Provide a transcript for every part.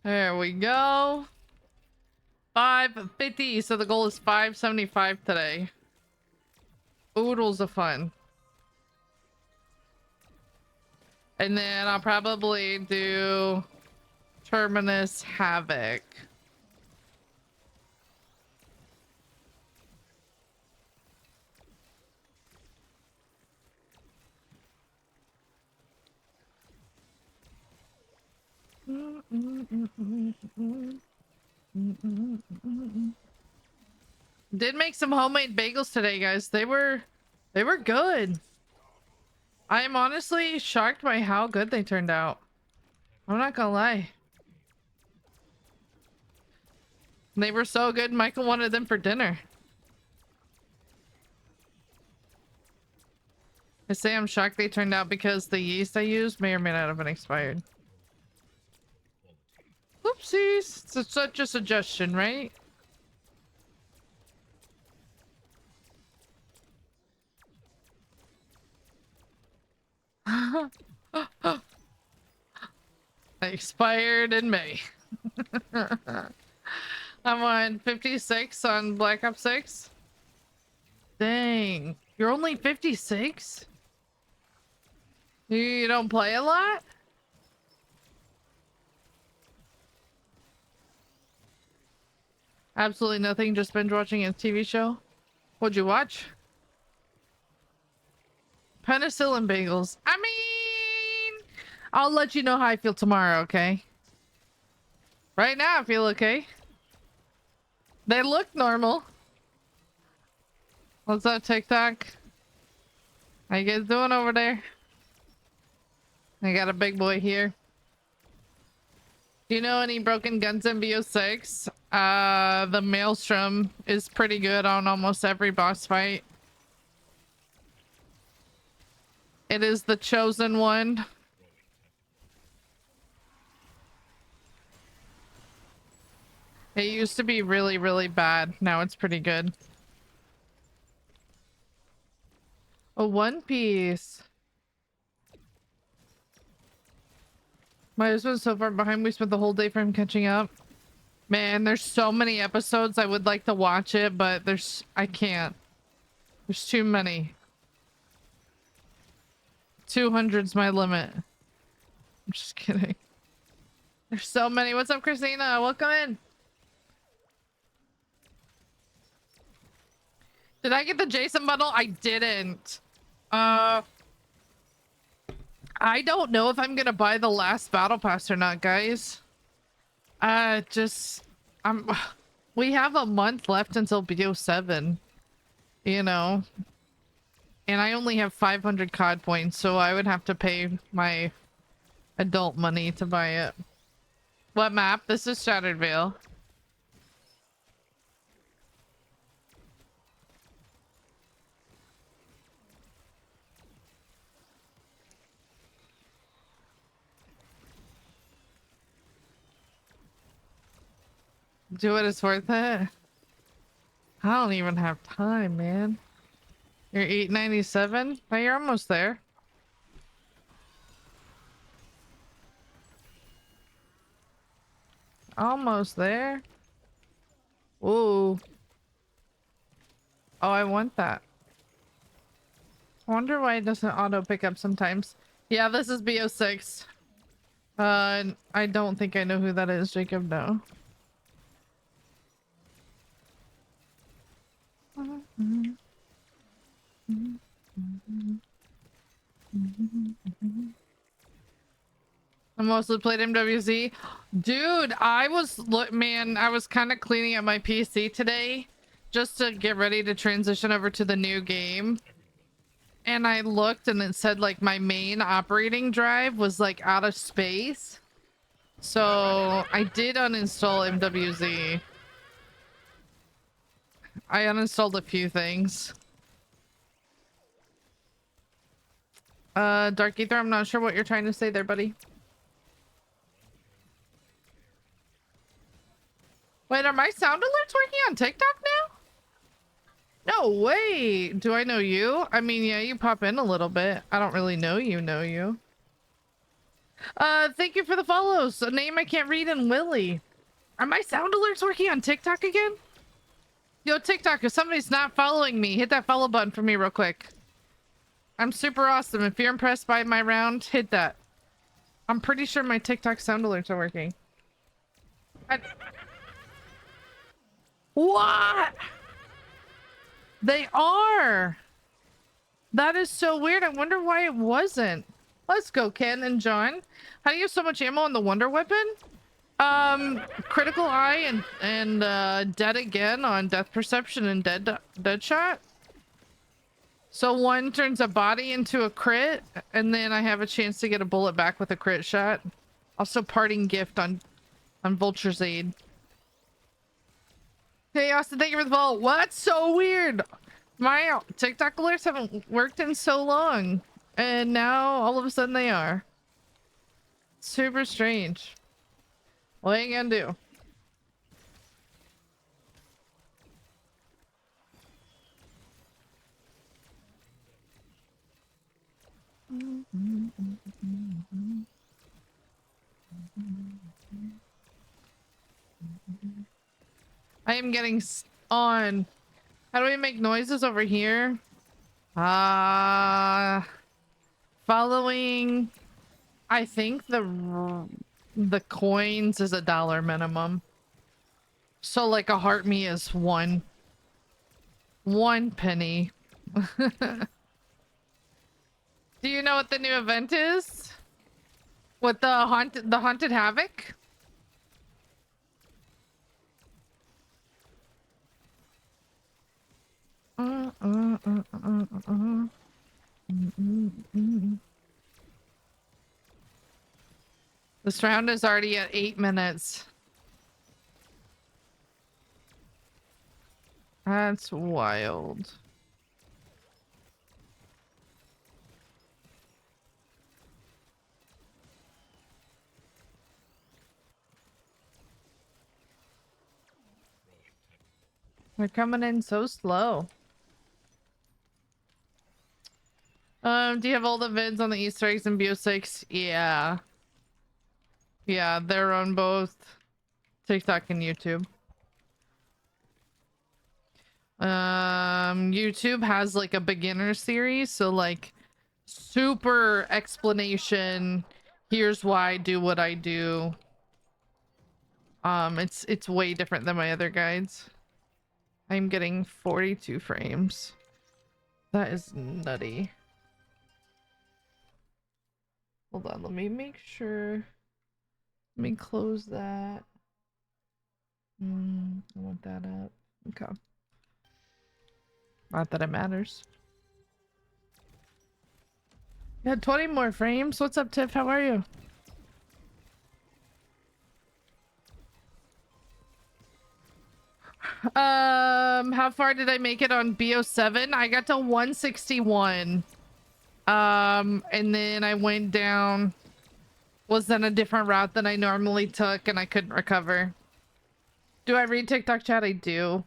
There we go. 550. So the goal is 575 today. Oodles of fun. And then I'll probably do Terminus Havoc. Did make some homemade bagels today, guys. They were good. I am honestly shocked by how good they turned out. I'm not gonna lie. They were so good, Michael wanted them for dinner. I say I'm shocked they turned out because the yeast I used may or may not have been expired. Oopsies. It's such a suggestion, right? They expired in May. I'm on 56 on Black Ops 6. Dang. You're only 56? You don't play a lot? Absolutely nothing, just binge watching a TV show. What'd you watch? Penicillin bagels. I mean, I'll let you know how I feel tomorrow, okay? Right now I feel okay. They look normal. What's up, TikTok? How you guys doing over there? I got a big boy here. Do you know any broken guns in BO6? The Maelstrom is pretty good on almost every boss fight. It is the chosen one. It used to be really, really bad. Now it's pretty good. A One Piece. My husband's so far behind, we spent the whole day for him catching up. Man, there's so many episodes. I would like to watch it, but I can't. There's too many. 200's my limit. I'm just kidding. There's so many. What's up, Christina? Welcome in. Did I get the Jason bundle? I didn't. I don't know if I'm gonna buy the last battle pass or not, guys. We have a month left until BO7, you know, and I only have 500 COD points, so I would have to pay my adult money to buy it. What map? This is Shattered Vale. Do it, it's worth it. I don't even have time, man. You're 897? But you're almost there. Almost there. Ooh. Oh, I want that. I wonder why it doesn't auto pick up sometimes. Yeah, this is BO6. I don't think I know who that is, Jacob. No. I mostly played MWZ. Dude, I was kind of cleaning up my PC today just to get ready to transition over to the new game. And I looked and it said like my main operating drive was like out of space. So I did uninstall MWZ. I uninstalled a few things. Dark Ether, I'm not sure what you're trying to say there, buddy. Wait, are my sound alerts working on TikTok now? No way. Do I know you? I mean, yeah, you pop in a little bit. I don't really know you. Thank you for the follows. A name I can't read and Willie. Are my sound alerts working on TikTok again? Yo, TikTok, if somebody's not following me, hit that follow button for me real quick. I'm super awesome. If you're impressed by my round, hit that. I'm pretty sure my TikTok sound alerts are working. What? They are. That is so weird. I wonder why it wasn't. Let's go, Ken and John. How do you have so much ammo on the Wonder Weapon? Critical Eye and Dead Again on Death Perception and Dead Shot. So one turns a body into a crit, and then I have a chance to get a bullet back with a crit shot. Also Parting Gift on Vulture's Aid. Hey Austin, thank you for the follow. What? So weird. My TikTok alerts haven't worked in so long, and now all of a sudden they are. Super strange. What are you gonna do? I am getting on. How do we make noises over here? Following, I think the coins is $1 minimum. So like a heart me is one penny. Do you know what the new event is? With the haunted havoc? This round is already at 8 minutes. That's wild. They're coming in so slow. Do you have all the vids on the Easter eggs in Bio6? Yeah. Yeah, they're on both TikTok and YouTube. YouTube has like a beginner series, so like super explanation. Here's why I do what I do. It's way different than my other guides. I'm getting 42 frames. That is nutty. Hold on, let me make sure. Let me close that. I want that up. Okay. Not that it matters. Yeah, 20 more frames. What's up, Tiff? How are you? How far did I make it on BO7? I got to 161. And then I went down, was on a different route than I normally took, and I couldn't recover. Do I read TikTok chat? I do.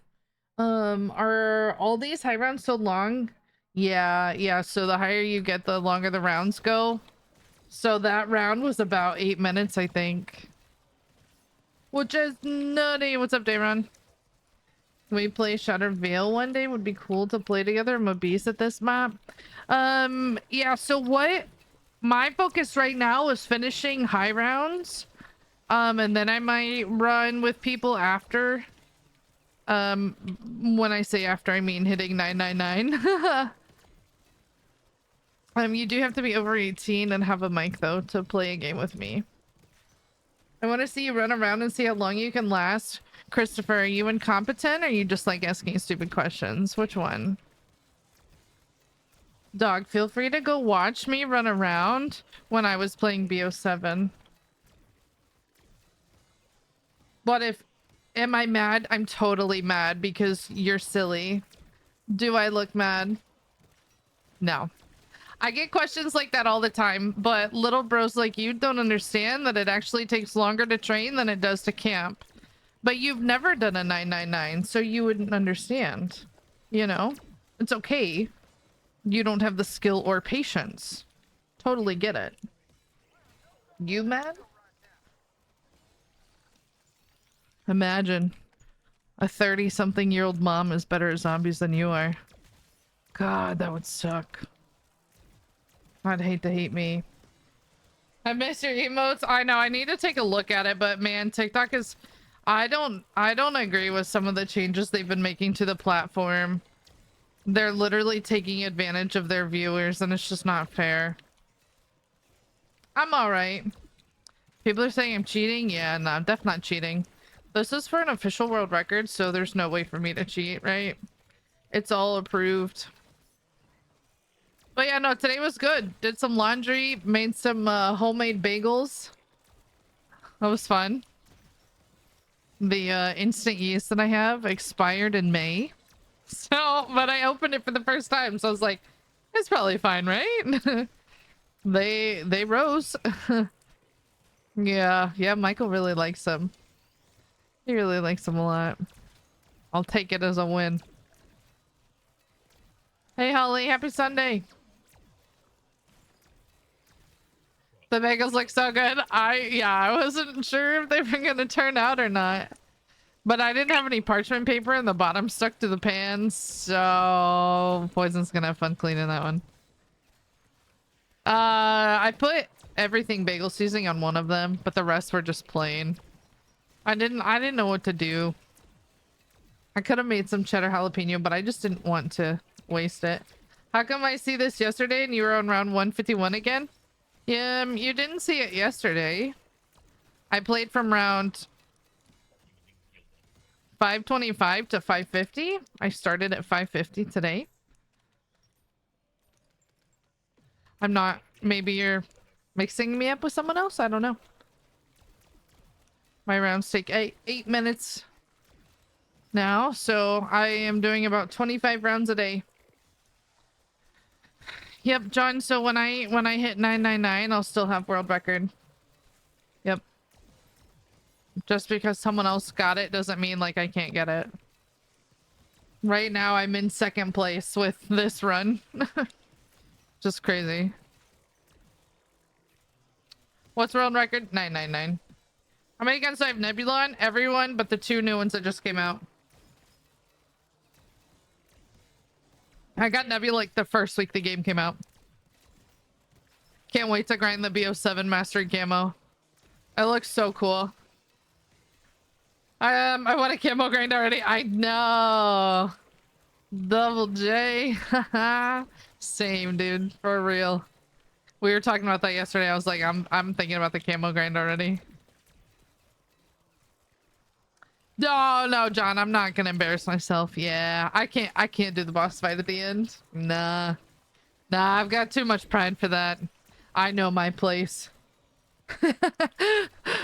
Are all these high rounds so long? Yeah, so the higher you get, the longer the rounds go. So that round was about 8 minutes, I think. Which is nutty. What's up, Dayron? Can we play Shattered Veil one day? Would be cool to play together. I'm a beast at this map. Yeah, so what my focus right now is finishing high rounds. And then I might run with people after. When I say after, I mean hitting 999. You do have to be over 18 and have a mic though to play a game with me. I want to see you run around and see how long you can last. Christopher, are you incompetent or are you just like asking stupid questions? Which one? Dog, feel free to go watch me run around when I was playing BO7. But am I mad? I'm totally mad because you're silly. Do I look mad? No. I get questions like that all the time, but little bros like you don't understand that it actually takes longer to train than it does to camp. But you've never done a 999, so you wouldn't understand. You know? It's okay. You don't have the skill or patience. Totally get it. You mad? Imagine a 30-something-year-old mom is better at zombies than you are. God, that would suck. I'd hate to hate me. I miss your emotes. I know, I need to take a look at it, but man, TikTok is... I don't agree with some of the changes they've been making to the platform. They're literally taking advantage of their viewers, and it's just not fair. I'm alright. People are saying I'm cheating? Yeah, no, I'm definitely not cheating. This is for an official world record, so there's no way for me to cheat, right? It's all approved. But yeah, no, today was good. Did some laundry, made some homemade bagels. That was fun. The instant yeast that I have expired in May. So, but I opened it for the first time, so I was like, it's probably fine, right? They rose. Yeah, Michael really likes them. He really likes them a lot. I'll take it as a win. Hey Holly, happy Sunday. The bagels look so good. I wasn't sure if they were gonna turn out or not. But I didn't have any parchment paper and the bottom stuck to the pan, so Poison's gonna have fun cleaning that one. I put everything bagel seasoning on one of them, but the rest were just plain. I didn't know what to do. I could have made some cheddar jalapeno, but I just didn't want to waste it. How come I see this yesterday and you were on round 151 again? Yeah, you didn't see it yesterday. I played from round 525 to 550. I started at 550 today. I'm not... Maybe you're mixing me up with someone else? I don't know. My rounds take 8 minutes now, so I am doing about 25 rounds a day. Yep, John, so when I hit 999, I'll still have world record. Yep. Just because someone else got it doesn't mean like I can't get it. Right now I'm in second place with this run. Just crazy. What's world record? 999. How many guns do I have? Nebula on? Everyone but the 2 new ones that just came out. I got Nebula like the first week the game came out. Can't wait to grind the BO7 Mastery Camo. It looks so cool. I want a camo grind already. I know. Double J. Same, dude. For real. We were talking about that yesterday. I was like, I'm thinking about the camo grind already. No, John, I'm not gonna embarrass myself. Yeah, I can't do the boss fight at the end. Nah, I've got too much pride for that. I know my place.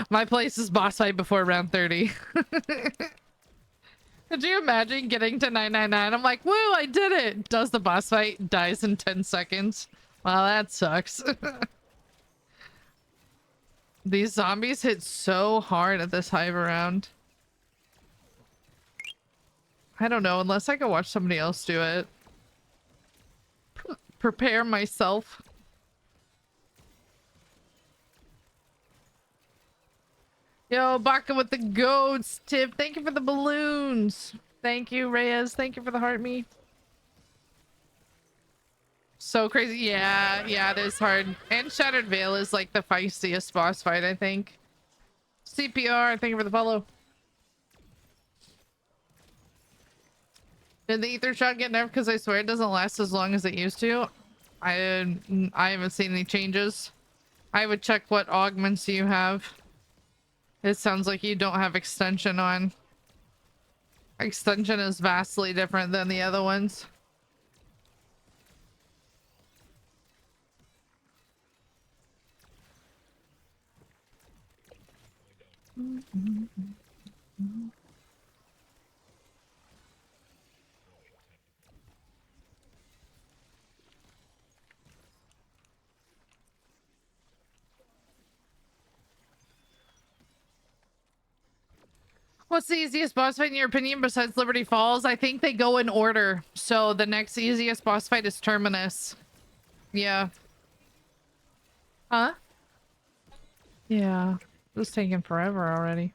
My place is boss fight before round 30. Could you imagine getting to 999? I'm like, woo, I did it. Does the boss fight, dies in 10 seconds. Well, that sucks. These zombies hit so hard at this hive round. I don't know, unless I could watch somebody else do it. Prepare myself. Yo, Packa with the goats tip. Thank you for the balloons. Thank you, Reyes. Thank you for the heart meat. So crazy. Yeah, it is hard. And Shattered Veil is like the feistiest boss fight, I think. CPR, thank you for the follow. Did the ether shot get nerfed? Because I swear it doesn't last as long as it used to. I haven't seen any changes. I would check what augments you have. It sounds like you don't have extension on. Extension is vastly different than the other ones. What's the easiest boss fight in your opinion besides Liberty Falls? I think they go in order. So the next easiest boss fight is Terminus. Yeah. Huh? Yeah, it's taking forever already.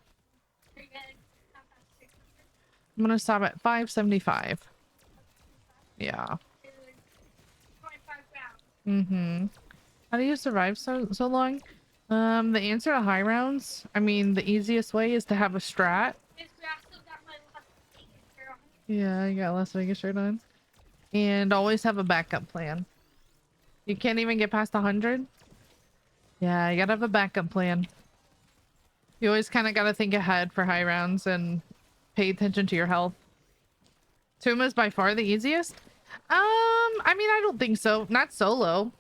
I'm gonna stop at 575. Yeah. Mm-hmm. How do you survive so long? The answer to high rounds, I mean, the easiest way is to have a strat. Yeah, you got Las Vegas shirt on. And always have a backup plan. You can't even get past 100? Yeah, you gotta have a backup plan. You always kind of gotta think ahead for high rounds and pay attention to your health. Tomb is by far the easiest? I mean, I don't think so. Not solo.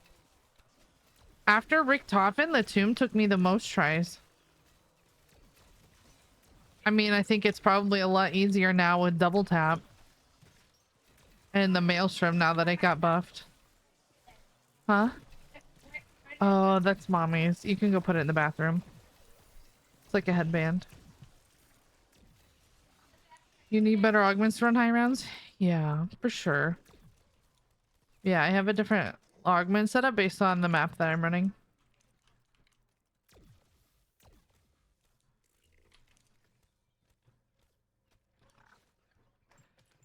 After Rick Toffin, the Tomb took me the most tries. I mean, I think it's probably a lot easier now with double tap. And the Maelstrom now that it got buffed. Huh? Oh, that's mommy's. You can go put it in the bathroom. It's like a headband. You need better augments to run high rounds? Yeah, for sure. Yeah, I have a different augment setup based on the map that I'm running.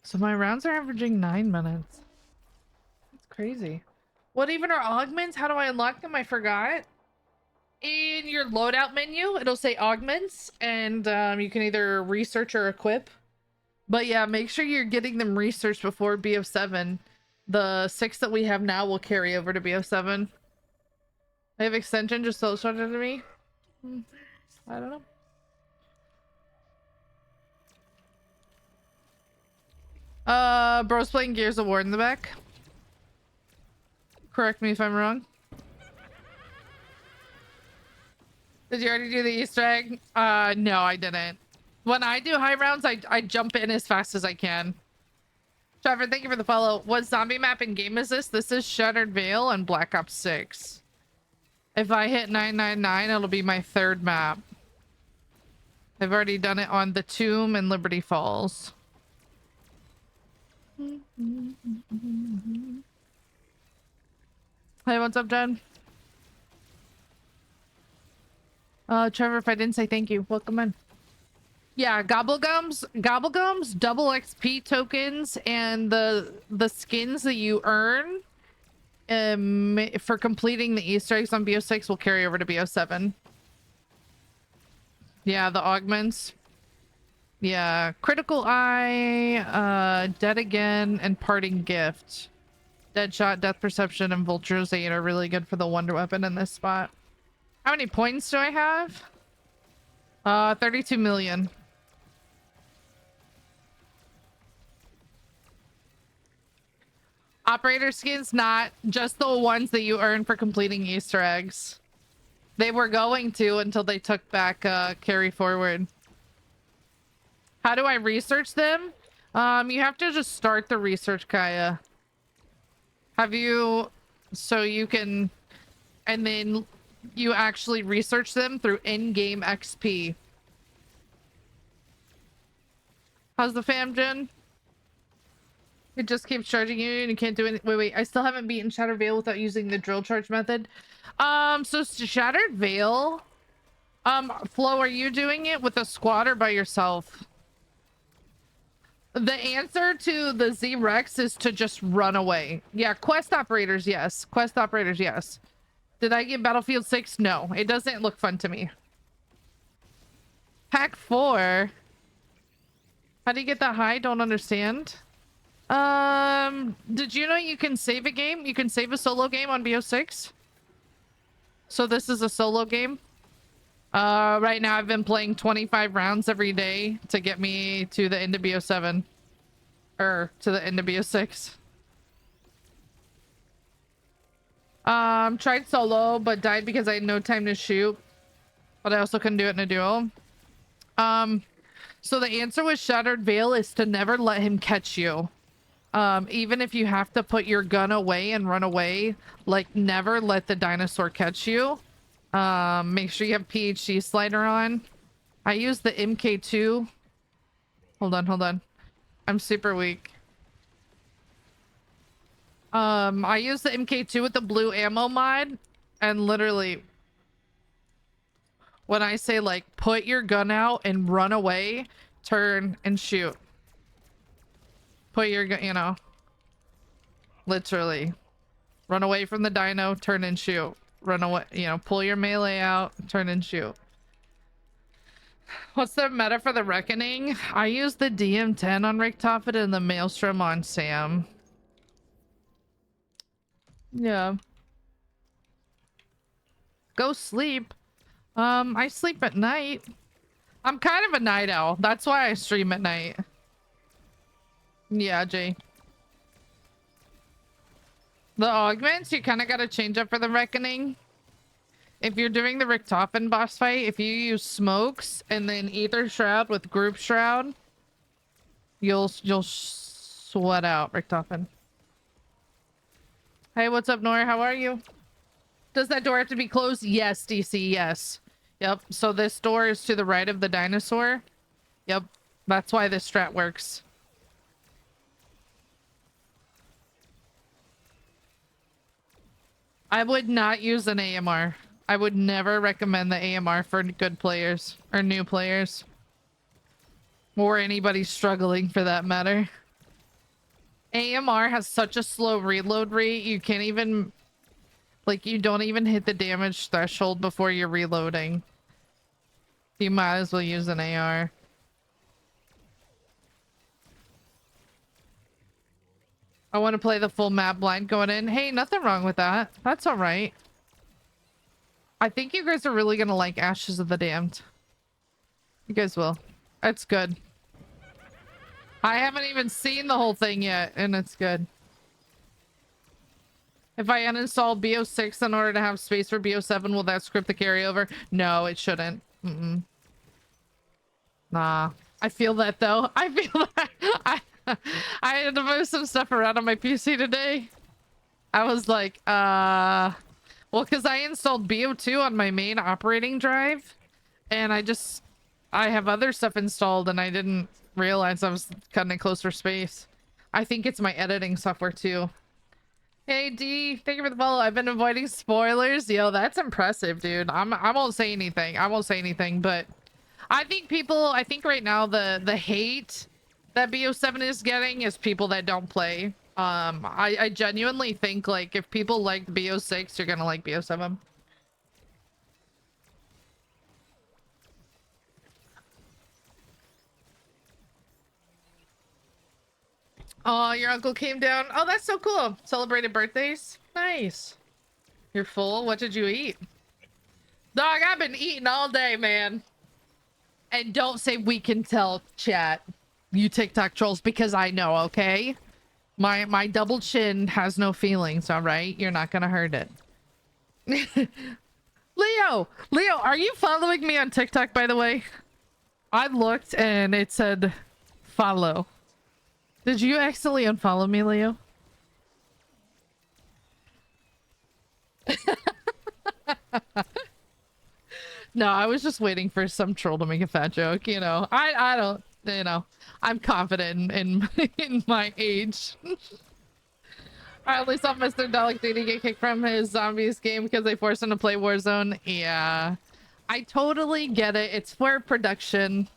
So my rounds are averaging 9 minutes. That's crazy. What even are augments? How do I unlock them? I forgot. In your loadout menu, it'll say augments, and you can either research or equip. But yeah, make sure you're getting them researched before BO7. The 6 that we have now will carry over to BO7. I have extension just so started to me. I don't know. Bro's playing Gears of War in the back. Correct me if I'm wrong. Did you already do the Easter egg? No, I didn't. When I do high rounds, I jump in as fast as I can. Trevor, thank you for the follow. What zombie map in game is this? This is Shattered Veil and Black Ops 6. If I hit 999, it'll be my 3rd map. I've already done it on the Tomb and Liberty Falls. Hey, what's up, Jen? Trevor, if I didn't say thank you, welcome in. Yeah, gobblegums, double XP tokens, and the skins that you earn for completing the Easter eggs on BO6 will carry over to BO7. Yeah, the augments. Yeah, Critical Eye, Dead Again, and Parting Gift. Deadshot, Death Perception, and Vulture's 8 are really good for the Wonder Weapon in this spot. How many points do I have? 32 million. Operator skins, not just the ones that you earn for completing Easter eggs. They were going to until they took back carry forward. How do I research them? You have to just start the research, Kaya. Have you... So you can... And then you actually research them through in-game XP. How's the fam, Jen? It just keeps charging you and you can't do it. Wait, I still haven't beaten Shattered Veil without using the drill charge method. So Shattered Veil, Flo, are you doing it with a squad or by yourself? The answer to the Z-Rex is to just run away. Yeah, quest operators, yes. Quest operators, yes. Did I get Battlefield 6? No, it doesn't look fun to me. Pack 4? How do you get that high? Don't understand. Did you know you can save a game? You can save a solo game on BO6? So this is a solo game. Right now I've been playing 25 rounds every day to get me to the end of BO7. Or to the end of BO6. Tried solo, but died because I had no time to shoot. But I also couldn't do it in a duo. So the answer with Shattered Veil is to never let him catch you. Even if you have to put your gun away and run away, like never let the dinosaur catch you. Make sure you have PhD slider on. I use the MK2. Hold on. I'm super weak. I use the MK2 with the blue ammo mod and literally When I say like put your gun out and run away, turn and shoot. Put your gun, you know, literally run away from the dino, turn and shoot. Run away, you know, pull your melee out, turn and shoot. What's the meta for the Reckoning? I use the DM10 on Richtofen and the Maelstrom on Sam. Yeah. Go sleep. I sleep at night. I'm kind of a night owl. That's why I stream at night. Yeah, Jay. The augments, you kind of got to change up for the Reckoning. If you're doing the Richtofen boss fight, if you use smokes and then Ether Shroud with Group Shroud, you'll sweat out Richtofen. Hey, what's up, Nora? How are you? Does that door have to be closed? Yes, DC, yes. Yep, so this door is to the right of the dinosaur. Yep, that's why this strat works. I would not use an AMR. I would never recommend the AMR for good players or new players. Or anybody struggling for that matter. AMR has such a slow reload rate, you can't even... Like, you don't even hit the damage threshold before you're reloading. You might as well use an AR. I want to play the full map blind going in. Hey, nothing wrong with that. That's alright. I think you guys are really gonna like Ashes of the Damned. You guys will. That's good. I haven't even seen the whole thing yet, and it's good. If I uninstall BO6 in order to have space for BO7, will that script the carryover? No, it shouldn't. Nah. I feel that though. I feel that. I had to move some stuff around on my PC today. I was like, well, because I installed BO2 on my main operating drive, and I have other stuff installed, and I didn't realize I was cutting it close for space. I think it's my editing software too. Hey D, thank you for the follow. I've been avoiding spoilers. Yo, that's impressive, dude. I won't say anything. I won't say anything, but I think right now the hate that BO7 is getting is people that don't play. I genuinely think like if people liked BO6, you're gonna like BO7. Oh, your uncle came down. Oh, that's so cool. Celebrated birthdays. Nice. You're full. What did you eat? Dog, I've been eating all day, man. And don't say we can tell, chat. You TikTok trolls, because I know, okay? My double chin has no feelings, all right? You're not gonna hurt it. Leo, are you following me on TikTok, by the way? I looked and it said follow. Did you accidentally unfollow me, Leo? No, I was just waiting for some troll to make a fat joke, you know. I don't, you know, I'm confident in in my age. I only saw Mr. Dalek Duty get kicked from his zombies game because they forced him to play Warzone. Yeah, I totally get it. It's for production.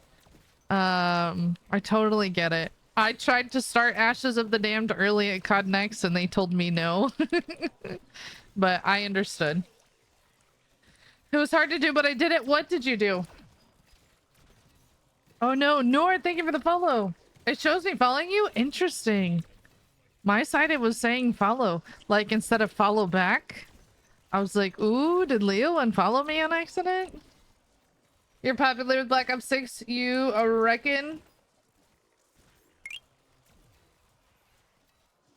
I totally get it. I tried to start Ashes of the Damned early at COD Next and they told me no. But I understood. It was hard to do, but I did it. What did you do? Oh no, Nor, thank you for the follow. It shows me following you? Interesting. My side, it was saying follow. Like, instead of follow back. I was like, ooh, did Leo unfollow me on accident? You're popular with Black Ops 6, you reckon?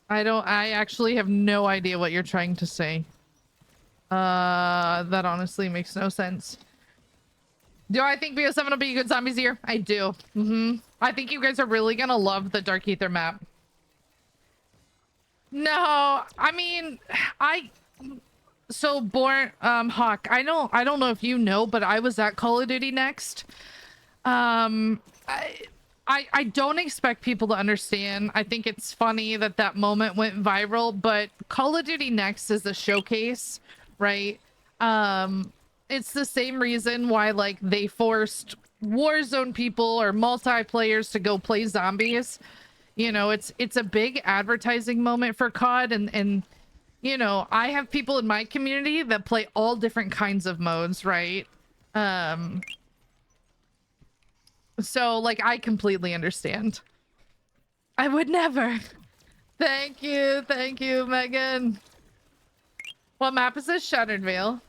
I actually have no idea what you're trying to say. That honestly makes no sense. Do I think BO7 will be a good zombies year? I do. I think you guys are really gonna love the Dark Ether map. No, I mean, so born Hawk, I don't know if you know, but I was at Call of Duty Next. I don't expect people to understand. I think it's funny that that moment went viral, but Call of Duty Next is a showcase, right? it's the same reason why like they forced Warzone people or multiplayers to go play zombies. You know, it's a big advertising moment for COD, and you know, I have people in my community that play all different kinds of modes, right? Um so like I completely understand. I would never. Thank you, Megan. What map is this? Shattered Vale.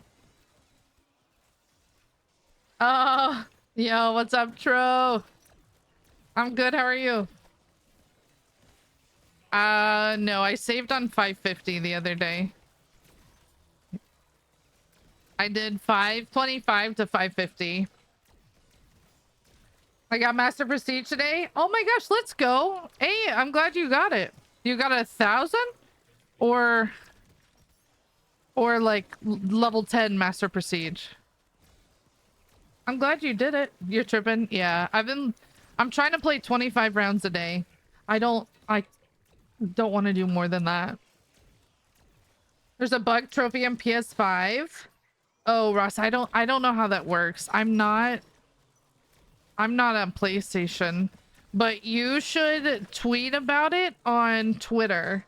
Oh, yo, what's up, Tro? I'm good, how are you? No, I saved on 550 the other day. I did 525 to 550. I got Master Prestige today. Oh my gosh, let's go. Hey, I'm glad you got it. You got 1,000? Or like level 10 Master Prestige? I'm glad you did it. You're tripping. Yeah, I'm trying to play 25 rounds a day. I don't want to do more than that. There's a bug trophy on PS5. Oh, Ross, I don't know how that works. I'm not on PlayStation, but you should tweet about it on Twitter.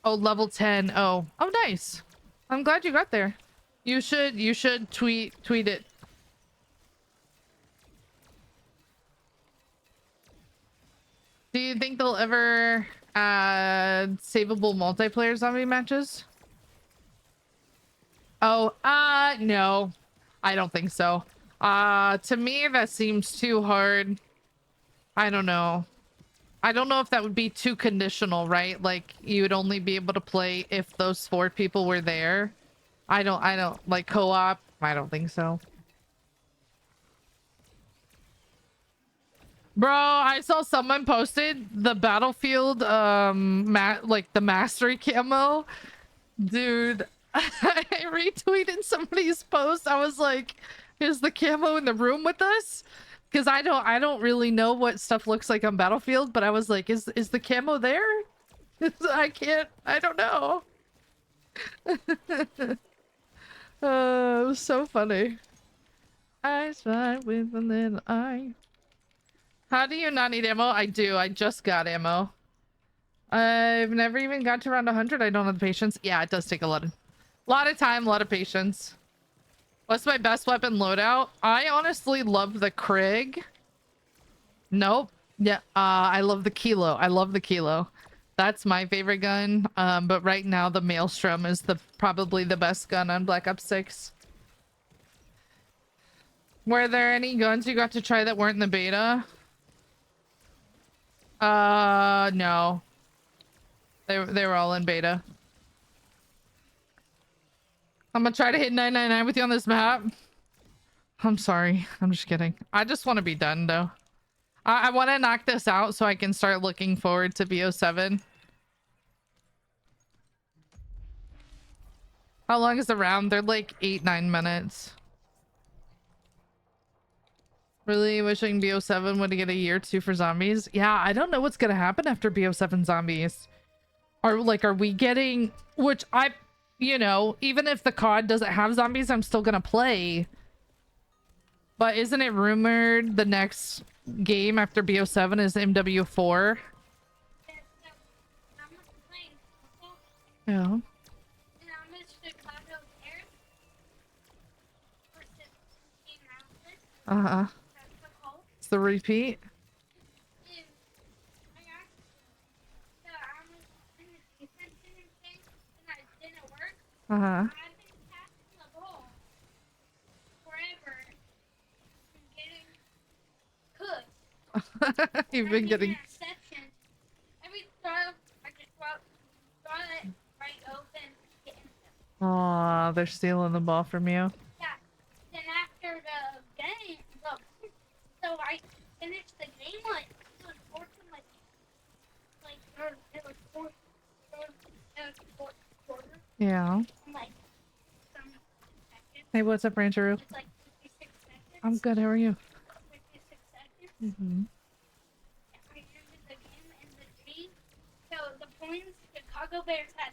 Oh, level 10. Oh, nice. I'm glad you got there. You should tweet it. Do you think they'll ever add savable multiplayer zombie matches? Oh, no. I don't think so. To me, that seems too hard. I don't know. I don't know if that would be too conditional, right? Like, you would only be able to play if those 4 people were there. I don't, like, co-op. I don't think so. Bro, I saw someone posted the Battlefield, like, the Mastery camo. Dude, I retweeted somebody's post. I was like, is the camo in the room with us? Because I don't really know what stuff looks like on Battlefield, but I was like, is the camo there? I don't know. It was so funny. I spy with a little eye. How do you not need ammo? I do. I just got ammo. I've never even got to around 100. I don't have the patience. Yeah, it does take a lot of time, a lot of patience. What's my best weapon loadout? I honestly love the Krig. Nope. Yeah, I love the Kilo. I love the Kilo. That's my favorite gun. But right now the Maelstrom is probably the best gun on Black Ops 6. Were there any guns you got to try that weren't in the beta? No. They were all in beta. I'm gonna try to hit 999 with you on this map. I'm sorry. I'm just kidding. I just want to be done though. I want to knock this out so I can start looking forward to BO7. How long is the round? They're like 8-9 minutes. Really wishing BO7 would get a year 2 for zombies. Yeah, I don't know what's gonna happen after BO7 zombies. Are we getting, which you know, even if the COD doesn't have zombies, I'm still gonna play. But isn't it rumored the next game after BO7 is MW4? Yeah. Uh-huh. It's the repeat. Uh-huh. You've been getting Aw, they're stealing the ball from you. Yeah. Then after the game, so I finished the game like it was 14, it was fourth quarter. Yeah. I'm like, Hey, what's up, Rancher? it's like 56 seconds. I'm good. How are you? 56 seconds. Mm-hmm. I ended the game in the team. So the points, Chicago Bears had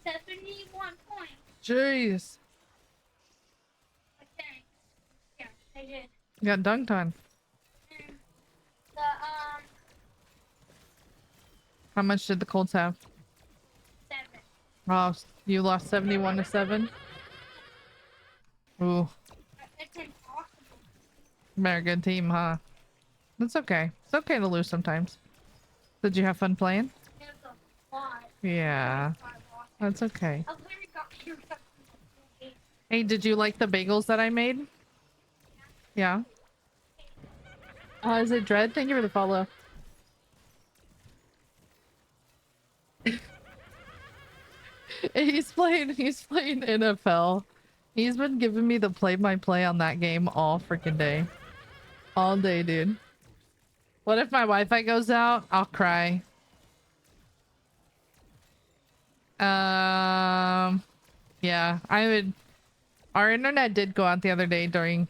71 points. Jeez. did. You got dunked on. And the How much did the Colts have? 7. Oh, you lost 71 to 7. Ooh, It's impossible. very good team, huh? That's okay. It's okay to lose sometimes. Did you have fun playing? It was a lot. Yeah, 25 losses. that's okay. I literally got cleared up from the full game. Hey, did you like the bagels that I made? Yeah. Is it Dread? Thank you for the follow. He's playing NFL. He's been giving me the play-by-play on that game all freaking day. All day, dude. What if my Wi-Fi goes out? I'll cry. Yeah, I would. Our internet did go out the other day during,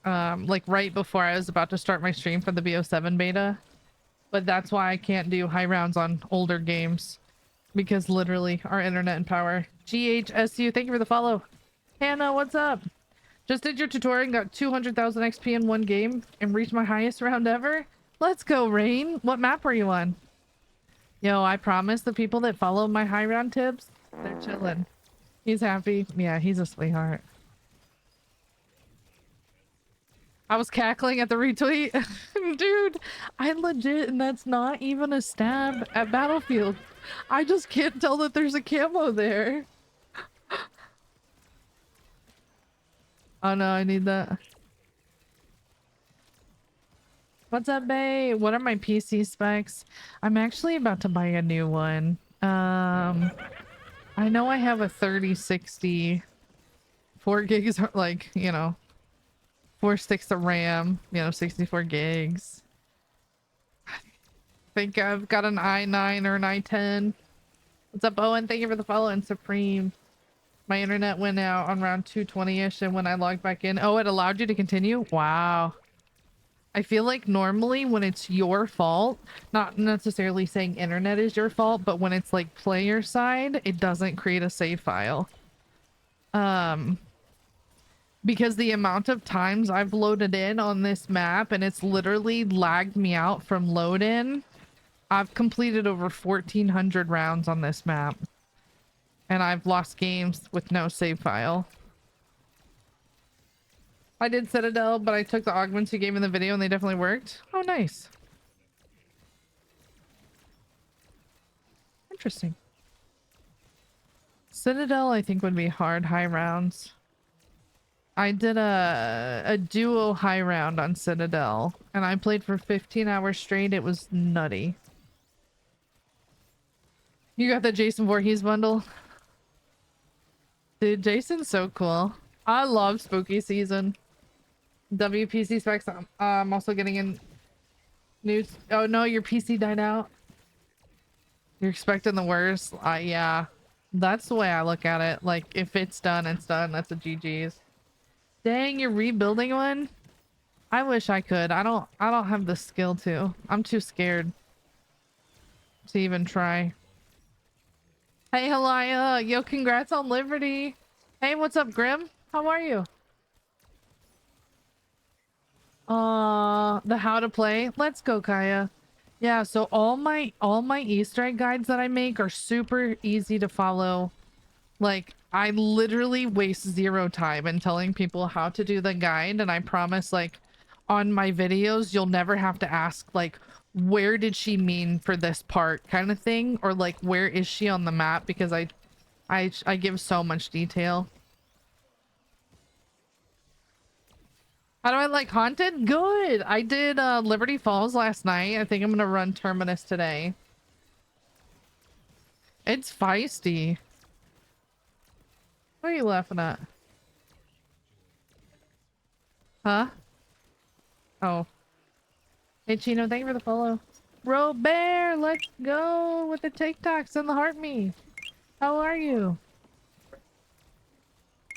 like right before I was about to start my stream for the BO7 beta. But that's why I can't do high rounds on older games. Because literally our internet and power. GHSU, thank you for the follow. Hannah, what's up? Just did your tutorial and got 200,000 XP in one game and reached my highest round ever. Let's go, Rain. What map were you on? Yo, I promise the people that follow my high round tips, they're chilling. He's happy. Yeah, he's a sweetheart. I was cackling at the retweet. Dude, I legit, and that's not even a stab at Battlefield. I just can't tell that there's a camo there. Oh no, I need that. What's up, babe? What are my PC specs? I'm actually about to buy a new one. I know I have a 3060. 4 gigs, like, you know, 4 sticks of RAM, 64 gigs. I think I've got an i9 or an i10. What's up, Owen? Thank you for the follow. And Supreme. My internet went out on around 220-ish, and when I logged back in... Oh, it allowed you to continue? Wow. I feel like normally when it's your fault, not necessarily saying internet is your fault, but when it's like player side, it doesn't create a save file. Because the amount of times I've loaded in on this map and it's literally lagged me out from load in. I've completed over 1,400 rounds on this map. And I've lost games with no save file. I did Citadel, but I took the augments you gave in the video and they definitely worked. Oh, nice. Interesting. Citadel, I think, would be hard high rounds. I did a duo high round on Citadel, and I played for 15 hours straight. It was nutty. You got the Jason Voorhees bundle? Dude, Jason's so cool. I love spooky season. WPC specs. I'm also getting in news. Oh no, your PC died out. You're expecting the worst. Yeah, that's the way I look at it. Like, if it's done, it's done. That's a GG's. Dang, you're rebuilding one? I wish I could. I don't have the skill to. I'm too scared to even try. Hey, Halaya. Yo, congrats on Liberty. Hey, what's up, Grim? How are you? The how to play. Let's go, Kaya. Yeah, so all my Easter egg guides that I make are super easy to follow. Like, I literally waste 0 time in telling people how to do the guide, and I promise, like, on my videos, you'll never have to ask, like, where did she mean for this part kind of thing, or like, where is she on the map, because I give so much detail. How do I like Haunted? Good. I did Liberty Falls last night. I think I'm gonna run Terminus today. It's feisty. What are you laughing at? Huh? Oh. Hey Chino, thank you for the follow. Robert, let's go with the TikToks and the heart me. How are you?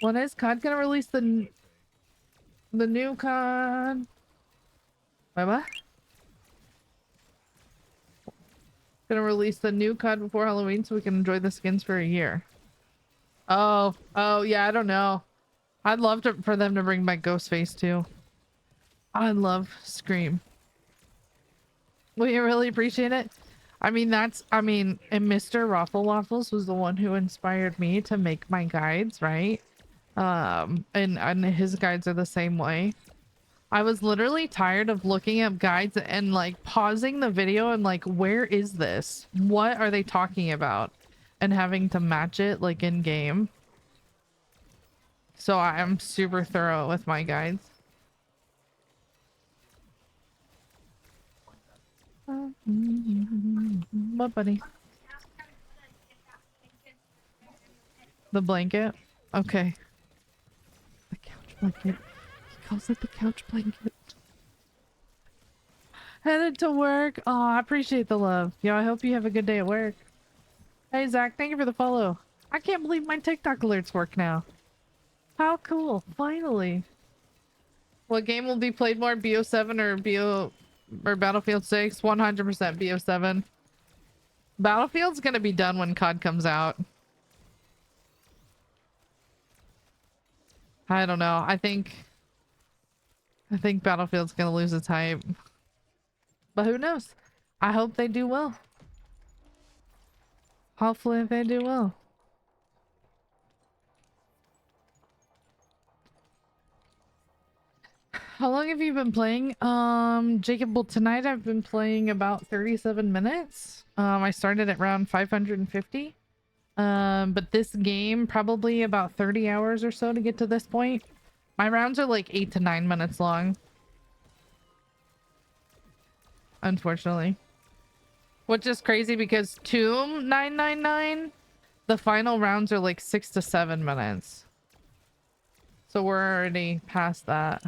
When is COD gonna release the new COD? Wait, what? Gonna release the new COD before Halloween so we can enjoy the skins for a year. Oh yeah, I don't know. I'd love for them to bring back Ghostface too. I love Scream. We really appreciate it. I mean, and Mr. Raffle Waffles was the one who inspired me to make my guides, right? And his guides are the same way. I was literally tired of looking up guides and like pausing the video and like, where is this? What are they talking about? And having to match it like in game. So I'm super thorough with my guides. What, buddy? The blanket? Okay. The couch blanket. He calls it the couch blanket. Headed to work. Oh, I appreciate the love. Yo, I hope you have a good day at work. Hey, Zach, thank you for the follow. I can't believe my TikTok alerts work now. How cool. Finally. What game will be played more? BO7 or Battlefield 6? 100% BO7. Battlefield's gonna be done when COD comes out. I don't know. I think Battlefield's gonna lose its hype. But who knows? I hope they do well. Hopefully they do well. How long have you been playing? Jacob, well, tonight I've been playing about 37 minutes. I started at around 550. But this game, probably about 30 hours or so to get to this point. My rounds are like 8 to 9 minutes long. Unfortunately. Which is crazy because Tomb 999, the final rounds are like 6 to 7 minutes. So we're already past that.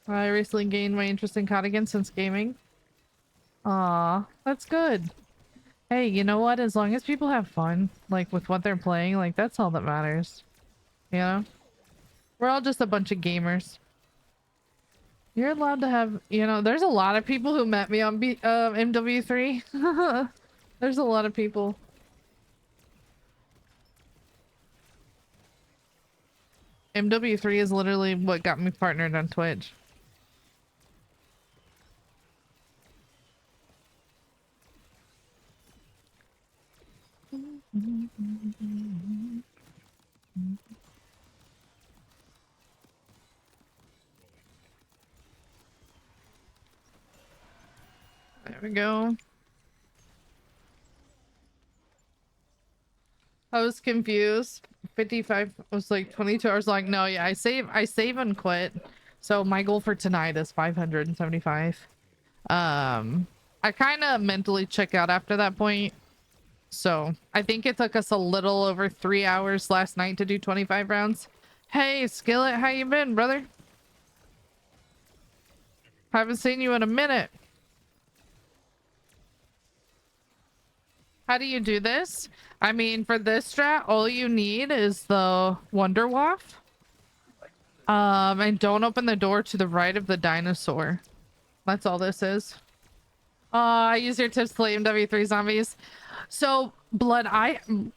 I recently gained my interest in COD again since gaming. Aw, that's good. Hey, you know what? As long as people have fun, like with what they're playing, like that's all that matters. You know? We're all just a bunch of gamers. You're allowed to have, you know, there's a lot of people who met me on MW3. There's a lot of people. MW3 is literally what got me partnered on Twitch. There we go. I was confused. 55 was like 22 hours long. No, yeah, I save and quit. So my goal for tonight is 575. I kind of mentally check out after that point. So I think it took us a little over 3 hours last night to do 25 rounds. Hey, Skillet, how you been, brother? Haven't seen you in a minute. How do you do this? I mean, for this strat, all you need is the Wonder Waff. And don't open the door to the right of the dinosaur. That's all this is. I use your tips to play MW3 zombies. So, blood, I don't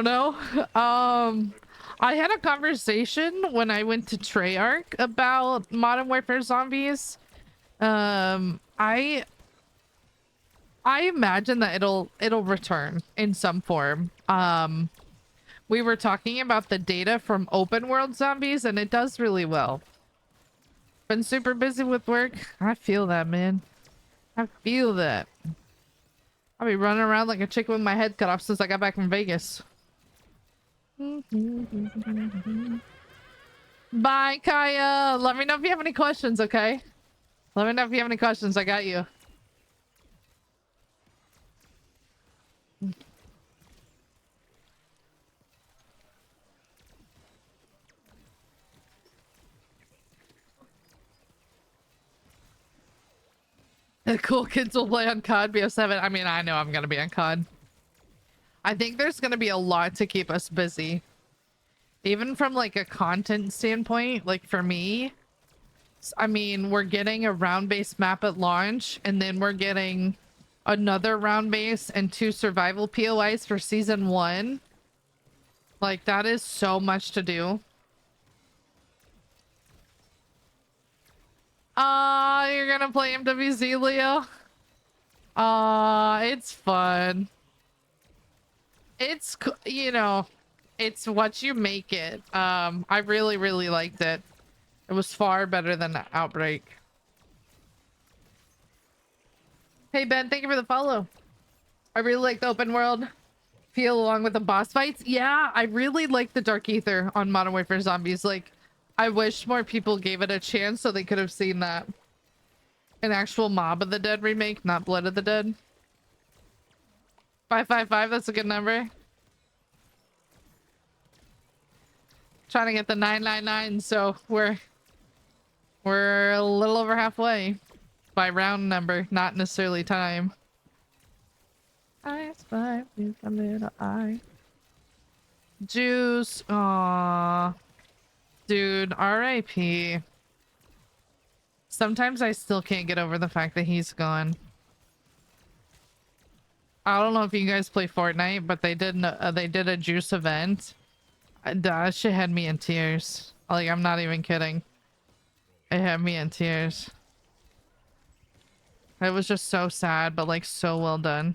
know. I had a conversation when I went to Treyarch about Modern Warfare zombies. I imagine that it'll return in some form. We were talking about the data from open world zombies and it does really well. Been super busy with work. I feel that, man. I feel that. I'll be running around like a chicken with my head cut off since I got back from Vegas. Bye, Kaya. Let me know if you have any questions, okay? Let me know if you have any questions. I got you. The cool kids will play on COD BO7. I mean, I know I'm gonna be on COD. I think there's gonna be a lot to keep us busy. Even from like a content standpoint, like for me, I mean, we're getting a round-based map at launch, and then we're getting another round base and 2 survival POIs for season 1. Like, that is so much to do. You're gonna play MWZ, Leo? It's fun. It's, you know, it's what you make it. I really, really liked it. It was far better than Outbreak. Hey, Ben, thank you for the follow. I really like the open world feel along with the boss fights. Yeah, I really like the Dark Ether on Modern Warfare Zombies. Like, I wish more people gave it a chance so they could have seen that. An actual Mob of the Dead remake, not Blood of the Dead. 555, that's a good number. Trying to get the 999, so we're a little over halfway by round number, not necessarily time. I spy with a little eye. Juice, aww, dude, R.I.P. Sometimes I still can't get over the fact that he's gone. I don't know if you guys play Fortnite, but they did a Juice event. That shit had me in tears. Like, I'm not even kidding. It had me in tears. It was just so sad, but like so well done.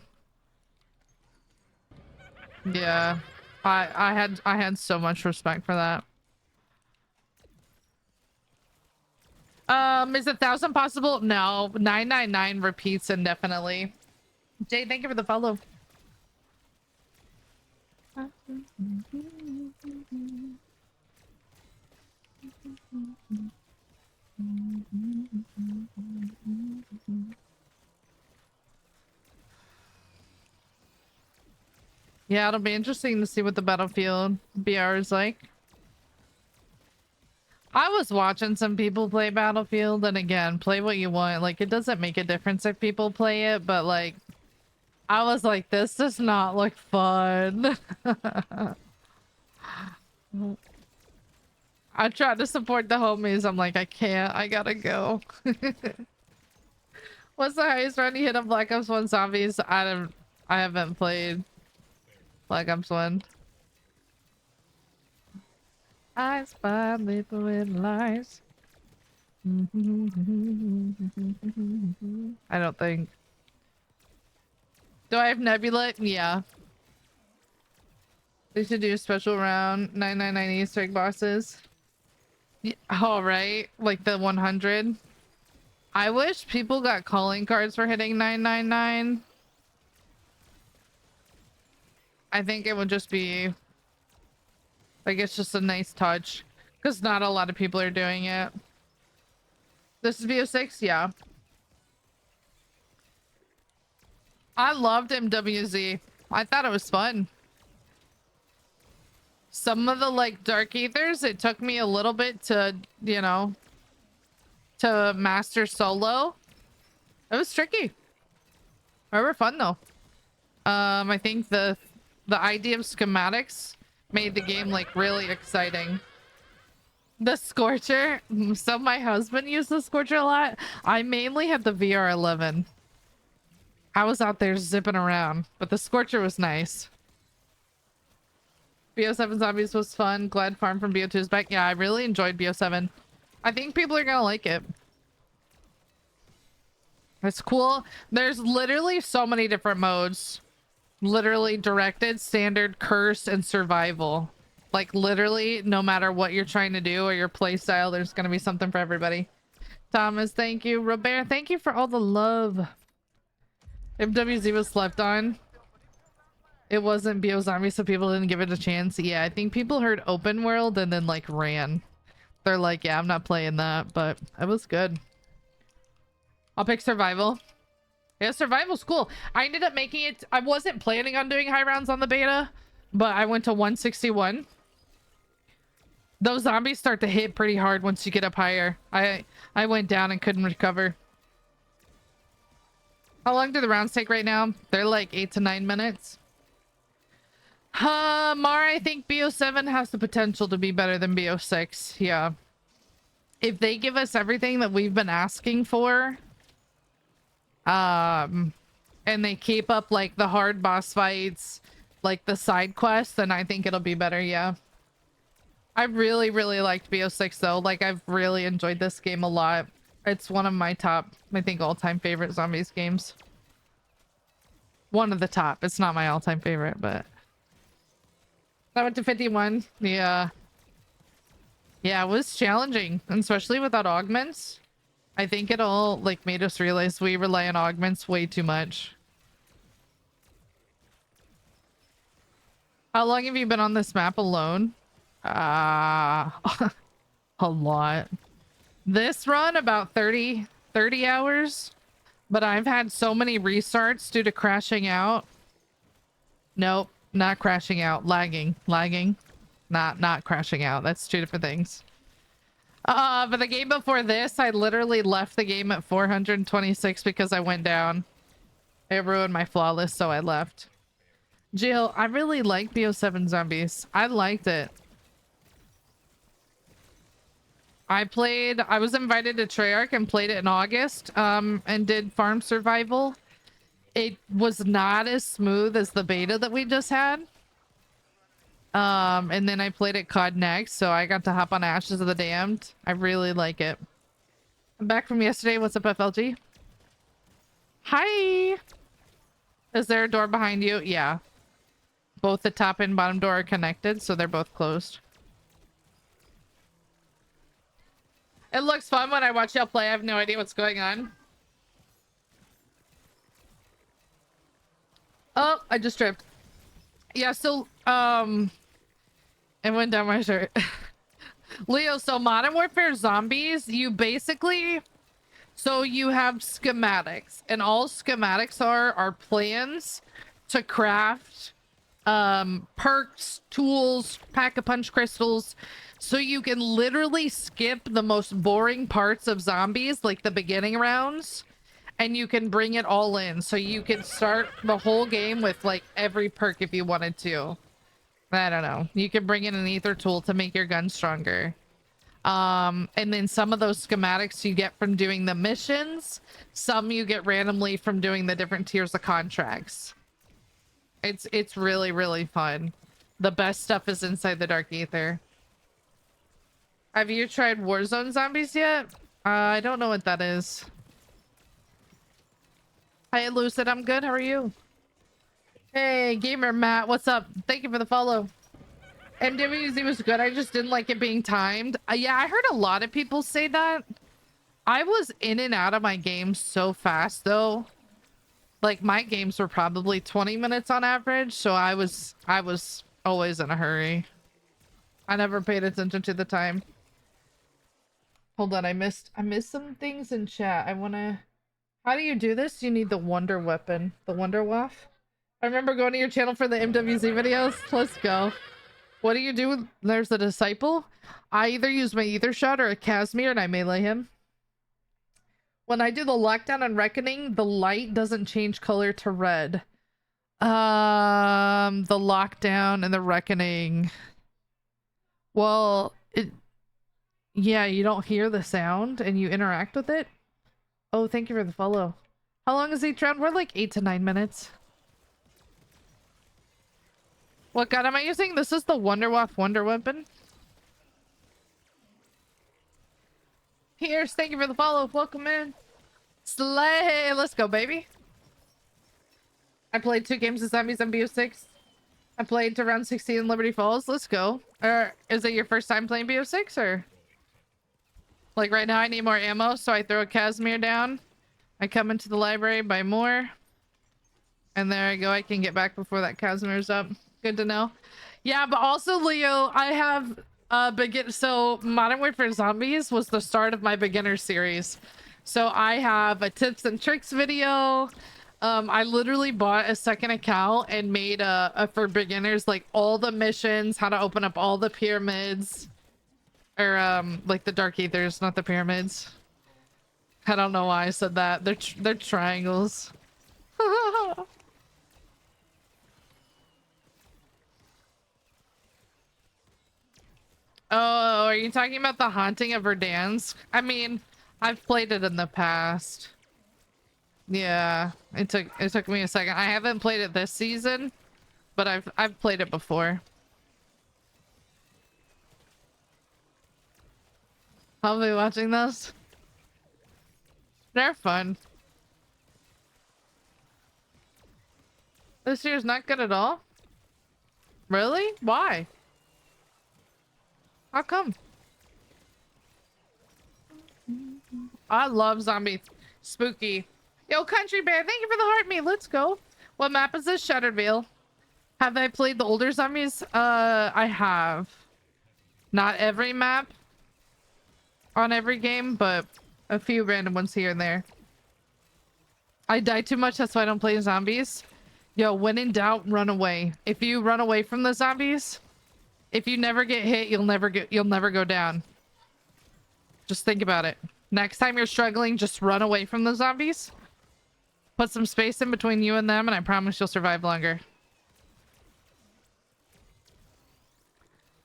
Yeah. I had so much respect for that. Is 1,000 possible? No. 999 repeats indefinitely. Jay, thank you for the follow. Yeah, it'll be interesting to see what the Battlefield BR is like. I was watching some people play Battlefield, and again, play what you want. Like, it doesn't make a difference if people play it, but like, I was like, this does not look fun. I tried to support the homies. I'm like, I can't. I gotta go. What's the highest round you hit on Black Ops 1 Zombies? I haven't played Black Ops 1. I spy little with lies. I don't think. Do I have Nebula? Yeah. They should do a special round. 999 Easter egg bosses. Yeah, all right, like the 100. I wish people got calling cards for hitting 999. I think it would just be like, it's just a nice touch because not a lot of people are doing it. This is VO6, yeah. I loved MWZ. I thought it was fun. Some of the like Dark Ethers, it took me a little bit to, you know, to master solo. It was tricky. They were fun though. I think the idea of schematics made the game like really exciting. The Scorcher. So my husband used the Scorcher a lot. I mainly had the VR11. I was out there zipping around, but the Scorcher was nice. BO7 Zombies was fun. Glad Farm from BO2 is back. Yeah, I really enjoyed BO7. I think people are gonna like it. It's cool. There's literally so many different modes. Literally directed, standard, curse, and survival. Like literally, no matter what you're trying to do or your play style, there's gonna be something for everybody. Thomas, thank you. Robert, thank you for all the love. MWZ was slept on. It wasn't BO Zombie, so people didn't give it a chance. Yeah, I think people heard open world and then like ran. They're like, yeah, I'm not playing that, but it was good. I'll pick survival. Yeah, survival's cool. I ended up making it. I wasn't planning on doing high rounds on the beta, but I went to 161. Those zombies start to hit pretty hard once you get up higher. I went down and couldn't recover. How long do the rounds take right now? They're like 8 to 9 minutes. Mara, I think BO7 has the potential to be better than BO6. Yeah. If they give us everything that we've been asking for, and they keep up like the hard boss fights, like the side quests, then I think it'll be better. Yeah. I really, really liked BO6 though. Like I've really enjoyed this game a lot. It's one of my top, I think, all-time favorite zombies games. One of the top. It's not my all-time favorite, but I went to 51. Yeah. Yeah, it was challenging, especially without augments. I think it all like made us realize we rely on augments way too much. How long have you been on this map alone? A lot. This run about 30 hours, but I've had so many restarts due to crashing out. Nope, not crashing out, lagging, not crashing out. That's two different things. But the game before this, I literally left the game at 426 because I went down. It ruined my flawless, so I left. Jill, I really like BO7 Zombies. I liked it. I was invited to Treyarch and played it in August, and did farm survival. It was not as smooth as the beta that we just had. And then I played it COD next, so I got to hop on Ashes of the Damned. I really like it. I'm back from yesterday. What's up, FLG? Hi! Is there a door behind you? Yeah. Both the top and bottom door are connected, so they're both closed. It looks fun when I watch y'all play. I have no idea what's going on. Oh, I just tripped. Yeah, so, it went down my shirt. Leo, so Modern Warfare Zombies, you basically... So you have schematics, and all schematics are plans to craft perks, tools, pack-a-punch crystals, so you can literally skip the most boring parts of zombies, like the beginning rounds, and you can bring it all in. So you can start the whole game with like every perk if you wanted to. I don't know. You can bring in an ether tool to make your gun stronger. And then some of those schematics you get from doing the missions, some you get randomly from doing the different tiers of contracts. It's really, really fun. The best stuff is inside the dark ether. Have you tried Warzone Zombies yet? I don't know what that is. Hi Lucid, I'm good. How are you? Hey gamer Matt, what's up? Thank you for the follow. MWZ was good. I just didn't like it being timed. Yeah, I heard a lot of people say that. I was in and out of my games so fast though. Like my games were probably 20 minutes on average, so I was always in a hurry. I never paid attention to the time. Hold on, I missed some things in chat. How do you do this? You need the wonder weapon, the wonder waff. I remember going to your channel for the MWZ videos. Let's go. What do you do? There's a disciple. I either use my ether shot or a Casimir and I melee him. When I do the lockdown and reckoning, the light doesn't change color to red. The lockdown and the reckoning. Well, yeah, you don't hear the sound and you interact with it. Oh, thank you for the follow. How long is each round? We're like 8 to 9 minutes. What gun am I using? This is the Wonderwaff Wonder Weapon. Pierce, thank you for the follow. Welcome in. Slay! Let's go, baby. I played 2 games of Zombies on BO6. I played to round 16 in Liberty Falls. Let's go. Or is it your first time playing BO6 or? Like right now I need more ammo, so I throw a Casimir down. I come into the library, buy more. And there I go. I can get back before that Casimir's up. Good to know. Yeah, but also Leo, I have so Modern Warfare Zombies was the start of my beginner series. So I have a tips and tricks video. I literally bought a second account and made a for beginners, like all the missions, how to open up all the pyramids, or like the dark ethers, not the pyramids. I don't know why I said that. They're triangles. Oh, are you talking about the Haunting of Verdansk? I mean, I've played it in the past. Yeah, it took me a second. I haven't played it this season, but I've played it before. I'll be watching those. They're fun. This year's not good at all? Really? Why? How come? I love zombies. Spooky. Yo, Country Bear, thank you for the heart meat. Let's go. What map is this? Shutterville. Have I played the older zombies? I have. Not every map on every game, but a few random ones here and there. I die too much, that's why I don't play zombies. Yo, when in doubt, run away. If you run away from the zombies, if you never get hit, you'll never go down. Just think about it. Next time you're struggling, just run away from the zombies. Put some space in between you and them, and I promise you'll survive longer.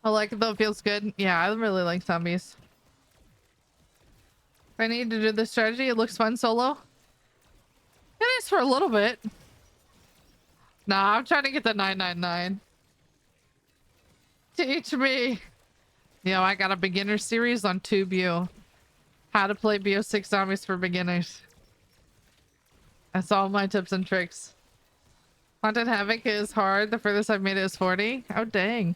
I like it though, it feels good. Yeah, I really like zombies. I need to do this strategy. It looks fun solo. It is for a little bit. Nah, I'm trying to get the 999. Teach me. Yo, I got a beginner series on TubeU. How to play BO6 zombies for beginners. That's all my tips and tricks. Haunted Havoc is hard. The furthest I've made it is 40. Oh, dang.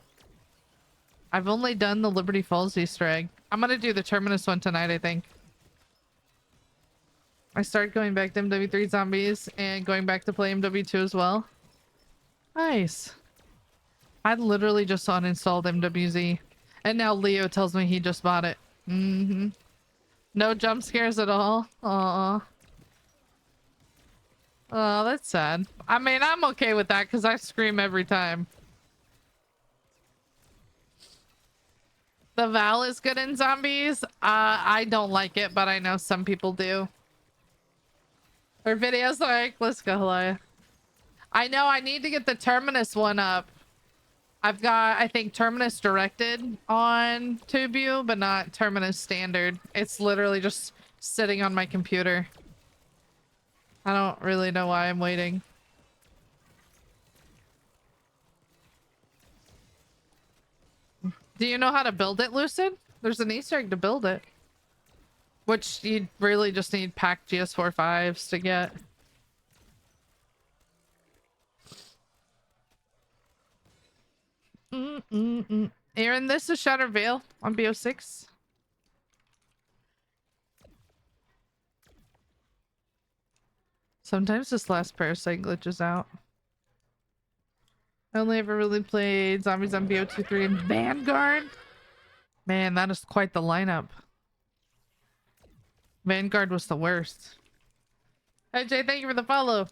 I've only done the Liberty Falls Easter egg. I'm gonna do the Terminus one tonight, I think. I started going back to MW3 zombies and going back to play MW2 as well. Nice. I literally just uninstalled MWZ. And now Leo tells me he just bought it. Mm-hmm. No jump scares at all. Aw. Oh, that's sad. I mean, I'm okay with that because I scream every time. The Val is good in zombies. I don't like it, but I know some people do. Her videos like, let's go, Halaya. I know I need to get the Terminus one up. I've got, I think, Terminus Directed on TubeU, but not Terminus Standard. It's literally just sitting on my computer. I don't really know why I'm waiting. Do you know how to build it, Lucid? There's an Easter egg to build it. Which you really just need packed GS45s to get. Aaron, this is Shuttervale on BO6. Sometimes this last parasite glitches out. I only ever really played zombies on BO23 and Vanguard. Man, that is quite the lineup. Vanguard was the worst. Hey Jay, thank you for the follow.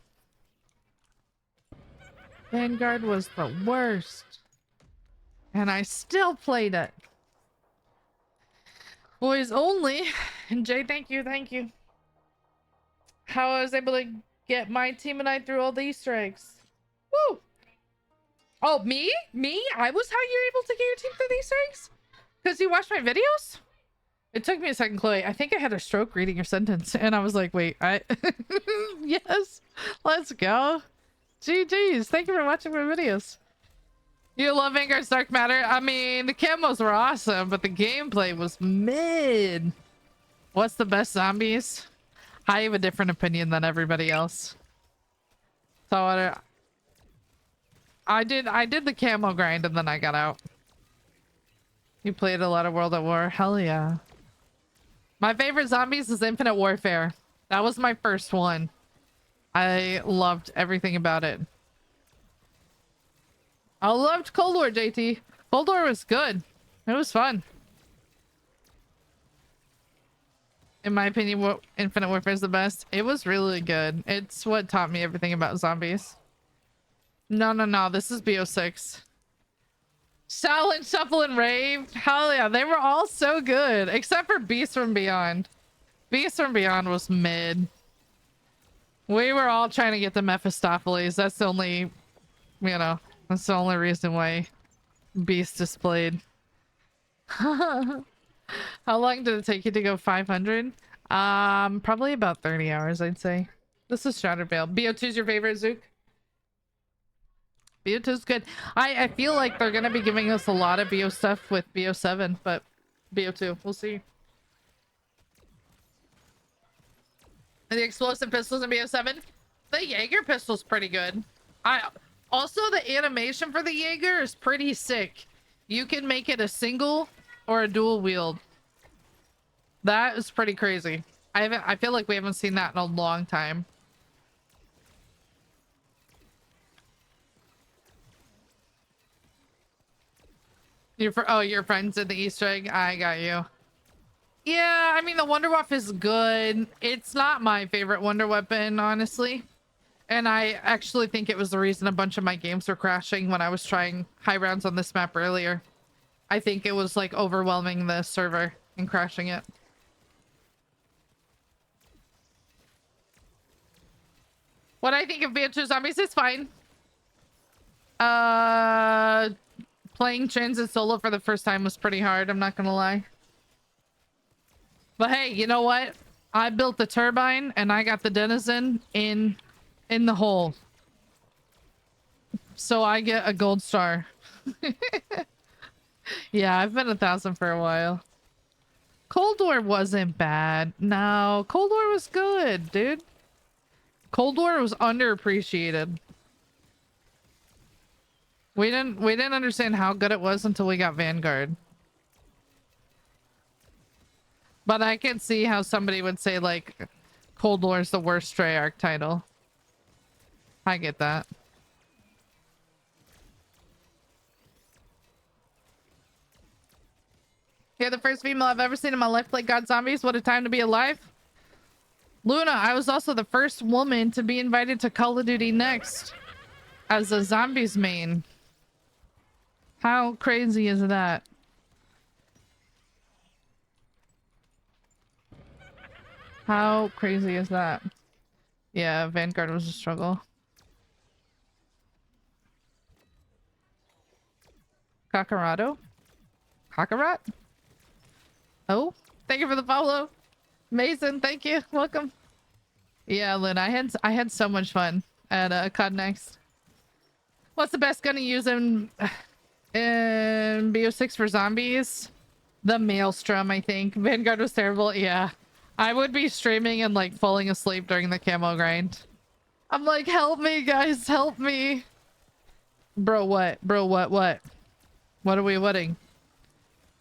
Vanguard was the worst. And I still played it. Boys only. And Jay, thank you, thank you. How I was able to get my team and I through all the Easter eggs. Woo! Oh, me? Me? I was how you're able to get your team through the Easter eggs? Because you watched my videos? It took me a second, Chloe. I think I had a stroke reading your sentence. And I was like, wait, yes, let's go. GG's. Thank you for watching my videos. You love Vanguard's Dark Matter? I mean, the camos were awesome, but the gameplay was mid. What's the best zombies? I have a different opinion than everybody else. So I did the camo grind and then I got out. You played a lot of World at War? Hell yeah. My favorite zombies is Infinite Warfare. That was my first one. I loved everything about it. I loved Cold War, JT. Cold War was good. It was fun. In my opinion, Infinite Warfare is the best. It was really good. It's what taught me everything about zombies. No. This is BO6. Silent, Shuffle, and Rave. Hell yeah. They were all so good. Except for Beast from Beyond. Beast from Beyond was mid. We were all trying to get the Mephistopheles. That's the only, you know, that's the only reason why Beast is played. How long did it take you to go 500? Probably about 30 hours, I'd say. This is Shadowvale. BO2 is your favorite, Zook? BO2 is good. I feel like they're gonna be giving us a lot of BO stuff with BO7, but BO2, we'll see. And the explosive pistols in BO7, the Jaeger pistol's pretty good. Also the animation for the Jaeger is pretty sick. You can make it a single or a dual wield. That is pretty crazy. I feel like we haven't seen that in a long time. Your friends in the Easter egg. I got you. Yeah, I mean the Wonder Waff is good. It's not my favorite Wonder Weapon, honestly. And I actually think it was the reason a bunch of my games were crashing when I was trying high rounds on this map earlier. I think it was like overwhelming the server and crashing it. What I think of BO2 Zombies is fine. Playing Transit solo for the first time was pretty hard, I'm not gonna lie. But hey, you know what? I built the turbine and I got the denizen in the hole. So I get a gold star. Yeah, I've been 1,000 for a while. Cold War wasn't bad. No, Cold War was good, dude. Cold War was underappreciated. We didn't understand how good it was until we got Vanguard. But I can see how somebody would say like Cold War is the worst Treyarch title. I get that. You're the first female I've ever seen in my life play God Zombies. What a time to be alive. Luna, I was also the first woman to be invited to Call of Duty Next as a Zombies main. How crazy is that? How crazy is that? Yeah, Vanguard was a struggle. Kakarado? Kakarat? Oh, thank you for the follow. Mason, thank you. Welcome. Yeah, Lynn, I had so much fun at COD Next. What's the best gun to use in BO6 for zombies? The Maelstrom, I think. Vanguard was terrible. Yeah. I would be streaming and like falling asleep during the camo grind. I'm like, help me, guys, help me. Bro, what? Bro, what? What are we wedding?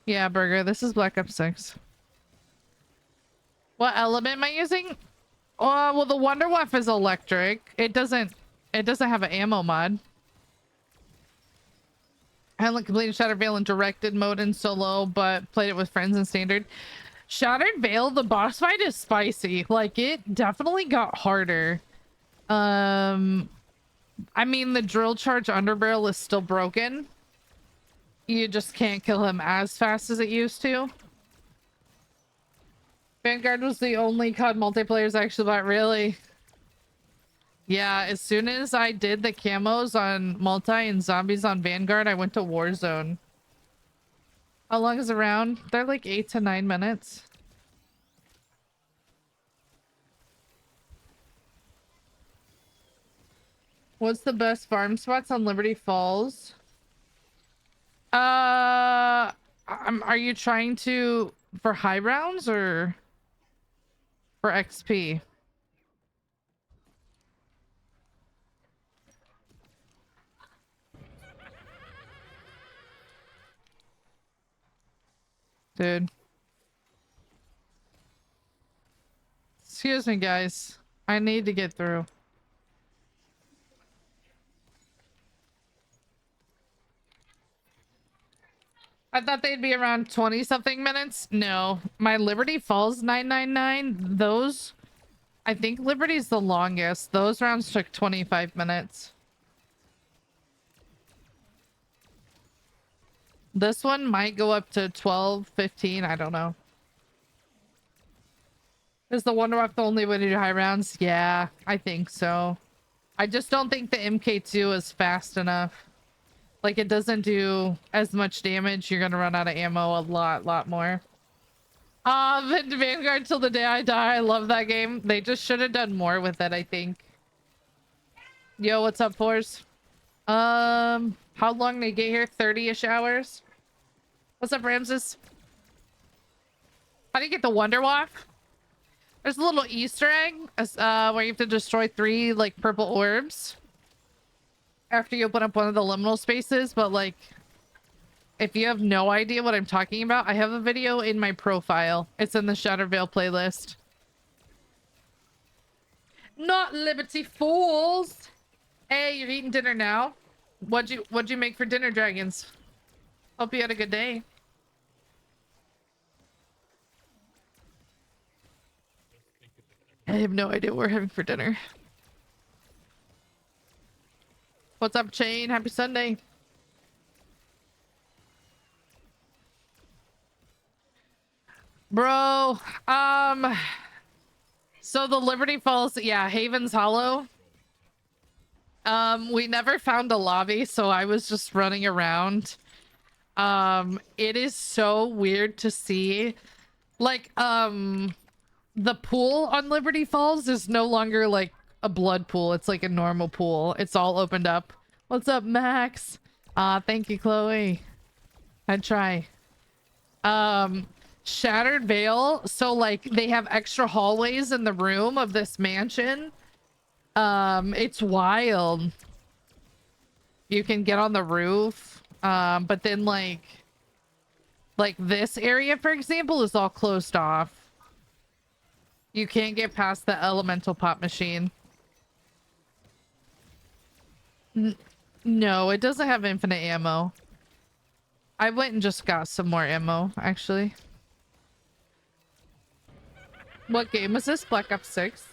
Yeah, Burger, this is Black Ops 6. What element am I using? Well, the Wonder Waff is electric. It doesn't have an ammo mod. I haven't completed Shattered Veil in directed mode in solo, but played it with friends in standard. Shattered Veil, the boss fight is spicy. Like, it definitely got harder. I mean, the drill charge underbarrel is still broken. You just can't kill him as fast as it used to. Vanguard was the only COD multiplayers I actually bought, really. Yeah, as soon as I did the camos on multi and zombies on Vanguard, I went to Warzone. How long is a round? They're like 8 to 9 minutes. What's the best farm spots on Liberty Falls? Are you trying to for high rounds or for XP? Dude. Excuse me, guys. I need to get through. I thought they'd be around 20 something minutes. No, my Liberty Falls 999, those, I think Liberty's the longest. Those rounds took 25 minutes. This one might go up to 12, 15. I don't know. Is the Wonder Waff the only way to do high rounds? Yeah, I think so. I just don't think the MK2 is fast enough. Like, it doesn't do as much damage. You're gonna run out of ammo a lot more. Vanguard till the day I die. I love that game. They just should have done more with it, I think. Yo, what's up, Force? How long did I get here? 30-ish hours. What's up, Ramses? How do you get the Wonder Waff? There's a little Easter egg where you have to destroy 3 like purple orbs after you open up one of the liminal spaces. But like, if you have no idea what I'm talking about, I have a video in my profile. It's in the Shattervale playlist. Not Liberty Fools. Hey, you're eating dinner now. What'd you make for dinner, dragons? Hope you had a good day. I have no idea what we're having for dinner. What's up, Chain? Happy Sunday. Bro, so the Liberty Falls, yeah, Haven's Hollow. We never found a lobby, so I was just running around. It is so weird to see. Like, the pool on Liberty Falls is no longer like a blood pool. It's like a normal pool. It's all opened up. What's up, Max? Thank you, Chloe. I'd try. Shattered Veil. So like they have extra hallways in the room of this mansion. It's wild. You can get on the roof. But then like this area, for example, is all closed off. You can't get past the elemental pop machine. No, it doesn't have infinite ammo. I went and just got some more ammo, actually. What game is this? Black Ops 6?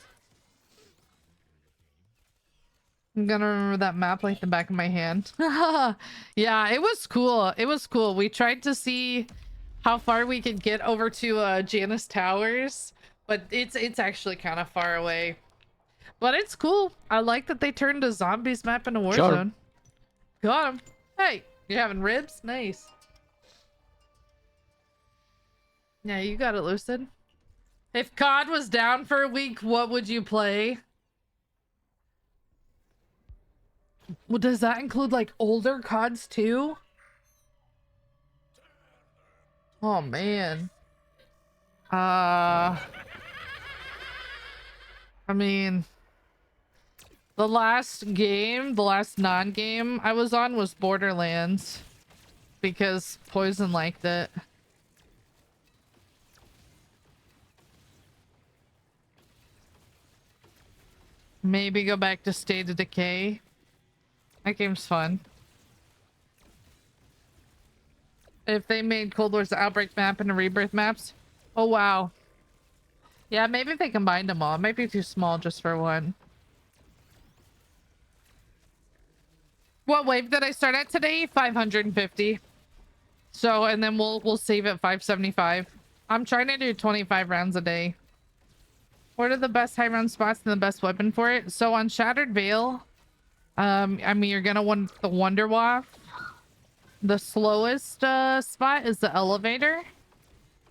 I'm gonna remember that map like the back of my hand. Yeah, it was cool. It was cool. We tried to see how far we could get over to Janus Towers, but it's actually kind of far away. But it's cool. I like that they turned a zombies map into Warzone. Got him. Hey, you having ribs? Nice. Yeah, you got it, Lucid. If COD was down for a week, what would you play? Well, does that include like older CODs too? Oh man. I mean, the last non-game I was on was Borderlands because Poison liked it. Maybe go back to State of Decay. That game's fun. If they made Cold War's Outbreak map into Rebirth maps. Oh, wow. Yeah, maybe if they combined them all. It might be too small just for one. What wave did I start at today? 550. So, and then we'll save at 575. I'm trying to do 25 rounds a day. What are the best high round spots and the best weapon for it? So on Shattered Veil, I mean, you're gonna want the Wonder Waff. The slowest spot is the elevator.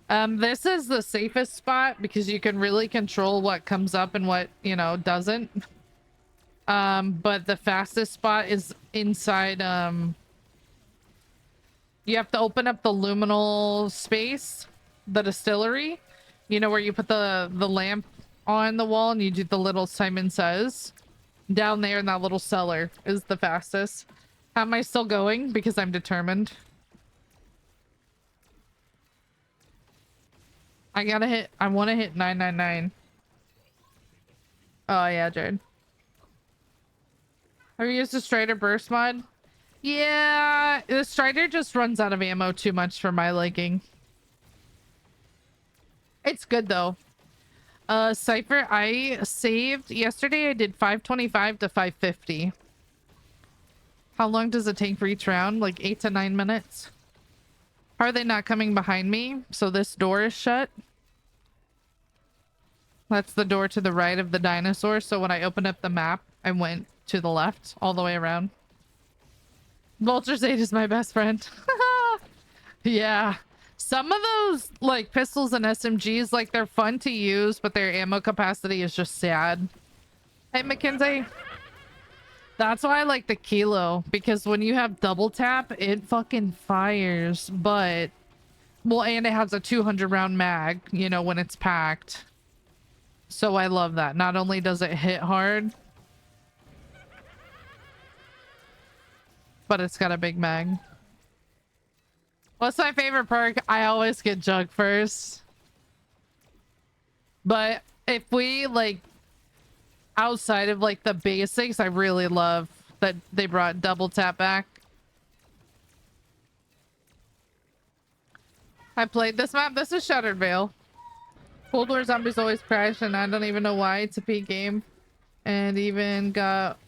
This is the safest spot because you can really control what comes up and what, you know, doesn't. But the fastest spot is inside, you have to open up the luminal space, the distillery, you know, where you put the lamp on the wall and you do the little Simon Says. Down there in that little cellar is the fastest. How am I still going? Because I'm determined. I want to hit 999. Oh yeah, Jared. Have you used the Strider burst mod? Yeah, the Strider just runs out of ammo too much for my liking. It's good though. Cypher, I saved yesterday. I did 525 to 550. How long does it take for each round? Like 8 to 9 minutes. Are they not coming behind me? So this door is shut. That's the door to the right of the dinosaur. So when I opened up the map, I went to the left all the way around. Vulture's 8 is my best friend. Yeah. Some of those like pistols and SMGs, like they're fun to use, but their ammo capacity is just sad. Hey, Mackenzie. That's why I like the Kilo, because when you have double tap, it fucking fires. But, well, and it has a 200 round mag, you know, when it's packed. So I love that. Not only does it hit hard, but it's got a big mag. What's my favorite perk? I always get Jug first. But if we, like, outside of, like, the basics, I really love that they brought double tap back. I played this map. This is Shattered Veil. Cold War zombies always crash, and I don't even know why. It's a peak game. And even got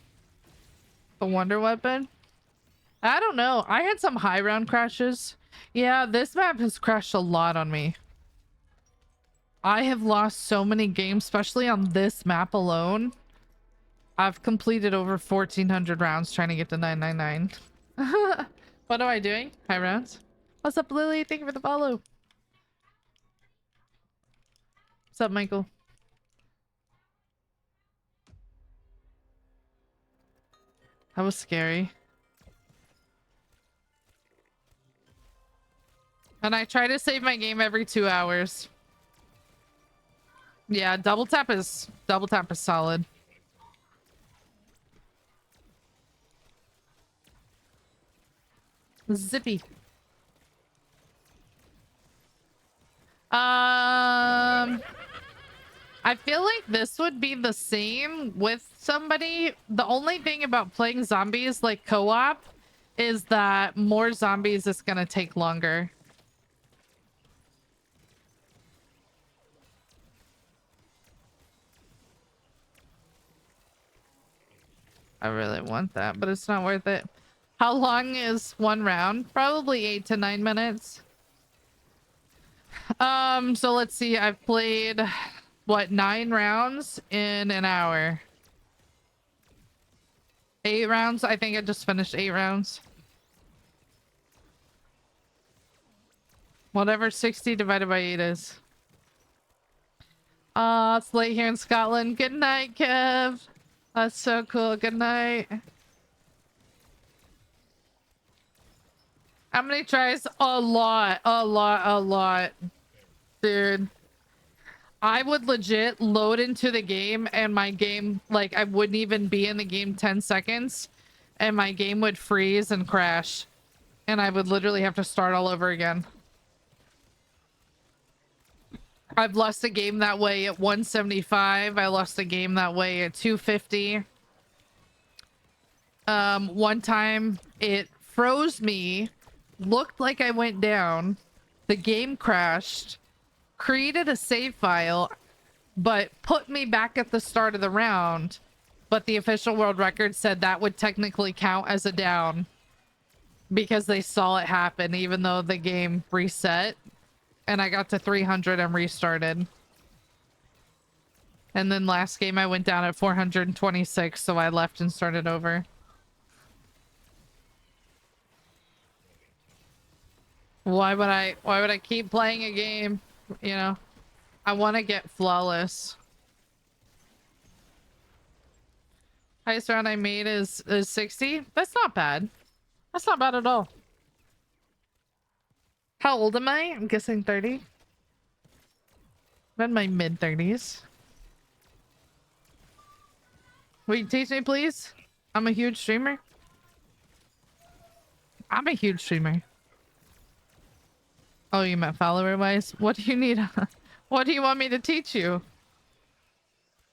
the Wonder Weapon. I don't know. I had some high round crashes. Yeah, this map has crashed a lot on me. I have lost so many games, especially on this map alone. I've completed over 1,400 rounds trying to get to 999. What am I doing? High rounds. What's up, Lily? Thank you for the follow. What's up, Michael? That was scary. And I try to save my game every 2 hours. Yeah, double tap is solid. Zippy. I feel like this would be the same with somebody. The only thing about playing zombies like co-op is that more zombies is gonna take longer. I really want that, but it's not worth it. How long is one round? Probably 8 to 9 minutes. So let's see. I've played, what, 9 rounds in an hour. 8 rounds? I think I just finished 8 rounds. Whatever 60 divided by 8 is. It's late here in Scotland. Good night, Kev. That's so cool. Good night. How many tries? A lot. Dude. I would legit load into the game and my game, like, I wouldn't even be in the game 10 seconds and my game would freeze and crash. And I would literally have to start all over again. I've lost a game that way at 175. I lost a game that way at 250. One time it froze me, looked like I went down, the game crashed, created a save file, but put me back at the start of the round. But the official world record said that would technically count as a down because they saw it happen, even though the game reset. And I got to 300 and restarted. And then last game I went down at 426, so I left and started over. Why would I keep playing a game? You know, I want to get flawless. Highest round I made is 60. That's not bad. That's not bad at all. How old am I? I'm guessing 30. I'm in my mid 30s. Will you teach me, please? I'm a huge streamer. I'm a huge streamer. Oh, you meant follower wise? What do you need? What do you want me to teach you?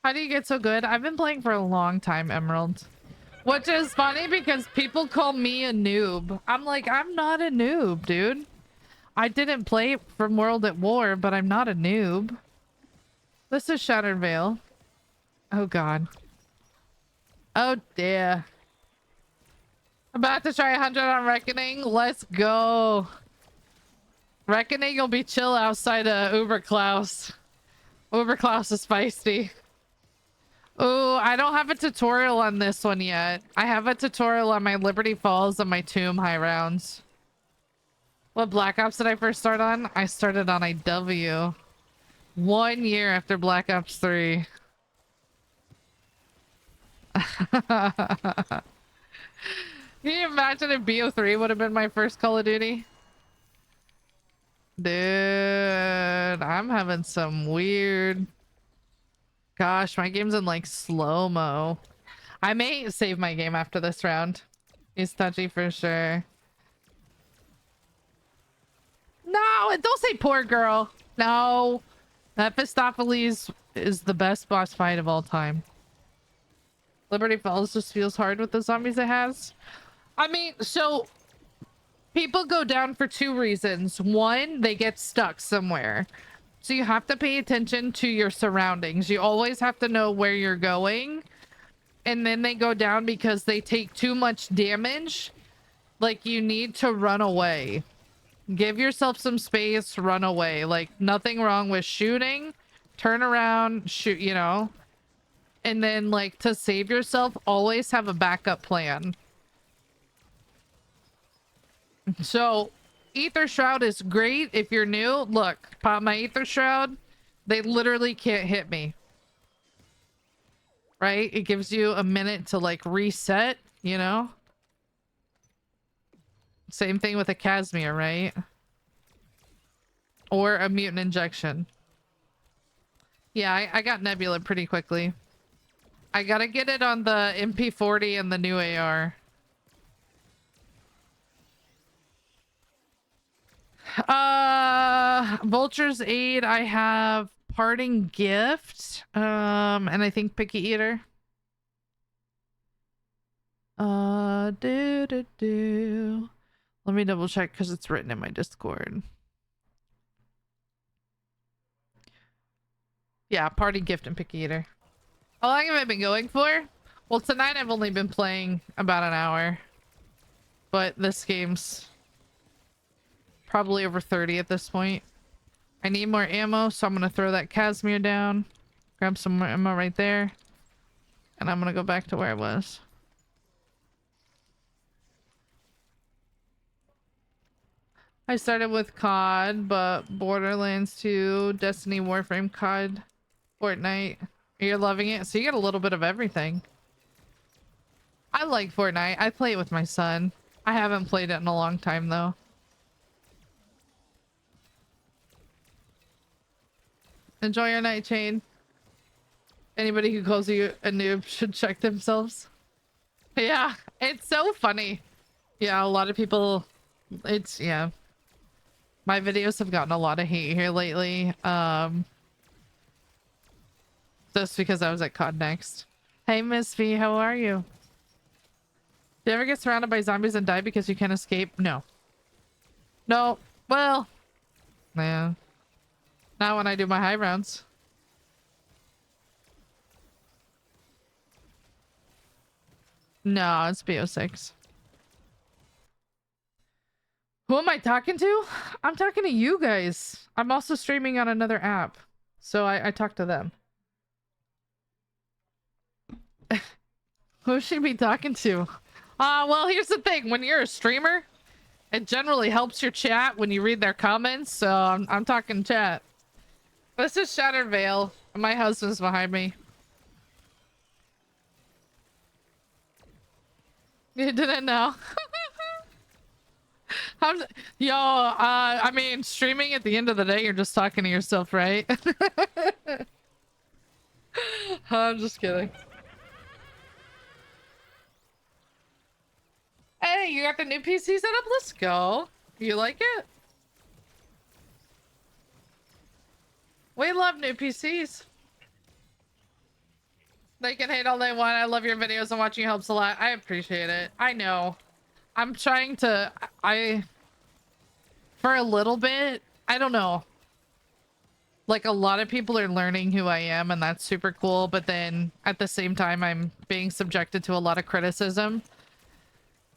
How do you get so good? I've been playing for a long time, Emerald. Which is funny because people call me a noob. I'm like, I'm not a noob, dude. I didn't play from World at War, but I'm not a noob. This is Shattered Veil. Oh god. Oh dear. About to try 100 on Reckoning. Let's go. Reckoning will be chill outside of Uber Klaus. Uber Klaus is feisty. Oh, I don't have a tutorial on this one yet. I have a tutorial on my Liberty Falls and my Tomb high rounds. What Black Ops did I first start on? I started on IW. 1 year after Black Ops 3. Can you imagine if BO3 would have been my first Call of Duty? Dude, I'm having some weird... Gosh, my game's in like slow-mo. I may save my game after this round. He's touchy for sure. No, don't say poor girl. No. Mephistopheles is the best boss fight of all time. Liberty Falls just feels hard with the zombies it has. I mean, so people go down for two reasons. One, they get stuck somewhere. So you have to pay attention to your surroundings. You always have to know where you're going. And then they go down because they take too much damage. Like, you need to run away. Give yourself some space, run away. Like, nothing wrong with shooting. Turn around, shoot, you know. And then, like, to save yourself, always have a backup plan. So, Ether Shroud is great if you're new. Look, pop my Ether Shroud. They literally can't hit me. Right? It gives you a minute to, like, reset, you know? Same thing with a Casimir, right? Or a mutant injection. Yeah, I got Nebula pretty quickly. I gotta get it on the MP40 and the new AR. Vulture's Aid, I have Parting Gift, and I think Picky Eater. Let me double check because it's written in my Discord. Yeah, Party Gift and Picky Eater. How long have I been going for? Well, tonight I've only been playing about an hour. But this game's probably over 30 at this point. I need more ammo, so I'm gonna throw that Casimir down. Grab some more ammo right there. And I'm gonna go back to where I was. I started with COD, but Borderlands 2, Destiny, Warframe, COD, Fortnite. You're loving it? So you get a little bit of everything. I like Fortnite. I play it with my son. I haven't played it in a long time, though. Enjoy your night, Chain. Anybody who calls you a noob should check themselves. Yeah, it's so funny. Yeah, a lot of people... yeah. My videos have gotten a lot of hate here lately. Just because I was at COD Next. Hey, Miss V, how are you? Do you ever get surrounded by zombies and die because you can't escape? No. No. Well, yeah. Not when I do my high rounds. No, it's BO6. Who am I talking to? I'm talking to you guys. I'm also streaming on another app. So I talk to them. Who should she be talking to? Well, here's the thing. When you're a streamer, it generally helps your chat when you read their comments. So I'm talking chat. This is Shattered Veil. My husband's behind me. You didn't know. I mean, streaming at the end of the day, you're just talking to yourself, right? I'm just kidding. Hey, you got the new PC set up? Let's go. You like it? We love new PCs. They can hate all they want. I love your videos and watching helps a lot. I appreciate it. I know. I'm trying to... For a little bit, I don't know. Like, a lot of people are learning who I am, and that's super cool. But then, at the same time, I'm being subjected to a lot of criticism.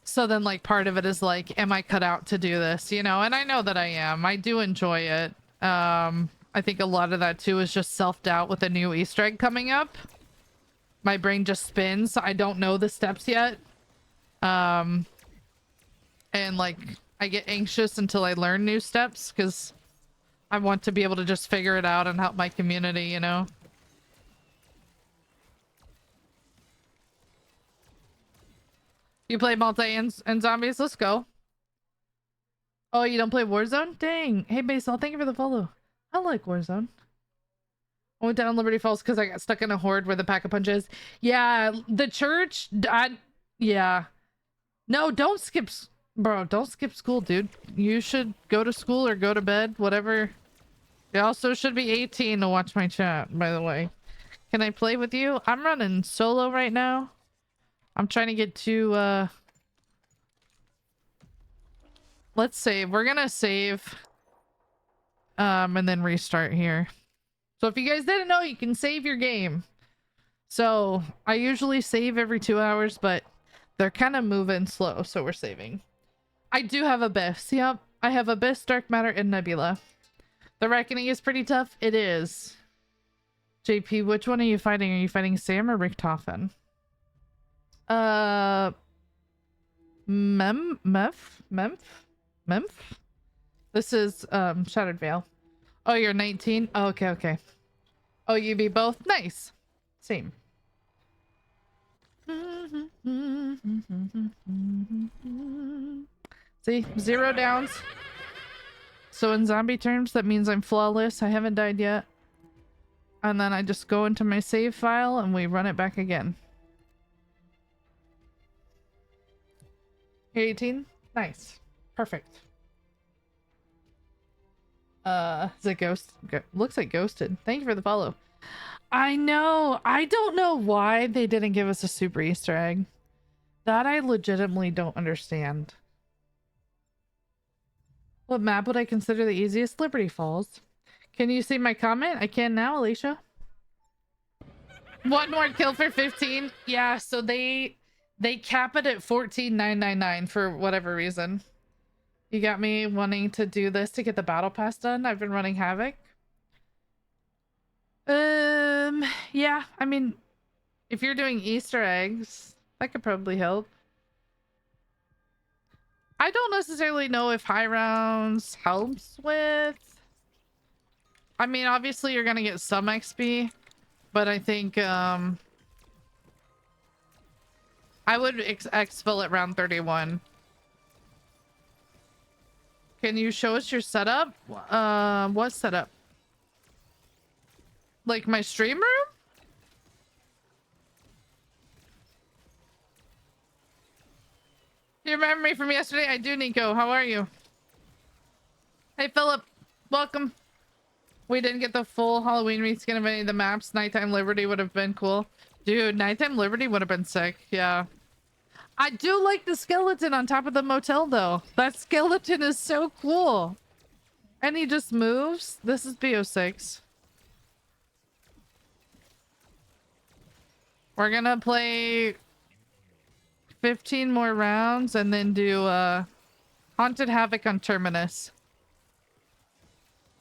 So then, like, part of it is like, am I cut out to do this? You know, and I know that I am. I do enjoy it. I think a lot of that, too, is just self-doubt with a new Easter egg coming up. My brain just spins. I don't know the steps yet. And, like, I get anxious until I learn new steps, because I want to be able to just figure it out and help my community, you know? You play multi and zombies? Let's go. Oh, you don't play Warzone? Dang. Hey, Baseball, thank you for the follow. I like Warzone. I went down Liberty Falls because I got stuck in a horde where the Packa punch is. Yeah, the church. Yeah. No, don't skip. Bro, don't skip school, dude. You should go to school or go to bed, whatever. You also should be 18 to watch my chat, by the way. Can I play with you? I'm running solo right now. I'm trying to get to, let's save. We're gonna save. And then restart here. So if you guys didn't know, you can save your game. So I usually save every 2 hours, but they're kind of moving slow, so we're saving. I do have Abyss. Yep, I have Abyss, Dark Matter, and Nebula. The Reckoning is pretty tough. It is. JP, which one are you fighting? Are you fighting Sam or Richtofen? Memph? This is Shattered Veil. Oh, you're 19? Oh, okay. Oh, you be both? Nice. Same. See? 0 downs. So in zombie terms, that means I'm flawless. I haven't died yet. And then I just go into my save file and we run it back again. 18? Nice. Perfect. Is it ghost? Looks like ghosted. Thank you for the follow. I know. I don't know why they didn't give us a super Easter egg. That I legitimately don't understand. What map would I consider the easiest? Liberty Falls. Can you see my comment? I can now, Alicia. One more kill for 15. Yeah, so they cap it at 14,999 for whatever reason. You got me wanting to do this to get the battle pass done. I've been running Havoc. Yeah, I mean, if you're doing Easter eggs, that could probably help. I don't necessarily know if high rounds helps with. I mean, obviously you're gonna get some XP, but I think I would exfil at round 31. Can you show us your setup? What setup? Like my stream room? You remember me from yesterday? I do, Nico. How are you? Hey, Philip. Welcome. We didn't get the full Halloween reskin of any of the maps. Nighttime Liberty would have been cool. Dude, Nighttime Liberty would have been sick. Yeah. I do like the skeleton on top of the motel, though. That skeleton is so cool. And he just moves. This is BO6. We're gonna play 15 more rounds and then do Haunted Havoc on Terminus.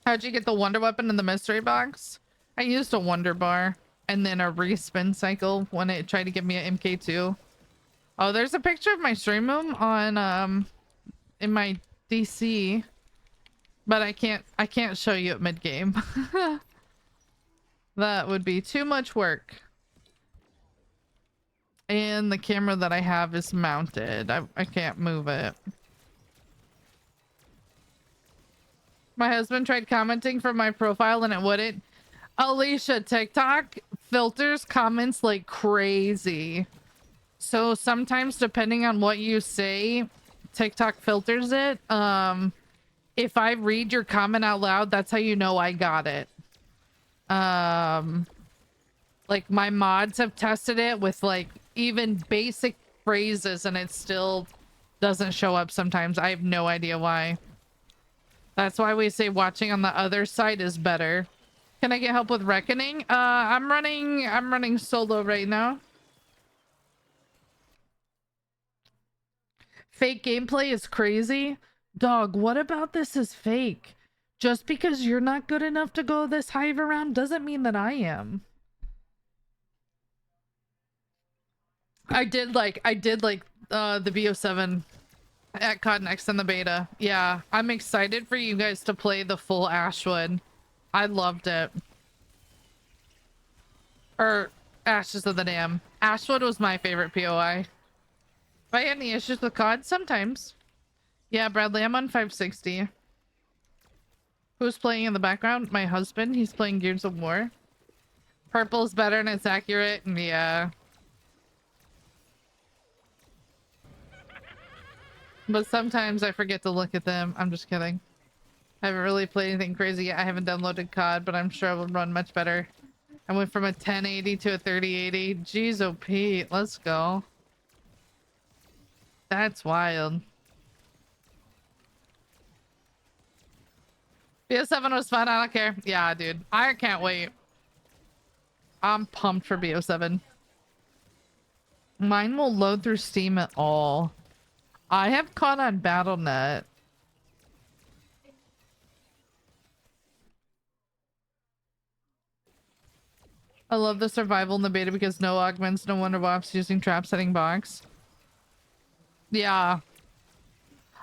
How'd you get the Wonder Weapon in the mystery box? I used a Wonder Bar and then a respin cycle when it tried to give me an MK2. Oh, there's a picture of my stream room on in my DC, but I can't show you at mid game. That would be too much work. And the camera that I have is mounted. I can't move it. My husband tried commenting from my profile and it wouldn't. Alicia, TikTok filters comments like crazy. So sometimes depending on what you say, TikTok filters it. If I read your comment out loud, that's how you know I got it. Like my mods have tested it with like even basic phrases and it still doesn't show up sometimes. I have no idea why. That's why we say watching on the other side is better. Can I get help with Reckoning? I'm running solo right now. Fake gameplay is crazy. Dog, what about this is fake? Just because you're not good enough to go this high of a round doesn't mean that I am. I did like the BO7 at COD Next in the beta. Yeah, I'm excited for you guys to play the full Ashwood. I loved it. Or Ashes of the Dam. Ashwood was my favorite POI. I had any issues with COD? Sometimes. Yeah, Bradley, I'm on 560. Who's playing in the background? My husband. He's playing Gears of War. Purple's better and it's accurate. Yeah. But sometimes I forget to look at them. I'm just kidding. I haven't really played anything crazy yet. I haven't downloaded COD, but I'm sure it will run much better. I went from a 1080 to a 3080. Jeez, oh Pete, let's go. That's wild. BO7 was fun. I don't care. Yeah, dude. I can't wait. I'm pumped for BO7. Mine will load through Steam at all. I have caught on BattleNet. I love the survival in the beta because no augments, no wonder wops using trap setting box. Yeah.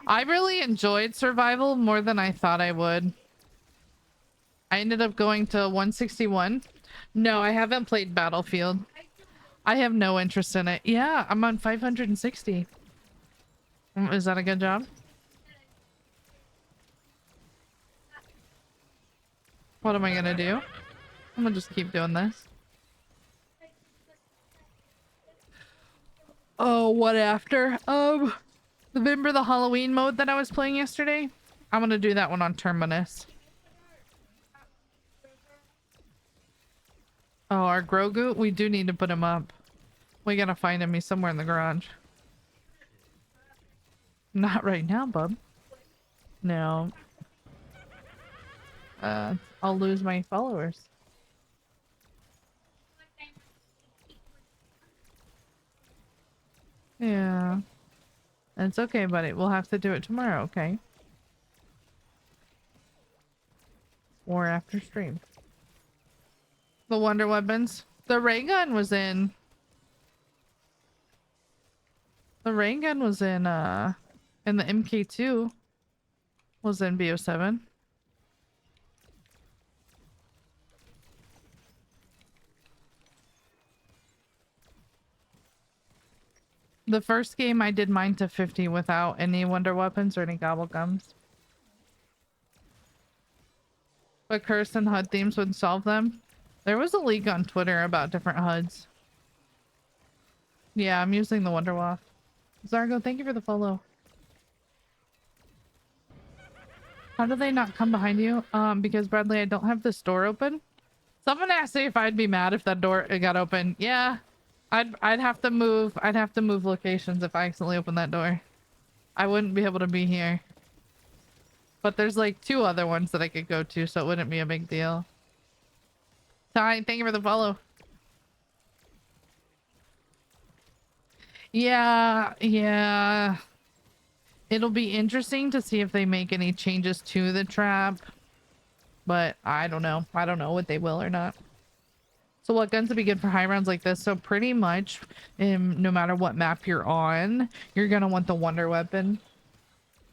I really enjoyed survival more than I thought I would. I ended up going to 161. No, I haven't played Battlefield. I have no interest in it. Yeah, I'm on 560. Is that a good job? What am I gonna do? I'm gonna just keep doing this. Oh, what after? Remember the Halloween mode that I was playing yesterday? I'm gonna do that one on Terminus. Oh, our Grogu? We do need to put him up. We gotta find him. He's somewhere in the garage. Not right now, bub. No. I'll lose my followers. Yeah. It's okay, buddy. We'll have to do it tomorrow, okay? Or after stream. The wonder weapons. The ray gun was in. The ray gun was in the MK2 was in BO7. The first game I did mine to 50 without any wonder weapons or any gobble gums. But curse and HUD themes would solve them. There was a leak on Twitter about different HUDs. Yeah, I'm using the Wonder Waff. Zargo, thank you for the follow. How do they not come behind you? Because Bradley, I don't have this door open. Someone asked me if I'd be mad if that door got open. Yeah, I'd have to move. I'd have to move locations if I accidentally open that door. I wouldn't be able to be here. But there's like 2 other ones that I could go to, so it wouldn't be a big deal. Ty, thank you for the follow. Yeah. It'll be interesting to see if they make any changes to the trap. But I don't know. I don't know what they will or not. So what guns would be good for high rounds like this? So pretty much, no matter what map you're on, you're gonna want the wonder weapon.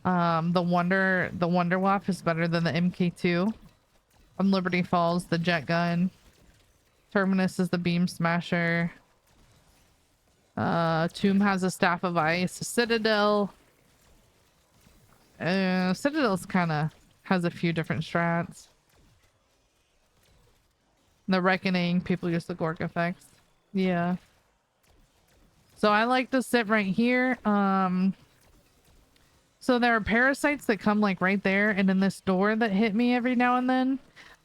The wonder waff is better than the MK2. On Liberty Falls, the jet gun. Terminus is the beam smasher. Tomb has a staff of ice. Citadel. Citadel's kind of has a few different strats. The Reckoning, people use the Gork effects. Yeah. So I like to sit right here. So there are parasites that come like right there and in this door that hit me every now and then.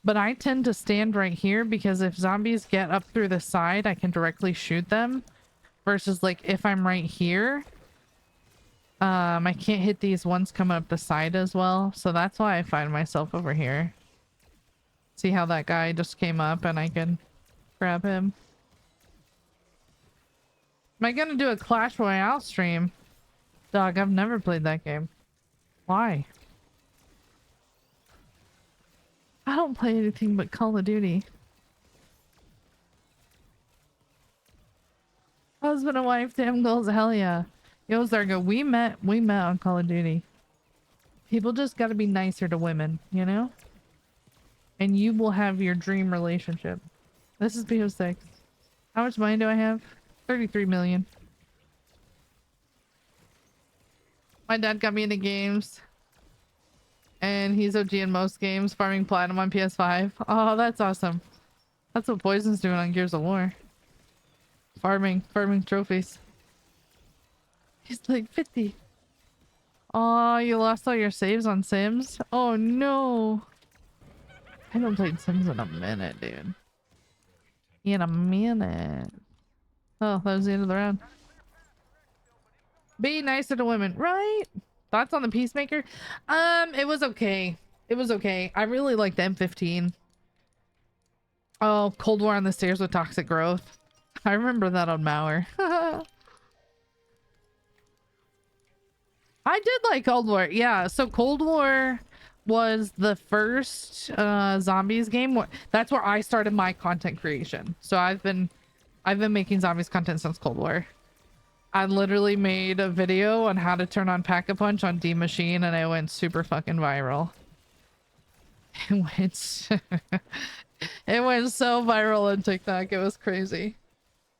But I tend to stand right here because if zombies get up through the side, I can directly shoot them. Versus like if I'm right here, I can't hit these ones coming up the side as well. So that's why I find myself over here. See how that guy just came up and I can grab him. Am I gonna do a Clash Royale stream? Dog, I've never played that game. Why? I don't play anything but Call of Duty. Husband and wife, damn goals, hell yeah. Yo, Zargo, we met on Call of Duty. People just gotta be nicer to women, you know? And you will have your dream relationship. This is BO6. How much money do I have? 33 million. My dad got me into games. And he's OG in most games, farming platinum on PS5. Oh, that's awesome. That's what Poison's doing on Gears of War. Farming trophies. He's like 50. Oh, you lost all your saves on Sims? Oh no. I haven't played Sims in a minute, dude. In a minute. Oh, that was the end of the round. Be nicer to women, right? Thoughts on the Peacemaker? It was okay. It was okay. I really liked M15. Oh, Cold War on the Stairs with Toxic Growth. I remember that on Mauer. I did like Cold War. Yeah, so Cold War was the first zombies game. That's where I started my content creation. So I've been making zombies content since Cold War. I literally made a video on how to turn on Pack-a-Punch on D Machine and it went super fucking viral. It went so viral on TikTok. It was crazy.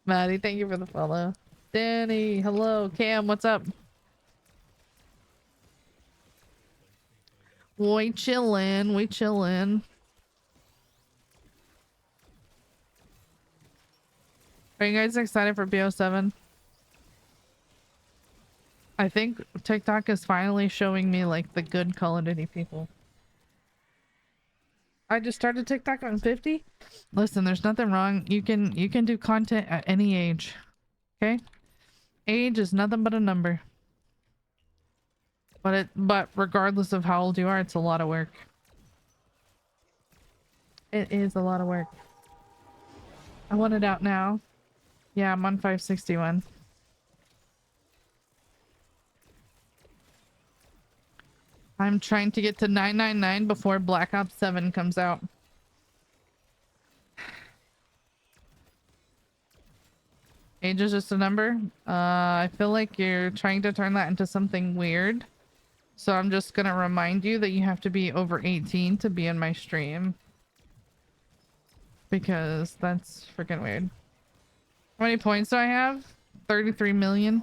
Maddie, thank you for the follow. Danny, hello. Cam, what's up? We chillin', we chillin'. Are you guys excited for BO7? I think TikTok is finally showing me like the good Call of Duty people. I just started TikTok on 50. Listen, there's nothing wrong. You can do content at any age. Okay? Age is nothing but a number. But regardless of how old you are, it's a lot of work. It is a lot of work. I want it out now. Yeah, I'm on 561. I'm trying to get to 999 before Black Ops 7 comes out. Age is just a number. I feel like you're trying to turn that into something weird. So I'm just gonna remind you that you have to be over 18 to be in my stream. Because that's freaking weird. How many points do I have? 33 million.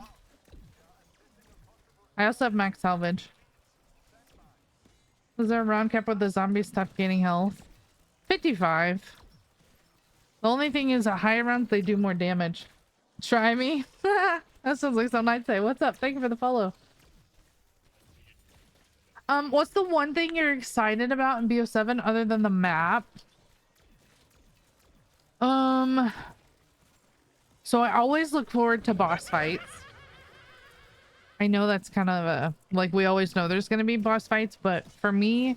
I also have max salvage. Was there a round cap where the zombies stopped gaining health? 55. The only thing is at higher rounds they do more damage. Try me? That sounds like something I'd say. What's up? Thank you for the follow. What's the one thing you're excited about in BO7 other than the map? So I always look forward to boss fights. I know that's kind of a, like, we always know there's going to be boss fights, but for me,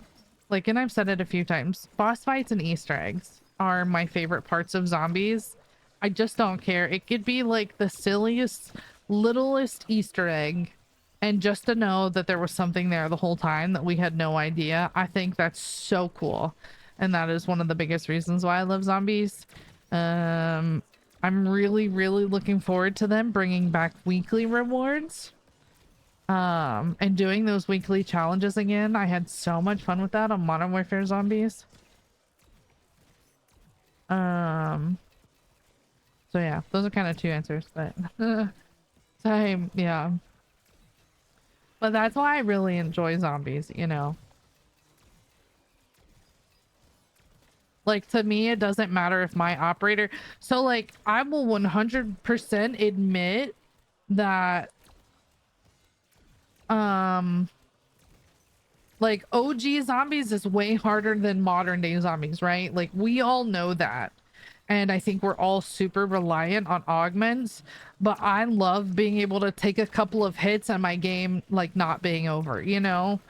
like, and I've said it a few times, boss fights and Easter eggs are my favorite parts of zombies. I just don't care. It could be like the silliest, littlest Easter egg, and just to know that there was something there the whole time that we had no idea, I think that's so cool. And that is one of the biggest reasons why I love zombies. I'm really, really looking forward to them bringing back weekly rewards. And doing those weekly challenges again. I had so much fun with that on Modern Warfare Zombies. So yeah, those are kind of two answers, but same, yeah. But that's why I really enjoy zombies, you know. Like, to me, it doesn't matter if my operator... So, like, I will 100% admit that like OG zombies is way harder than modern day zombies, right? Like, we all know that, and I think we're all super reliant on augments, but I love being able to take a couple of hits and my game like not being over, you know.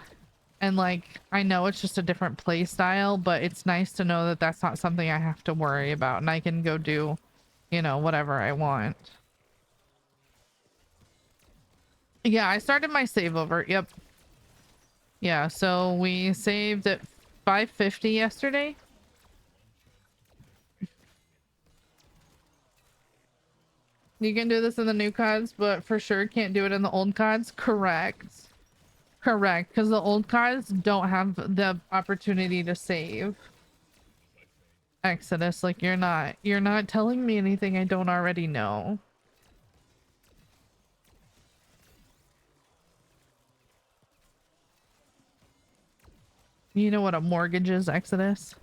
And like, I know it's just a different play style, but it's nice to know that that's not something I have to worry about and I can go do, you know, whatever I want. Yeah, I started my save over. Yep. Yeah, so we saved at 550 yesterday. You can do this in the new CODs, but for sure can't do it in the old CODs. Correct. Correct, because the old CODs don't have the opportunity to save. Exodus, like, you're not telling me anything I don't already know. You know what a mortgage is, Exodus?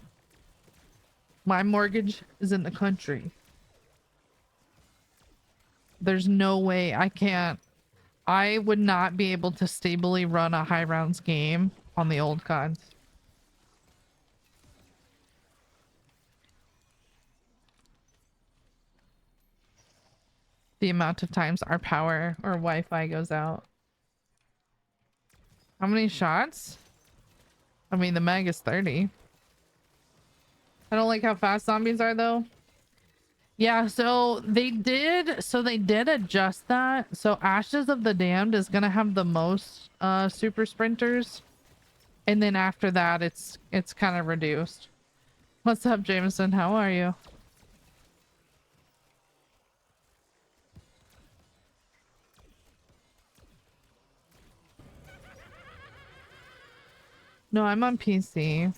My mortgage is in the country. There's no way I can't. I would not be able to stably run a high rounds game on the old CODs. The amount of times our power or Wi-Fi goes out. How many shots? I mean, the mag is 30. I don't like how fast zombies are though. Yeah, so they did adjust that. So Ashes of the Damned is gonna have the most super sprinters. And then after that it's kind of reduced. What's up, Jameson? How are you? No, I'm on PC.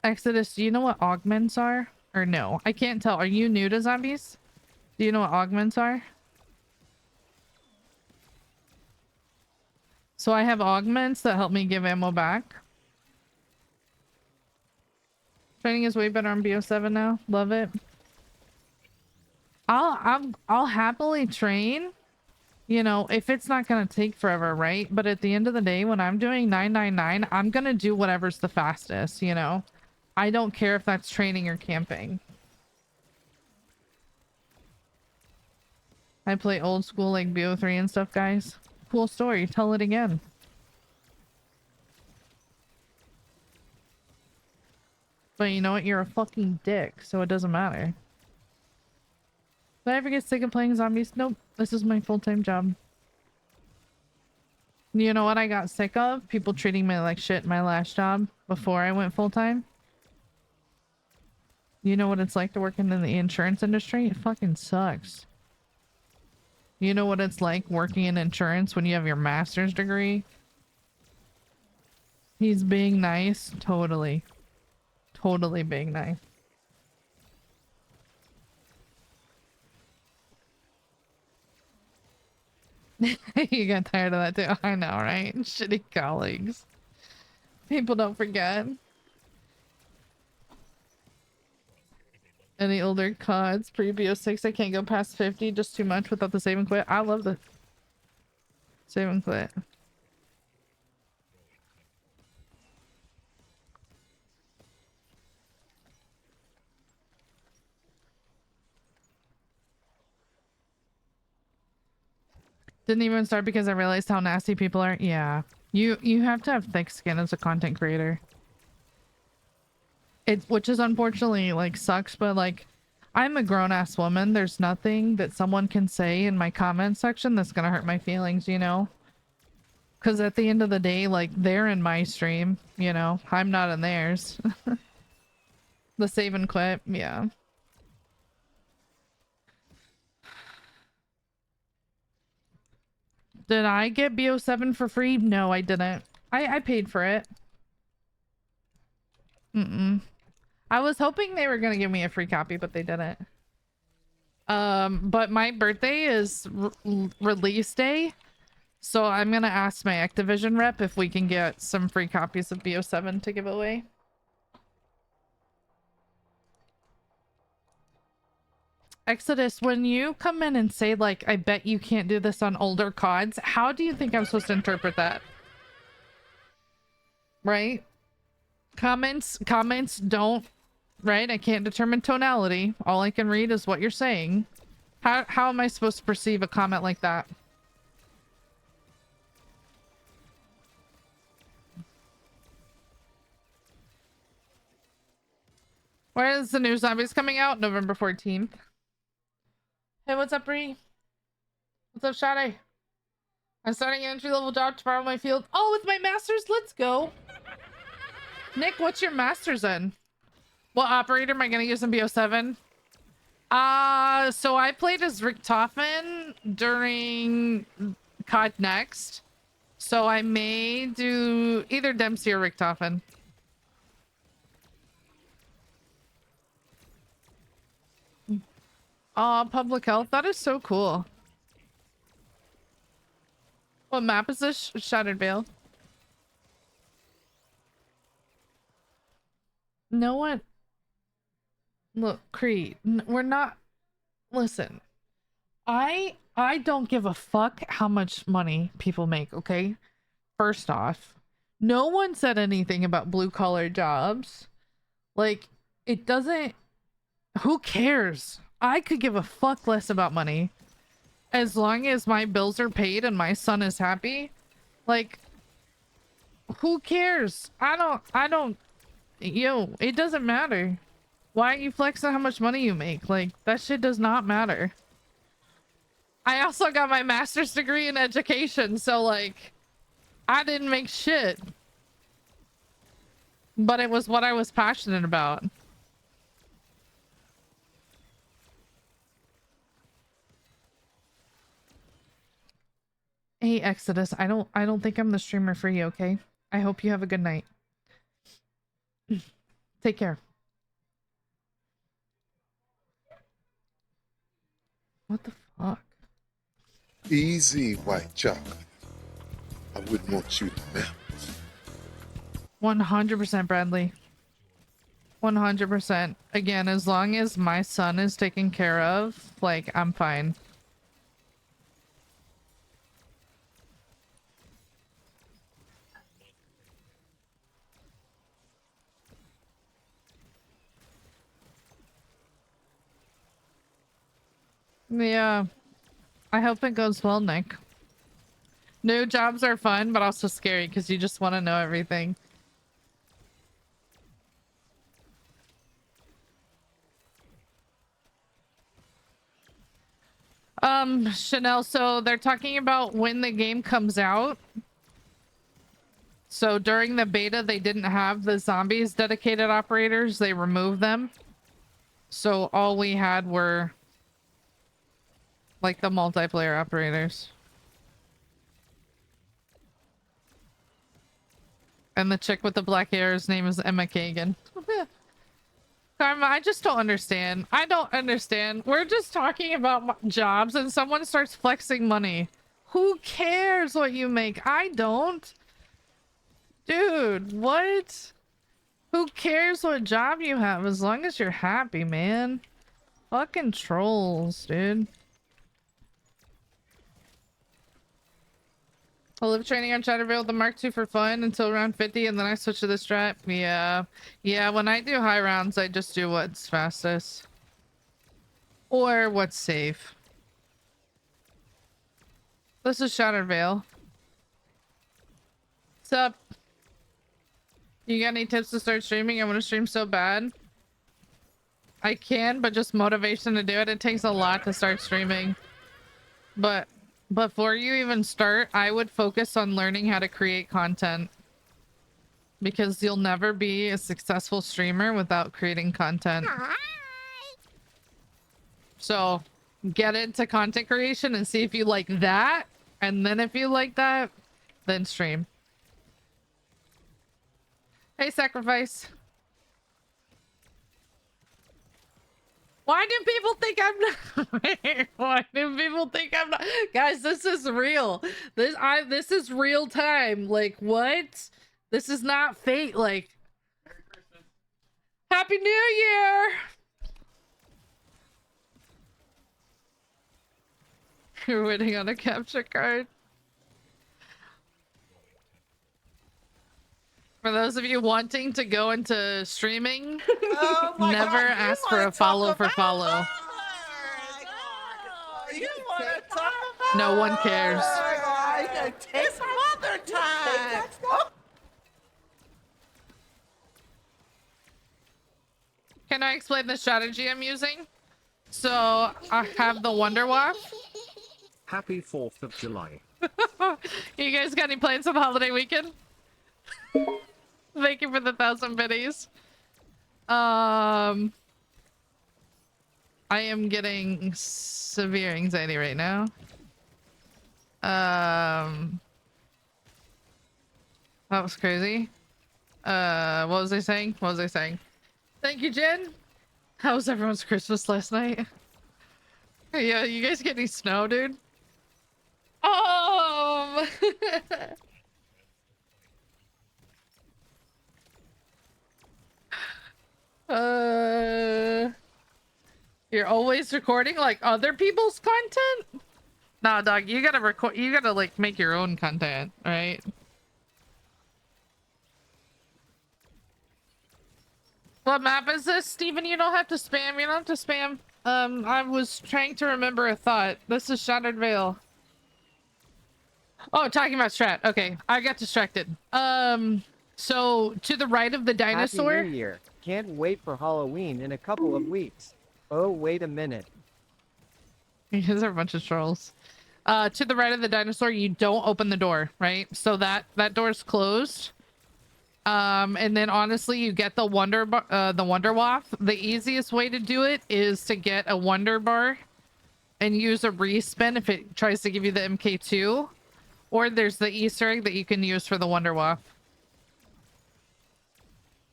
Exodus, do you know what augments are? Or no? I can't tell. Are you new to zombies? Do you know what augments are? So I have augments that help me give ammo back. Training is way better on BO7 now. Love it. I'll happily train, you know, if it's not gonna take forever, right? But at the end of the day, when I'm doing 999, I'm gonna do whatever's the fastest, you know? I don't care if that's training or camping. I play old school like BO3 and stuff, guys. Cool story. Tell it again. But you know what? You're a fucking dick, so it doesn't matter. Did I ever get sick of playing zombies? Nope. This is my full-time job. You know what I got sick of? People treating me like shit in my last job before I went full-time. You know what it's like to work in the insurance industry? It fucking sucks. You know what it's like working in insurance when you have your master's degree? He's being nice. Totally. Totally being nice. You got tired of that too. I know, right? Shitty colleagues. People don't forget. Any older CODs pre-BO 6? I can't go past 50. Just too much without the save and quit. I love the save and quit. Didn't even start because I realized how nasty people are. Yeah. You have to have thick skin as a content creator. Which is unfortunately like sucks, but like I'm a grown-ass woman. There's nothing that someone can say in my comment section that's gonna hurt my feelings, you know? Because at the end of the day, like, they're in my stream, you know? I'm not in theirs. The save and quit, yeah. Did I get BO7 for free? No, I didn't. I paid for it. I was hoping they were gonna give me a free copy, but they didn't. But my birthday is release day, so I'm gonna ask my Activision rep if we can get some free copies of BO7 to give away. Exodus, when you come in and say like, I bet you can't do this on older CODs, how do you think I'm supposed to interpret that? Right? Comments don't, right? I can't determine tonality. All I can read is what you're saying. How am I supposed to perceive a comment like that? Where is the new zombies coming out? November 14th. Hey, what's up, Bree? What's up, Shade? I'm starting an entry-level job tomorrow in my field. Oh, with my master's? Let's go. Nick, what's your master's in? What operator am I going to use in BO7? So I played as Richtofen during COD Next. So I may do either Dempsey or Richtofen. Public health. That is so cool. What map is this? Shattered Vale. No one. Look, Creed. We're not. Listen. I don't give a fuck how much money people make. Okay. First off, no one said anything about blue collar jobs. Like, it doesn't. Who cares? I could give a fuck less about money as long as my bills are paid and my son is happy. Like, who cares? I don't, yo, it doesn't matter. Why are you flexing how much money you make? Like, that shit does not matter. I also got my master's degree in education, so like, I didn't make shit. But it was what I was passionate about. Hey Exodus, I don't think I'm the streamer for you, okay? I hope you have a good night. Take care. What the fuck? Easy, white chocolate. I wouldn't want you to melt. 100% Bradley. 100%. Again, as long as my son is taken care of, like, I'm fine. Yeah. I hope it goes well, Nick. New jobs are fun, but also scary because you just want to know everything. Chanel, so they're talking about when the game comes out. So during the beta, they didn't have the zombies dedicated operators. They removed them. So all we had were like the multiplayer operators. And the chick with the black hair's name is Emma Kagan. Karma, I just don't understand. I don't understand. We're just talking about jobs and someone starts flexing money. Who cares what you make? I don't. Dude, what? Who cares what job you have as long as you're happy, man? Fucking trolls, dude. I live training on Chatterville with the Mark II for fun until round 50 and then I switch to the strat. Yeah. Yeah, when I do high rounds, I just do what's fastest. Or what's safe. This is Shattervale. What's up? You got any tips to start streaming? I want to stream so bad. I can, but just motivation to do it. It takes a lot to start streaming. But before you even start, I would focus on learning how to create content. Because you'll never be a successful streamer without creating content. Hi. So get into content creation and see if you like that. And then if you like that, then stream. Hey, Sacrifice. Why do people think I'm not? Why do people think I'm not? Guys, this is real. This is real time. Like, what? This is not fate. Like, Happy New Year! You're waiting on a capture card. For those of you wanting to go into streaming, never ask for a follow for follow. You want to talk about No one cares. It's mother time. Can I explain the strategy I'm using? So I have the Wonder Waff. Happy 4th of July. You guys got any plans on the holiday weekend? Thank you for the 1,000 biddies. I am getting severe anxiety right now. That was crazy. What was I saying? What was I saying? Thank you, Jen. How was everyone's Christmas last night? Yeah, you guys get any snow, dude? You're always recording like other people's content? Nah, dog, you gotta record, you gotta like make your own content, right? What map is this, Steven? You don't have to spam, you don't have to spam. I was trying to remember a thought. This is Shattered Veil. Oh, talking about Strat. Okay, I got distracted. So to the right of the dinosaur. Happy New Year. Can't wait for Halloween in a couple of weeks. Oh, wait a minute. These are a bunch of trolls. To the right of the dinosaur, you don't open the door, right? So that door's closed. And then honestly, you get the Wonder Waff. The easiest way to do it is to get a Wonder Bar and use a respin if it tries to give you the MK2. Or there's the Easter egg that you can use for the Wonder Waff.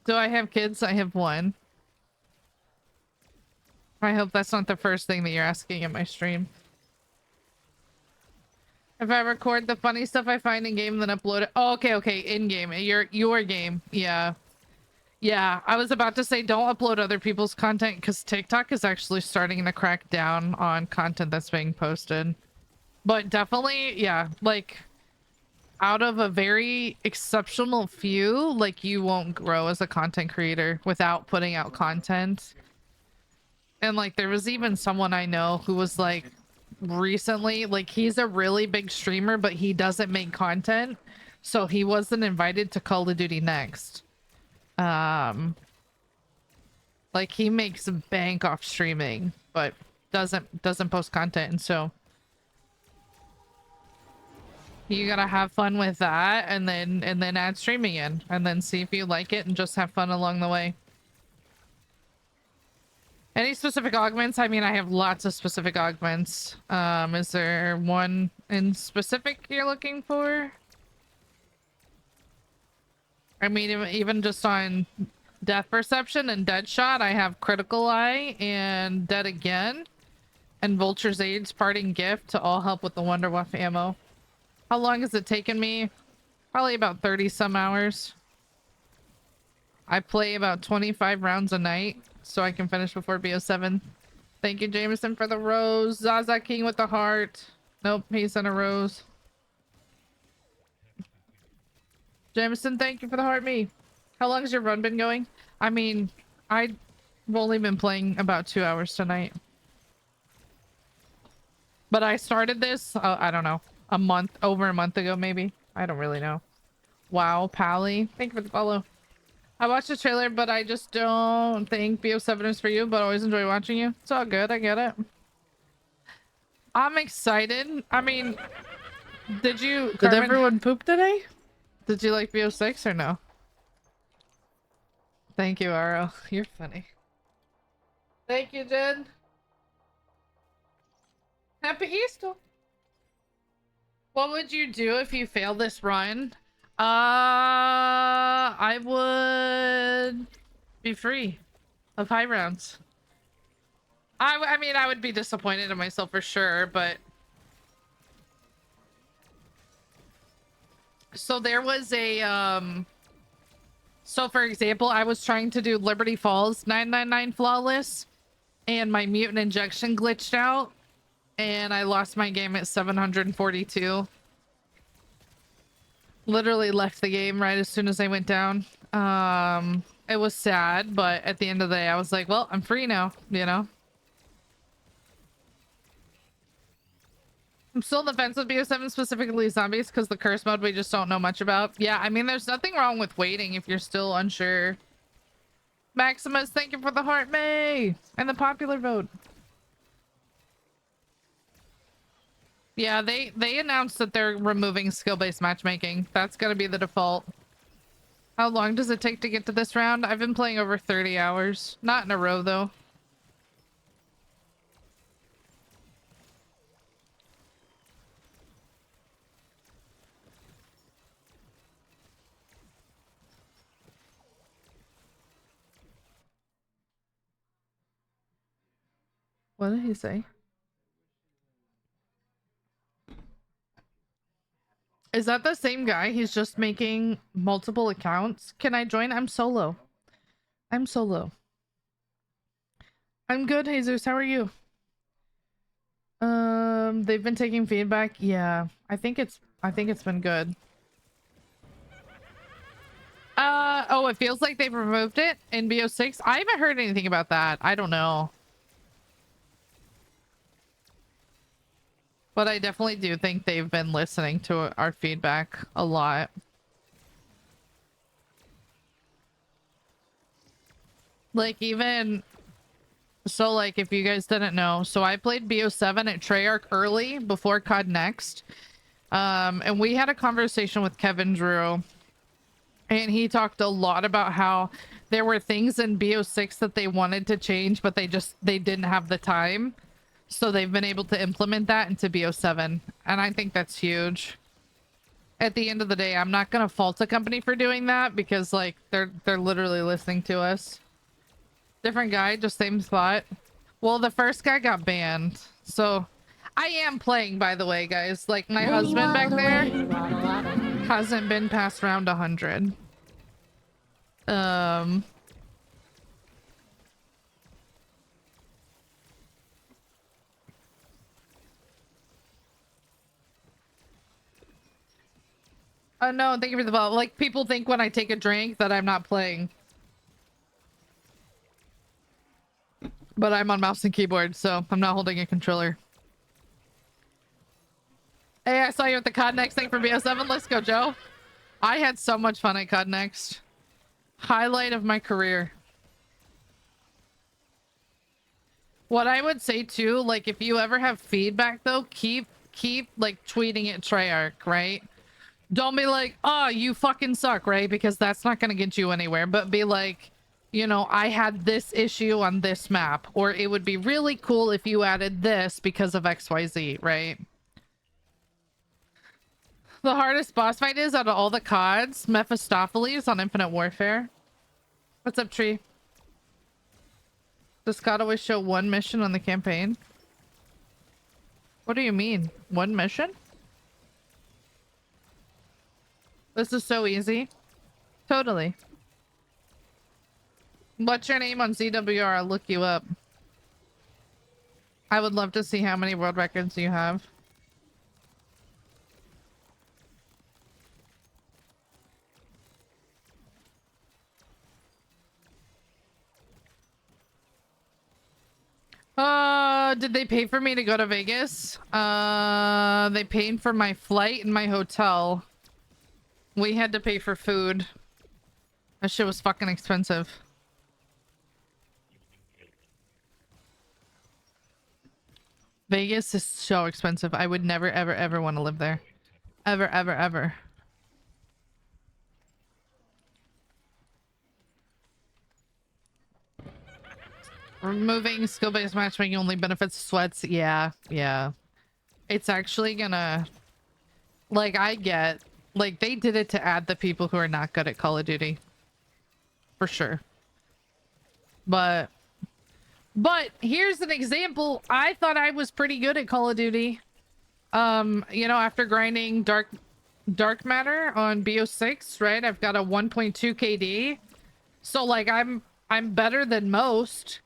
Do I have kids? I have one. I hope that's not the first thing that you're asking in my stream. If I record the funny stuff I find in game, then upload it. Oh, okay, in game. Your game. Yeah. Yeah, I was about to say don't upload other people's content because TikTok is actually starting to crack down on content that's being posted. But definitely, yeah, like out of a very exceptional few, like you won't grow as a content creator without putting out content. And like there was even someone I know who was like recently, like he's a really big streamer, but he doesn't make content. So he wasn't invited to Call of Duty Next. Like he makes bank off streaming, but doesn't post content, and so you gotta have fun with that and then add streaming in and then see if you like it and just have fun along the way. Any specific augments? I mean, I have lots of specific augments. Is there one in specific you're looking for? I mean, even just on Death Perception and Deadshot, I have Critical Eye and Dead Again. And Vulture's Aid's Parting Gift to all help with the Wonder Waff ammo. How long has it taken me? Probably about 30 some hours. I play about 25 rounds a night, so I can finish before BO7. Thank you, Jameson, for the rose. Zaza King with the heart. Nope, he sent a rose. Jameson, thank you for the heart me. How long has your run been going? I mean, I've only been playing about 2 hours tonight. But I started this, I don't know, over a month ago, maybe. I don't really know. Wow, Pally. Thank you for the follow. I watched the trailer, but I just don't think BO7 is for you, but I always enjoy watching you. It's all good. I get it. I'm excited. I mean, did everyone poop today? Did you like BO6 or no? Thank you, Aro. You're funny. Thank you, Jen. Happy Easter. What would you do if you failed this run? I would be free of high rounds. I mean, I would be disappointed in myself for sure, but so there was a so for example, I was trying to do Liberty Falls 999 flawless and my mutant injection glitched out and I lost my game at 742. Literally left the game right as soon as I went down. It was sad, but at the end of the day, I was like, well, I'm free now, you know? I'm still on the fence with BO7, specifically zombies, because the curse mode we just don't know much about. Yeah, I mean, there's nothing wrong with waiting if you're still unsure. Maximus, thank you for the heart, May! And the popular vote. Yeah, they announced that they're removing skill-based matchmaking. That's gonna be the default. How long does it take to get to this round? I've been playing over 30 hours. Not in a row, though. What did he say? Is that the same guy? He's just making multiple accounts. Can I join? I'm solo. I'm solo. I'm good, Jesus. How are you? They've been taking feedback. Yeah, I think it's been good. Oh, it feels like they've removed it in BO6. I haven't heard anything about that. I don't know. But I definitely do think they've been listening to our feedback a lot. Like even so, like if you guys didn't know, so I played BO7 at Treyarch early before COD Next. And we had a conversation with Kevin Drew, and he talked a lot about how there were things in BO6 that they wanted to change, but they didn't have the time. So they've been able to implement that into BO7, and I think that's huge. At the end of the day, I'm not gonna fault a company for doing that because like they're literally listening to us. Different guy, just same spot. Well, the first guy got banned, so I am playing, by the way, guys. Like my husband back there hasn't been past round 100. Oh no, thank you for the ball. Like people think when I take a drink that I'm not playing. But I'm on mouse and keyboard, so I'm not holding a controller. Hey, I saw you at the COD Next thing for BO7. Let's go, Joe. I had so much fun at COD Next. Highlight of my career. What I would say too, like if you ever have feedback though, keep like tweeting at Treyarch, right? Don't be like, oh, you fucking suck, right? Because that's not gonna get you anywhere. But be like, you know, I had this issue on this map, or it would be really cool if you added this because of XYZ, right? The hardest boss fight is out of all the CODs, Mephistopheles on Infinite Warfare. What's up, Tree? Does COD always show one mission on the campaign? What do you mean? One mission? This is so easy. Totally. What's your name on ZWR? I'll look you up. I would love to see how many world records you have. Did they pay for me to go to Vegas? They paid for my flight and my hotel. We had to pay for food. That shit was fucking expensive. Vegas is so expensive. I would never, ever, ever want to live there. Ever, ever, ever. Removing skill-based matchmaking only benefits sweats. Yeah, yeah. It's actually gonna... Like, I get... Like, they did it to add the people who are not good at Call of Duty. For sure. But here's an example. I thought I was pretty good at Call of Duty. You know, after grinding Dark Matter on BO6, right? I've got a 1.2 KD. So, like, I'm better than most.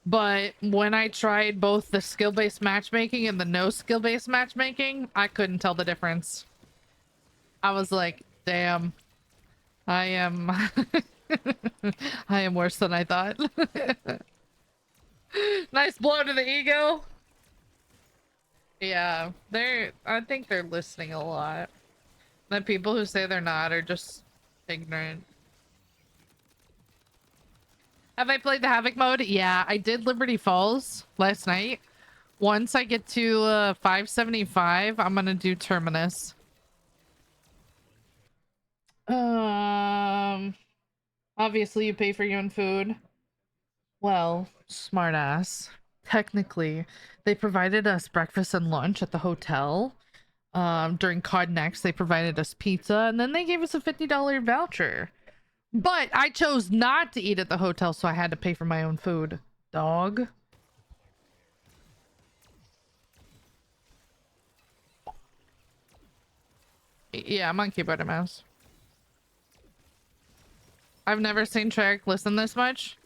But when I tried both the skill-based matchmaking and the no skill-based matchmaking, I couldn't tell the difference. I was like, damn, I am I am worse than I thought. Nice blow to the ego. Yeah, I think they're listening a lot. The people who say they're not are just ignorant. Have I played the Havoc mode? Yeah, I did Liberty Falls last night. Once I get to 575, I'm gonna do Terminus. Obviously you pay for your own food. Well, smartass. Technically, they provided us breakfast and lunch at the hotel. During COD Next, they provided us pizza, and then they gave us a $50 voucher. But I chose not to eat at the hotel, so I had to pay for my own food. Dog. Yeah, I'm on keyboard and mouse. I've never seen Treyarch listen this much.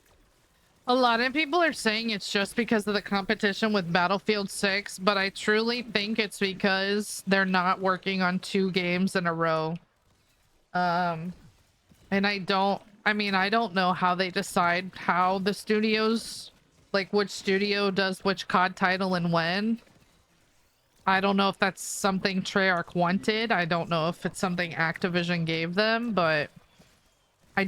A lot of people are saying it's just because of the competition with Battlefield 6, but I truly think it's because they're not working on 2 games in a row. And I don't know how they decide how the studios, like which studio does which COD title and when. I don't know if that's something Treyarch wanted. I don't know if it's something Activision gave them, but I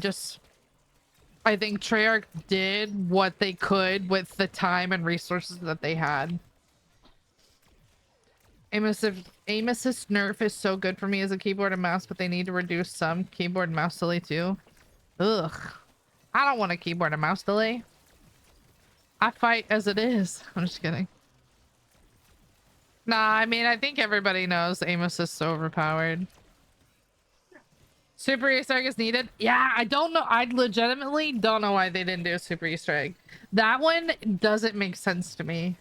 think Treyarch did what they could with the time and resources that they had. Aim assist nerf is so good for me as a keyboard and mouse, but they need to reduce some keyboard and mouse delay too. Ugh. I don't want a keyboard and mouse delay. I fight as it is. I'm just kidding. Nah, I mean, I think everybody knows aim assist is so overpowered. Super Easter egg is needed. Yeah, I don't know. I legitimately don't know why they didn't do a super Easter egg. That one doesn't make sense to me.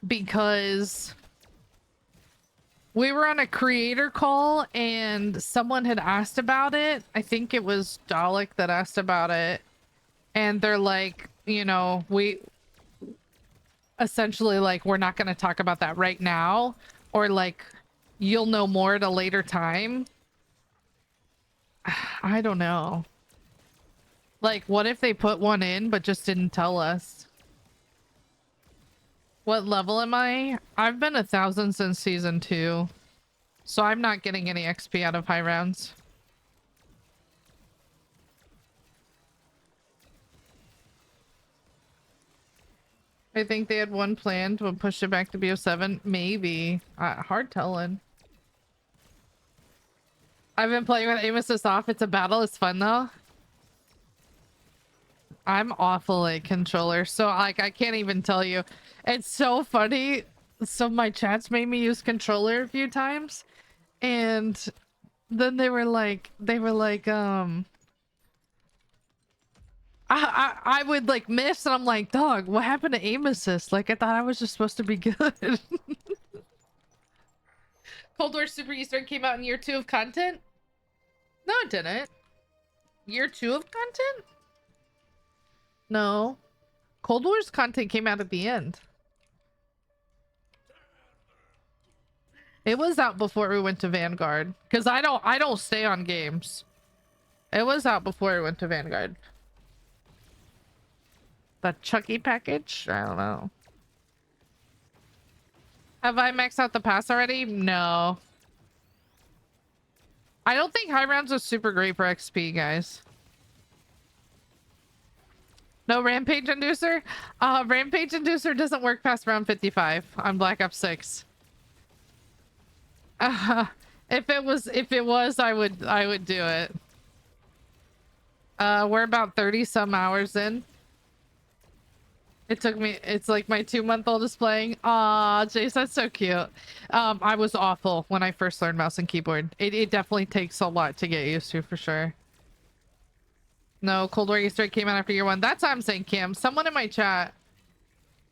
Because we were on a creator call and someone had asked about it. I think it was Dalek that asked about it. And they're like, you know, we essentially like, we're not going to talk about that right now. Or like, you'll know more at a later time. I don't know. Like, what if they put one in but just didn't tell us? What level am I? I've been 1,000 since season 2. So I'm not getting any XP out of high rounds. I think they had one planned. We'll push it back to BO7. Maybe. Hard telling. I've been playing with aim assist off. It's a battle. It's fun though. I'm awful at controller. So like I can't even tell you. It's so funny. So my chats made me use controller a few times. And then they were like, I would like miss and I'm like, dog, what happened to aim assist? Like I thought I was just supposed to be good. Cold War Super Easter egg came out in year 2 of content? No, it didn't. Year 2 of content? No. Cold War's content came out at the end. It was out before we went to Vanguard. Because I don't stay on games. It was out before we went to Vanguard. The Chucky package? I don't know. Have I maxed out the pass already? No. I don't think high rounds are super great for XP, guys. No Rampage Inducer? Rampage Inducer doesn't work past round 55 on Black Ops 6. If it was, I would do it. We're about 30 some hours in. It took me, it's like my 2-month-old is playing. Aw, Jace, that's so cute. I was awful when I first learned mouse and keyboard. It definitely takes a lot to get used to, for sure. No, Cold War Easter egg came out after year 1. That's what I'm saying, Kim. Someone in my chat.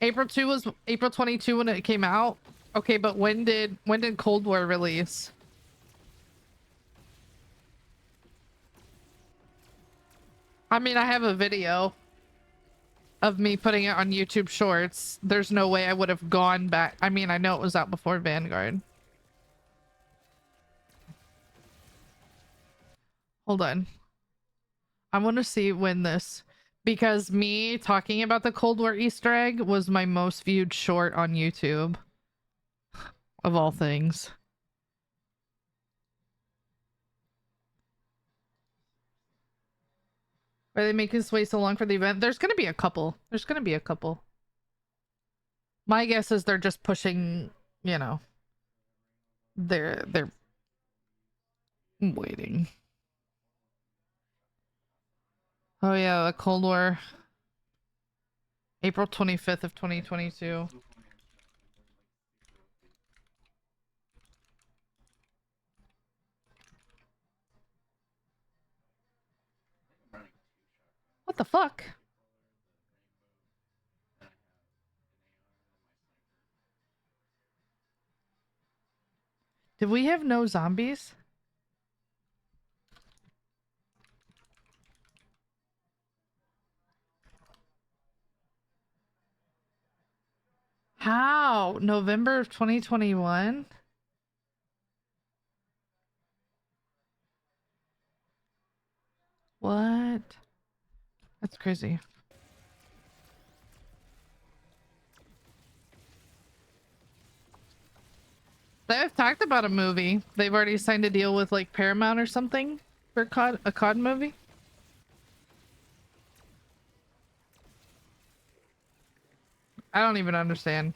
April 2 was April 22 when it came out. Okay, but when did Cold War release? I mean, I have a video of me putting it on YouTube Shorts. There's no way I would have gone back. I mean, I know it was out before Vanguard. Hold on. I want to see when this, because me talking about the Cold War Easter egg was my most viewed short on YouTube. Of all things. Why they make us wait so long for the event? There's gonna be a couple. There's gonna be a couple. My guess is they're just pushing, you know. They're waiting. Oh yeah, the Cold War. April 25th of 2022. What the fuck? Did we have no zombies? How? November of 2021? What? That's crazy. They've talked about a movie. They've already signed a deal with like Paramount or something for a COD movie. I don't even understand.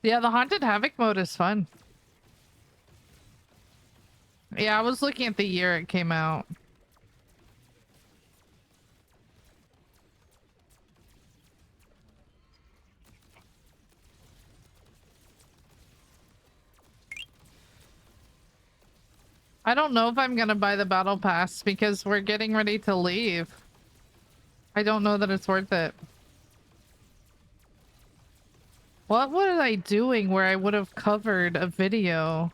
Yeah, the Haunted Havoc mode is fun. Yeah, I was looking at the year it came out. I don't know if I'm gonna buy the battle pass because we're getting ready to leave. I don't know that it's worth it. What was I doing where I would have covered a video?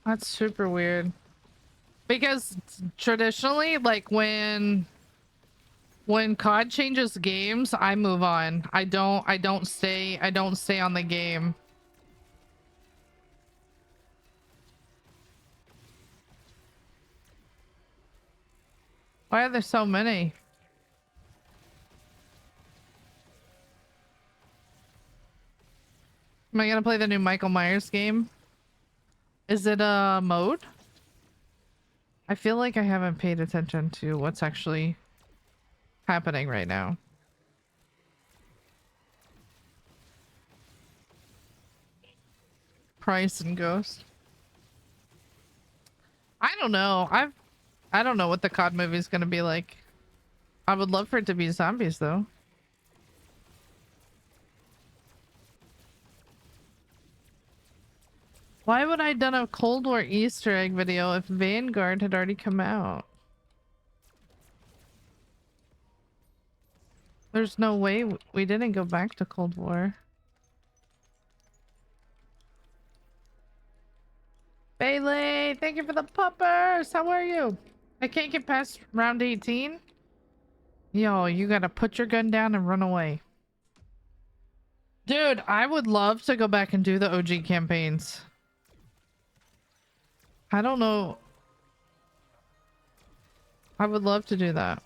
That's super weird. Because traditionally, like when COD changes games, I move on. I don't stay on the game. Why are there so many? Am I gonna play the new Michael Myers game? Is it a mode? I feel like I haven't paid attention to what's actually happening right now. Price and Ghost. I don't know. I don't know what the COD movie is gonna be like. I would love for it to be zombies though. Why would I have done a Cold War Easter egg video if Vanguard had already come out? There's no way we didn't go back to Cold War. Bailey, thank you for the puppers. How are you? I can't get past round 18. Yo, you gotta put your gun down and run away. Dude, I would love to go back and do the OG campaigns. I don't know. I would love to do that.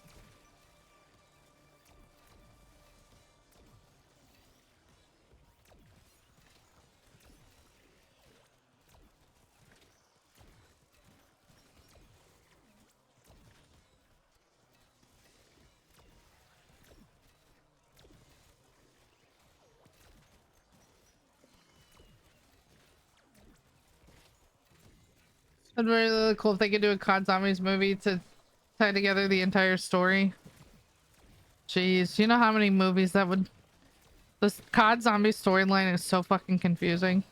It'd be really cool if they could do a COD Zombies movie to tie together the entire story. Jeez, you know how many movies that would... This COD Zombie storyline is so fucking confusing.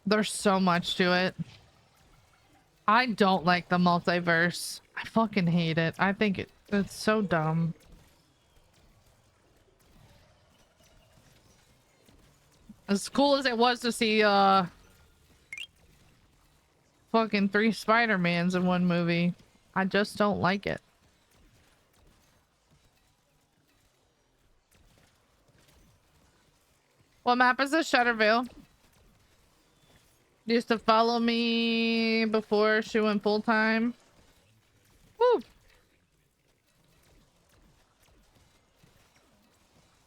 There's so much to it. I don't like the multiverse. I fucking hate it. I think it's so dumb. As cool as it was to see fucking 3 Spider-Mans in one movie, I just don't like it. What map is this? Shutterville. Used to follow me before she went full time. Woo!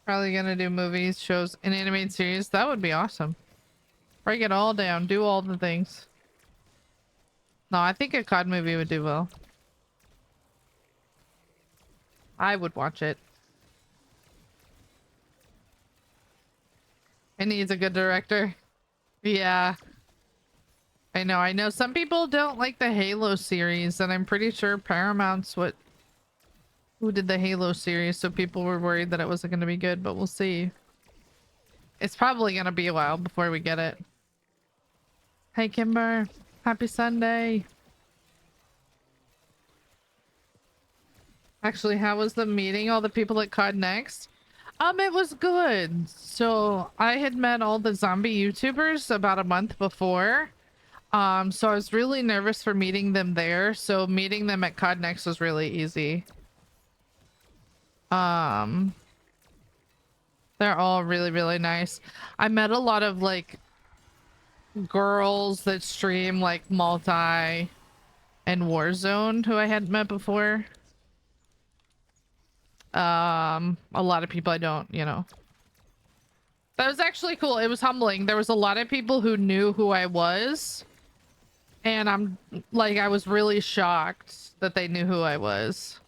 Probably gonna do movies, shows, and animated series. That would be awesome. Break it all down. Do all the things. No, I think a COD movie would do well. I would watch it. It needs a good director. Yeah. I know. Some people don't like the Halo series, and I'm pretty sure Paramount's who did the Halo series, so people were worried that it wasn't going to be good, but we'll see. It's probably going to be a while before we get it. Hey, Kimber. Happy Sunday. Actually, how was the meeting all the people at COD Next? It was good. So I had met all the zombie YouTubers about a month before. So I was really nervous for meeting them there. So meeting them at COD Next was really easy. They're all really, really nice. I met a lot of like girls that stream like multi and Warzone who I hadn't met before. A lot of people I don't, you know. That was actually cool. It was humbling. There was a lot of people who knew who I was. And I'm like, I was really shocked that they knew who I was.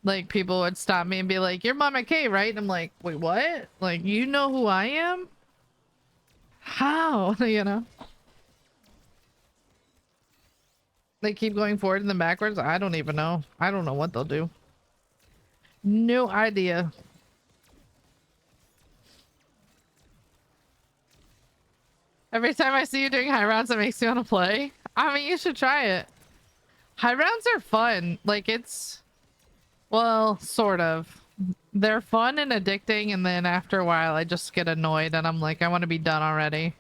Like, people would stop me and be like, "You're Mama K, right?" And I'm like, "Wait, what? Like, you know who I am? How?" You know? They keep going forward and then backwards. I don't even know. I don't know what they'll do. No idea. Every time I see you doing high rounds, it makes me want to play. I mean, you should try it. High rounds are fun. Like, it's... Well, sort of. They're fun and addicting, and then after a while, I just get annoyed, and I'm like, I want to be done already.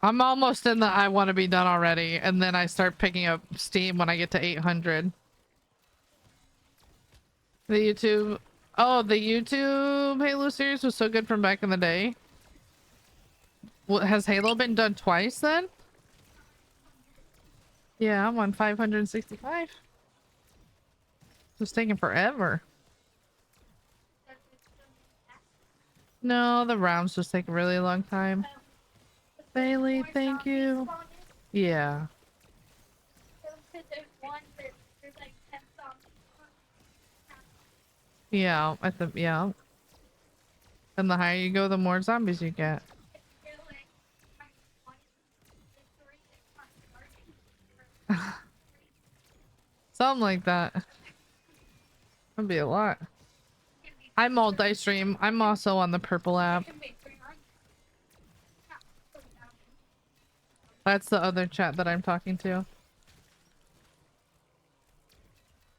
I'm almost in the I want to be done already, and then I start picking up steam when I get to 800. The YouTube... Oh, the YouTube Halo series was so good from back in the day. What, has Halo been done twice then? Yeah, I'm on 565. It's taking forever. No, the rounds just take a really long time. Bailey, thank you. Yeah. Yeah, I think, yeah. And the higher you go, the more zombies you get. Something like that. That'd be a lot. I multi-stream. I'm also on the purple app. That's the other chat that I'm talking to.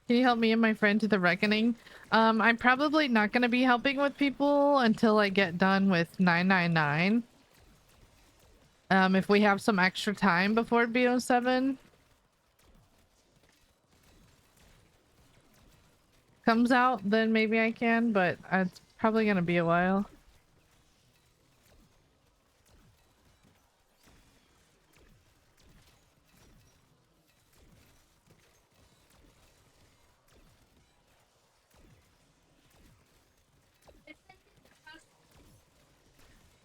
Can you help me and my friend to the reckoning? I'm probably not going to be helping with people until I get done with 999. If we have some extra time before BO7 comes out, then maybe I can, but it's probably going to be a while.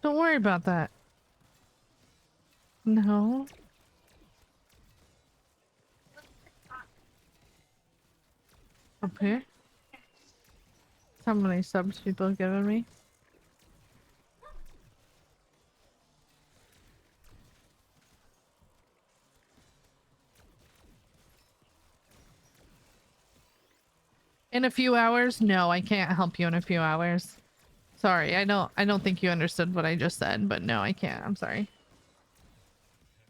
Don't worry about that. No. Up here? How many subs people have given me? In a few hours? No, I can't help you in a few hours. Sorry, I don't think you understood what I just said, but no, I can't. I'm sorry.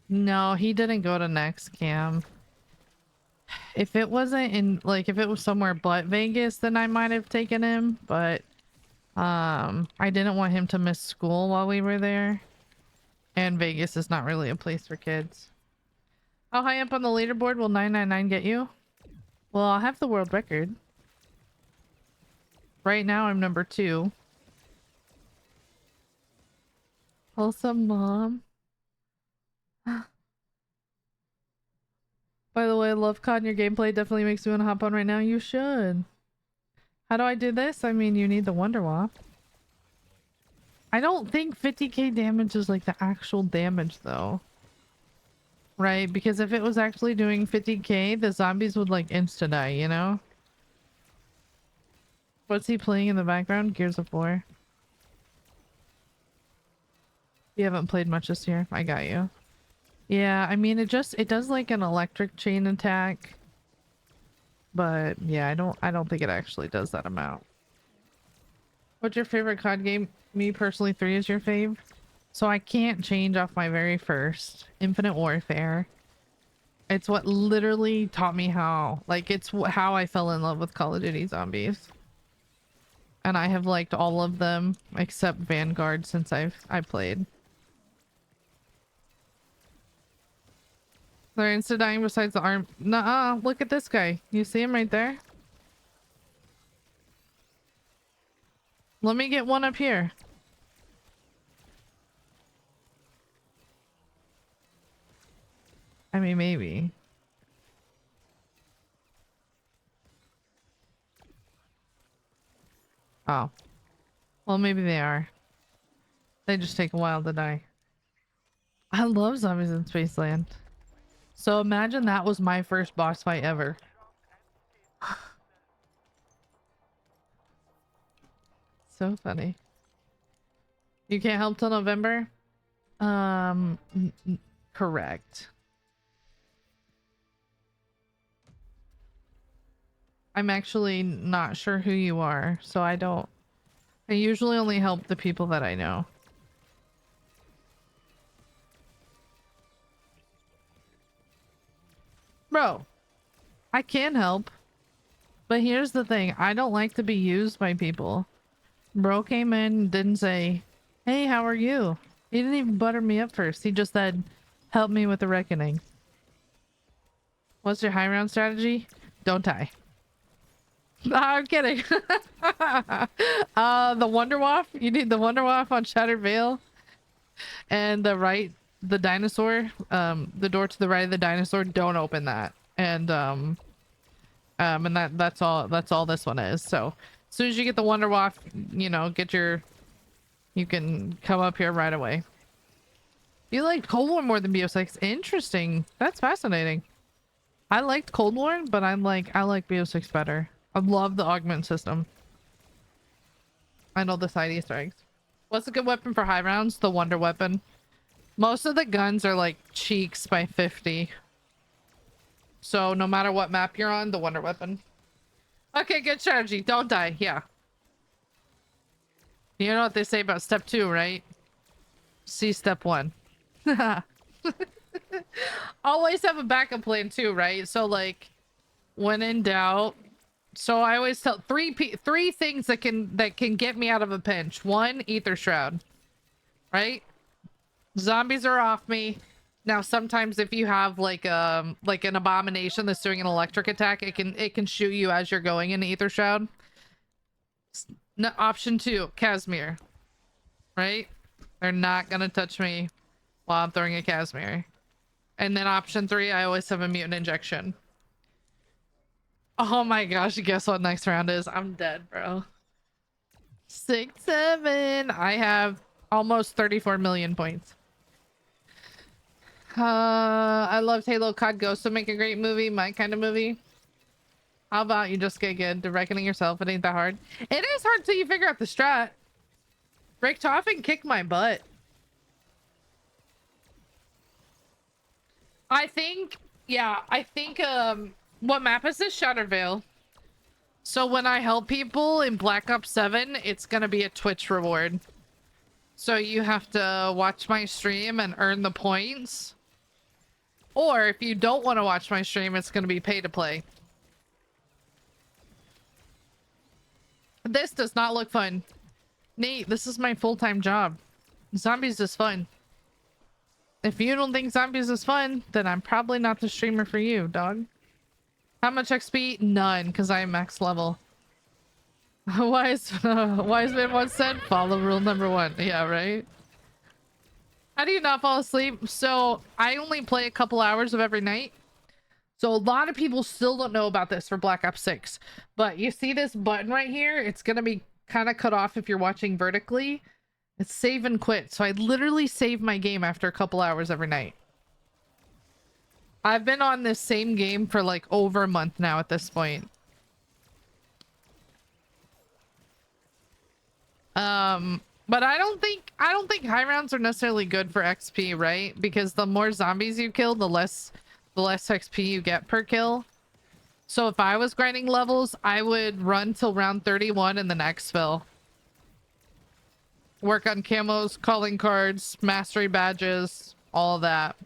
No, he didn't go to next cam. If it wasn't in, like, if it was somewhere but Vegas, then I might have taken him, but I didn't want him to miss school while we were there. And Vegas is not really a place for kids. How high up on the leaderboard will 999 get you? Well, I'll have the world record. Right now, I'm number 2. Wholesome mom. By the way, I love COD. Your gameplay definitely makes me want to hop on right now. You should. How do I do this? I mean, you need the Wonder Wap. I don't think 50k damage is like the actual damage though. Right? Because if it was actually doing 50k, the zombies would like insta-die, you know? What's he playing in the background? Gears of War. You haven't played much this year. I got you. Yeah, I mean, it does like an electric chain attack. But yeah, I don't think it actually does that amount. What's your favorite COD game? Me personally, 3 is your fave. So I can't change off my very first. Infinite Warfare. It's what literally taught me how. Like, it's how I fell in love with Call of Duty Zombies. And I have liked all of them except Vanguard since I played. They're insta dying besides the arm. Nuh-uh, look at this guy. You see him right there? Let me get one up here. I mean, maybe. Oh. Well, maybe they are. They just take a while to die. I love zombies in Spaceland. So imagine that was my first boss fight ever. So funny. You can't help till November? Correct. I'm actually not sure who you are, so I usually only help the people that I know. Bro, I can help. But here's the thing, I don't like to be used by people. Bro came in, didn't say, hey, how are you? He didn't even butter me up first. He just said, help me with the reckoning. What's your high round strategy? Don't die. I'm kidding. The Wonder Waff. You need the Wonder Waff on Shattered Veil. And the dinosaur, the door to the right of the dinosaur, don't open that. And that's all this one is. So as soon as you get the Wonder Waff, you know, you can come up here right away. You liked Cold War more than BO6. Interesting. That's fascinating. I liked Cold War, but I like BO6 better. I love the augment system. I know the side Easter eggs. What's a good weapon for high rounds? The Wonder Weapon. Most of the guns are like cheeks by 50. So no matter what map you're on, the Wonder Weapon. Okay, good strategy. Don't die. Yeah. You know what they say about step 2, right? See step 1. Always have a backup plan too, right? So like when in doubt, so I always tell three things that can get me out of a pinch. 1, Ether Shroud. Right? Zombies are off me. Now sometimes if you have like an abomination that's doing an electric attack, it can shoot you as you're going in Ether Shroud. No, option 2, Casimir. Right? They're not gonna touch me while I'm throwing a Casimir. And then option 3, I always have a mutant injection. Oh my gosh, guess what next round is? I'm dead, bro. 6, 7. I have almost 34 million points. I loved Halo. COD Ghost would make a great movie, my kind of movie. How about you just get good to reckoning yourself? It ain't that hard. It is hard till you figure out the strat. Richtofen kicked my butt. I think what map is this? Shattered Veil. So when I help people in Black Ops 7, it's gonna be a Twitch reward. So you have to watch my stream and earn the points. Or if you don't want to watch my stream, it's gonna be pay to play. This does not look fun. Nate, this is my full-time job. Zombies is fun. If you don't think zombies is fun, then I'm probably not the streamer for you, dog. How much XP? None, because I am max level. Wise man once said, follow rule number 1. Yeah, right? How do you not fall asleep? So, I only play a couple hours of every night. So, a lot of people still don't know about this for Black Ops 6. But you see this button right here? It's going to be kind of cut off if you're watching vertically. It's save and quit. So I literally save my game after a couple hours every night. I've been on this same game for like over a month now at this point. But I don't think high rounds are necessarily good for XP, right? Because the more zombies you kill, the less XP you get per kill. So if I was grinding levels, I would run till round 31 and then exfil. Work on camos, calling cards, mastery badges, all of that.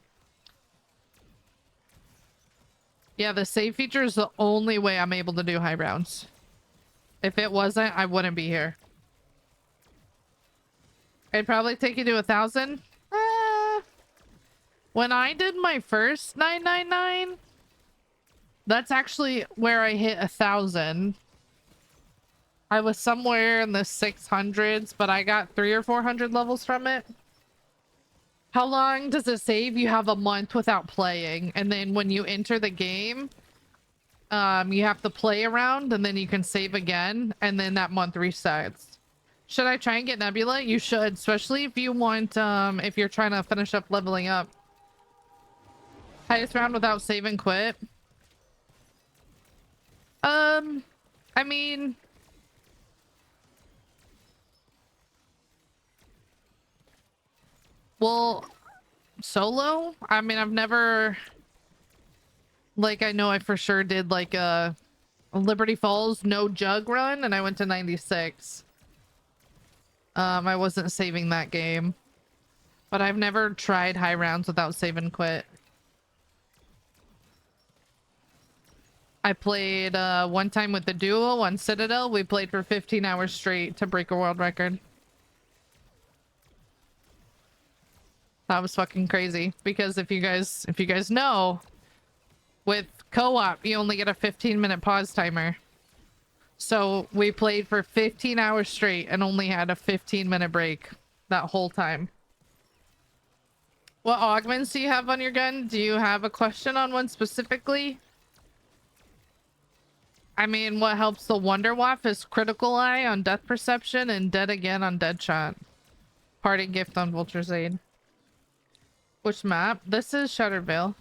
Yeah, the save feature is the only way I'm able to do high rounds. If it wasn't, I wouldn't be here. It'd probably take you to 1,000. When I did my first 999, that's actually where I hit 1,000. I was somewhere in the 600s, but I got 300 or 400 levels from it. How long does it save? You have a month without playing, and then when you enter the game, you have to play around, and then you can save again, and then that month resets. Should I try and get Nebula? You should, especially if you want, if you're trying to finish up leveling up. Highest round without save and quit. I mean, well, solo? I mean, I've never, like, I know I for sure did like a Liberty Falls no jug run, and I went to 96. I wasn't saving that game, but I've never tried high rounds without save and quit. I played one time with the duo on Citadel. We played for 15 hours straight to break a world record. That was fucking crazy, because if you guys know, with co-op you only get a 15-minute pause timer. So we played for 15 hours straight and only had a 15-minute break that whole time. What augments do you have on your gun? Do you have a question on one specifically? I mean, what helps the Wonder Waff is Critical Eye on Death Perception and Dead Again on Deadshot. Party Gift on Vulture's Aid. Which map? This is Shattered Veil.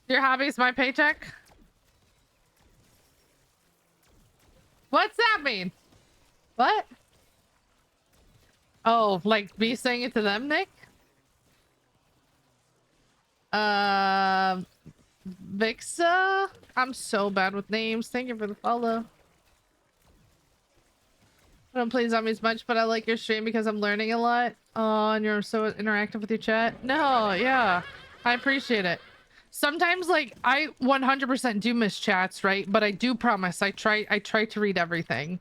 Your hobby's my paycheck? What's that mean? What? Oh, like me saying it to them, Nick? Vixa? I'm so bad with names. Thank you for the follow. I don't play zombies much, but I like your stream because I'm learning a lot. Oh, and you're so interactive with your chat. No, yeah. I appreciate it. Sometimes, like, I 100% do miss chats, right? But I do promise I try to read everything.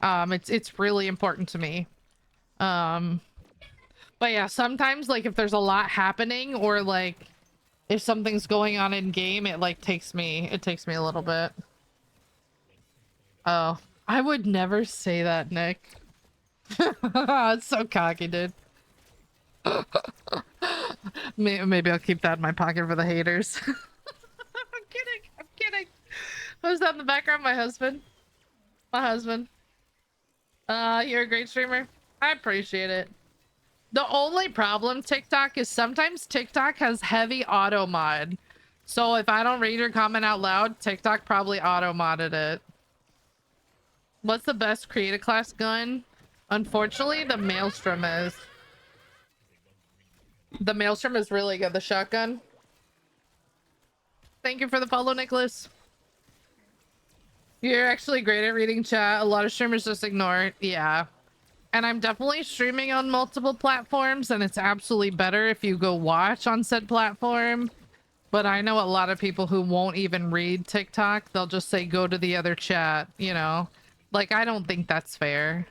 It's really important to me. But yeah, sometimes, like, if there's a lot happening, or like if something's going on in game, it like takes me a little bit. Oh, I would never say that, Nick. It's so cocky, dude. Maybe I'll keep that in my pocket for the haters. I'm kidding. Who's that in the background? My husband. You're a great streamer. I appreciate it. The only problem, TikTok, is sometimes TikTok has heavy auto mod. So if I don't read your comment out loud, TikTok probably auto modded it. What's the best creative class gun? Unfortunately, the Maelstrom is. The Maelstrom is really good, the shotgun. Thank you for the follow, Nicholas. You're actually great at reading chat. A lot of streamers just ignore it. Yeah. And I'm definitely streaming on multiple platforms, and it's absolutely better if you go watch on said platform. But I know a lot of people who won't even read TikTok. They'll just say, go to the other chat, you know? Like, I don't think that's fair.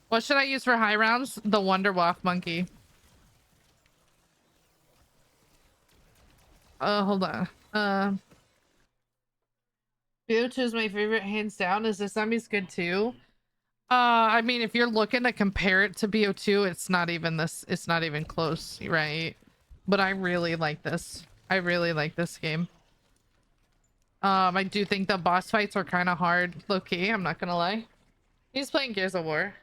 What should I use for high rounds? The Wonder Waff Monkey. Hold on. BO2 is my favorite, hands down. Is this zombie's good too? I mean, if you're looking to compare it to BO2, it's not even close, right? But I really like this. I really like this game. I do think the boss fights are kind of hard, low-key, I'm not gonna lie. He's playing Gears of War.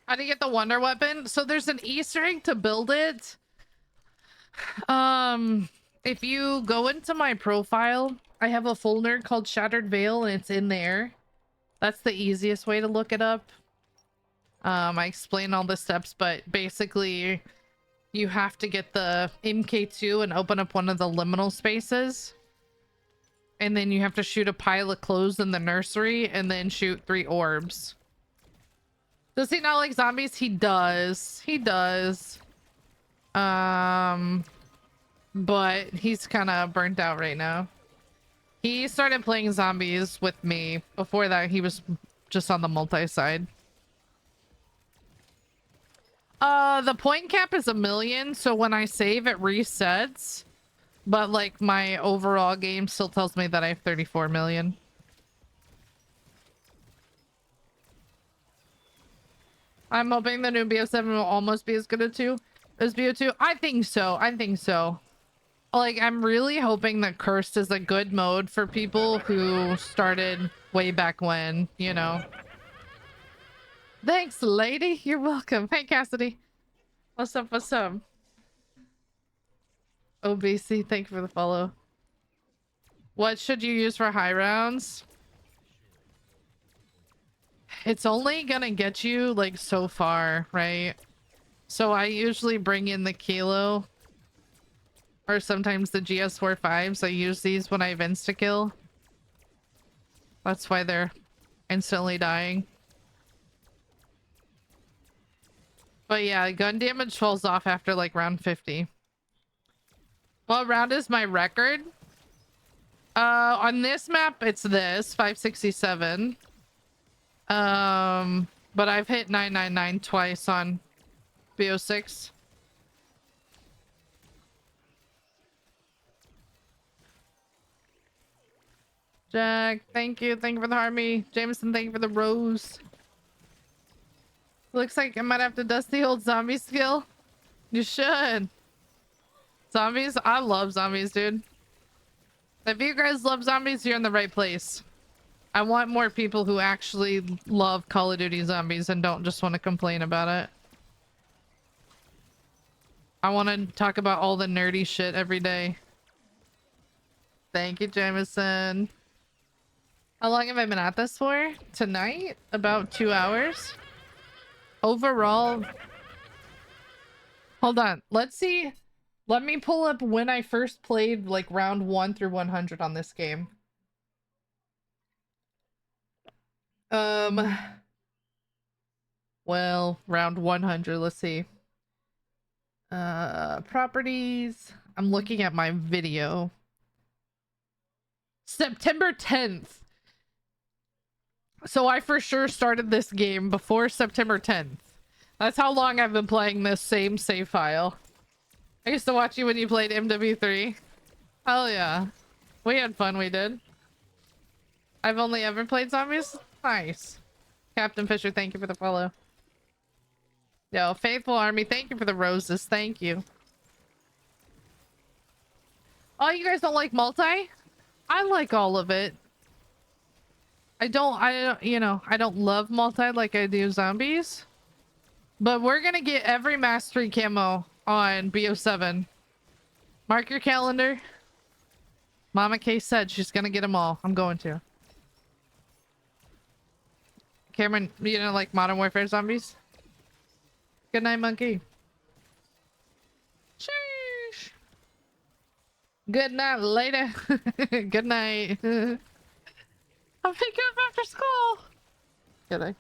How do you get the wonder weapon? So there's an Easter egg to build it. If you go into my profile, I have a folder called Shattered Veil, and it's in there. That's the easiest way to look it up. I explain all the steps, but basically you have to get the MK2 and open up one of the liminal spaces. and then you have to shoot a pile of clothes in the nursery and then shoot 3 orbs. Does he not like zombies? He does. He does. But he's kind of burnt out right now. He started playing zombies with me. Before that, he was just on the multi side. The point cap is 1,000,000, so when I save, it resets. But like my overall game still tells me that I have 34 million. I'm hoping the new BO7 will almost be as good as BO2. I think so. I think so. Like, I'm really hoping that Cursed is a good mode for people who started way back when, you know. Thanks, lady. You're welcome. Hey, Cassidy. What's up? What's up? OBC, thank you for the follow. What should you use for high rounds? It's only gonna get you like so far, right? So I usually bring in the kilo or sometimes the GS45s. I use these when I have insta-kill. That's why they're instantly dying. But yeah, gun damage falls off after like round 50. What round is my record? On this map, it's this 567. But I've hit 999 twice on BO6. Jack, thank you. Thank you for the army. Jameson, thank you for the rose. Looks like I might have to dust the old zombie skill. You should. Zombies? I love zombies, dude. If you guys love zombies, you're in the right place. I want more people who actually love Call of Duty Zombies and don't just want to complain about it. I want to talk about all the nerdy shit every day. Thank you, Jameson. How long have I been at this for? Tonight? About 2 hours. Overall... Hold on. Let's see. Let me pull up when I first played like round 1 through 100 on this game. Well, round 100, let's see. Properties. I'm looking at my video. September 10th. So I for sure started this game before September 10th. That's how long I've been playing this same save file. I used to watch you when you played MW3. Hell yeah. We had fun, we did. I've only ever played zombies? Nice. Captain Fisher, thank you for the follow. Yo, Faithful Army, thank you for the roses. Thank you. Oh, you guys don't like multi? I like all of it. I don't, you know, I don't love multi like I do zombies. But we're gonna get every mastery camo on BO7. Mark your calendar. Mama K said she's gonna get them all. I'm going to. Cameron, you know, like Modern Warfare zombies? Good night, monkey. Sheesh. Good night, later. Good night. I'll pick you up after school. Kidding.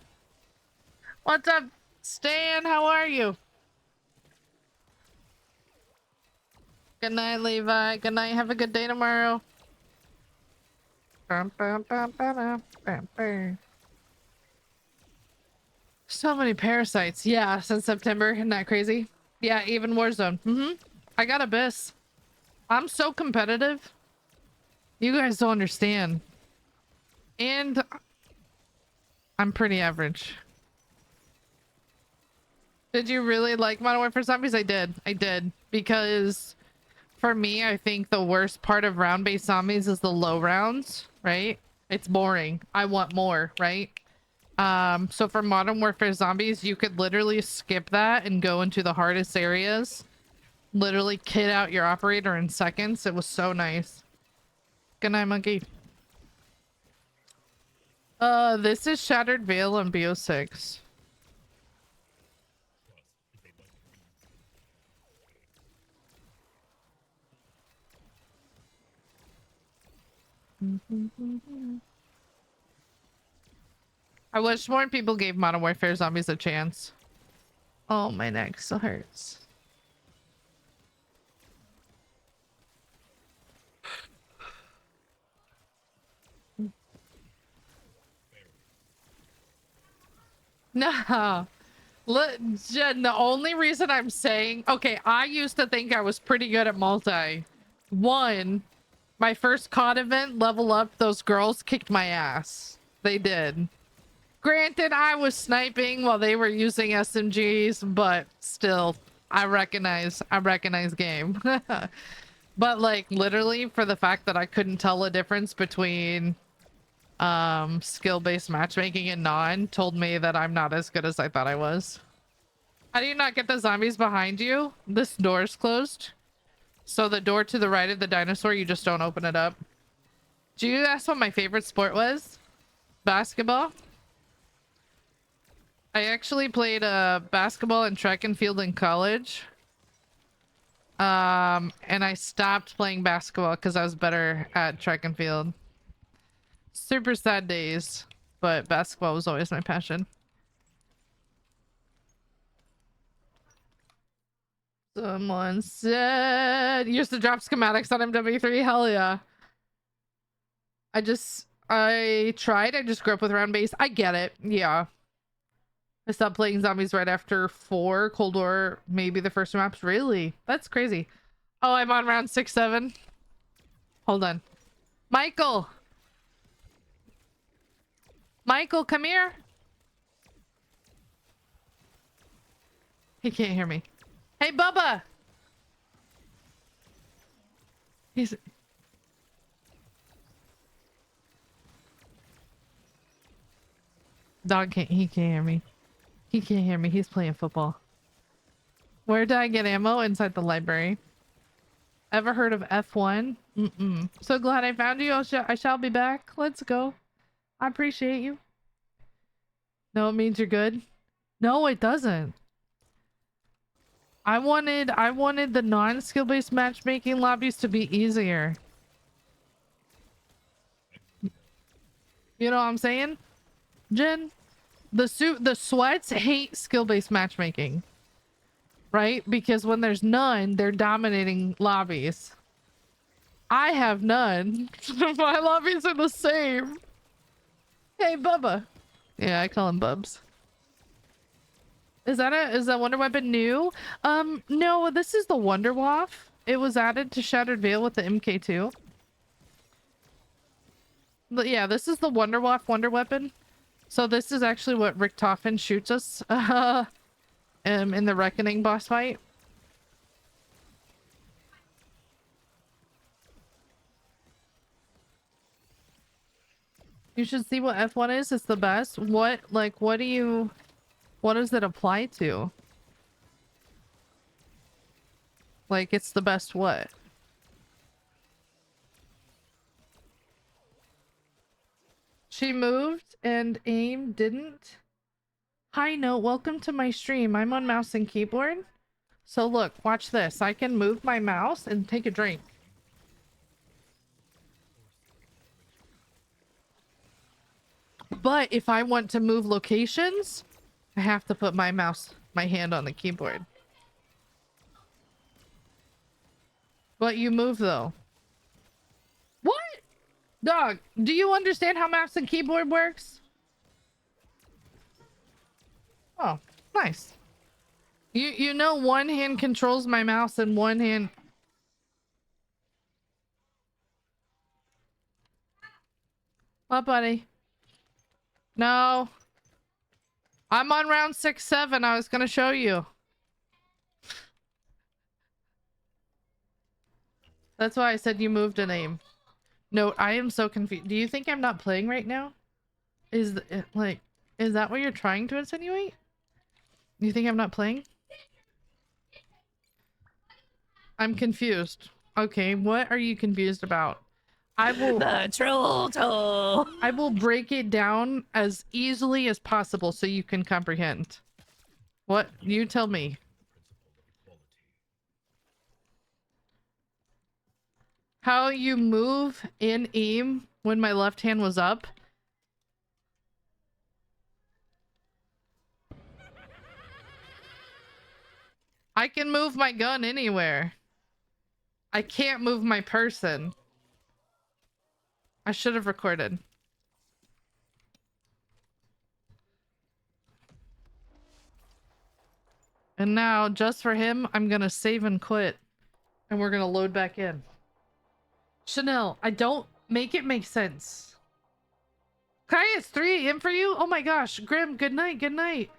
What's up, Stan? How are you? Good night, Levi. Good night. Have a good day tomorrow. So many parasites. Yeah, since September. Isn't that crazy? Yeah, even Warzone. I got Abyss. I'm so competitive. You guys don't understand. And I'm pretty average. Did you really like Modern Warfare Zombies? I did. I did. Because for me, I think the worst part of round-based zombies is the low rounds, right? It's boring. I want more, right? So for Modern Warfare Zombies, you could literally skip that and go into the hardest areas. Literally kit out your operator in seconds. It was so nice. Good night, monkey. This is Shattered Veil on BO6. I wish more people gave Modern Warfare Zombies a chance. Oh, my neck still hurts. No. Look, Jen, the only reason I'm saying... Okay, I used to think I was pretty good at multi. One, my first COD event, level up, those girls kicked my ass. They did. Granted, I was sniping while they were using SMGs, but still, I recognize game. But like literally for the fact that I couldn't tell a difference between skill-based matchmaking and non told me that I'm not as good as I thought I was. How do you not get the zombies behind you? This door's closed. So the door to the right of the dinosaur, you just don't open it up. Do you ask what my favorite sport was? Basketball. I actually played basketball and track and field in college. And I stopped playing basketball because I was better at track and field. Super sad days, but basketball was always my passion. Someone said used to drop schematics on MW3. Hell yeah. I tried. I just grew up with round base. I get it. Yeah. I stopped playing zombies right after 4 Cold War, maybe the first maps. Really? That's crazy. Oh, I'm on round 6, 7. Hold on. Michael! Michael, come here! He can't hear me. Hey, Bubba! He's... Dog can't... He can't hear me. He can't hear me. He's playing football. Where did I get ammo? Inside the library. Ever heard of F1? Mm-mm. So glad I found you. I shall be back. Let's go. I appreciate you. No, it means you're good. No, it doesn't. I wanted the non-skill based matchmaking lobbies to be easier. You know what I'm saying? Jen? The sweats hate skill-based matchmaking. Right? Because when there's none, they're dominating lobbies. I have none. My lobbies are the same. Hey, Bubba. Yeah, I call him Bubs. Is that Wonder Weapon new? No, this is the Wonder Waff. It was added to Shattered Veil with the MK2. But yeah, this is the Wonder Waff Wonder Weapon. So this is actually what Richtofen shoots us in the Reckoning boss fight. You should see what F1 is. It's the best. What does it apply to? Like, it's the best what? She moved and aim didn't. Hi note, welcome to my stream. I'm on mouse and keyboard. So look, watch this. I can move my mouse and take a drink. But if I want to move locations, I have to put my hand on the keyboard. But you move though. What? Dog, do you understand how mouse and keyboard works? Oh, nice. You know one hand controls my mouse and one hand... What, buddy? No. I'm on round 6, 7. I was gonna show you. That's why I said you moved a name. No, I am so confused. Do you think I'm not playing right now? Is that what you're trying to insinuate? You think I'm not playing? I'm confused. Okay, what are you confused about? The troll toll. I will break it down as easily as possible so you can comprehend. What? You tell me. How you move in aim when my left hand was up. I can move my gun anywhere. I can't move my person. I should have recorded. And now, just for him, I'm gonna save and quit. And we're gonna load back in. Chanel, I don't make it make sense. Kai, it's 3 a.m. for you? Oh my gosh. Grim, good night, good night.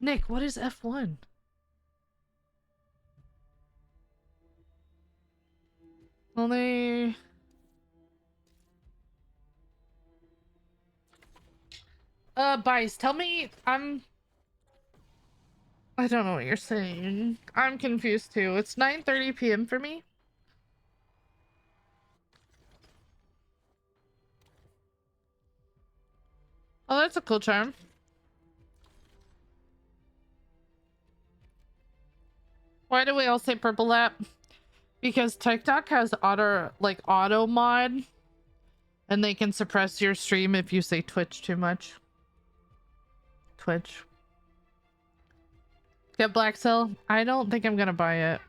Nick, what is F1? Only... Bice, tell me, I don't know what you're saying. I'm confused too. It's 9:30 p.m. for me. Oh, that's a cool charm. Why do we all say purple lap? Because TikTok has auto mod, and they can suppress your stream if you say Twitch too much. Twitch. Get Black Cell? I don't think I'm gonna buy it.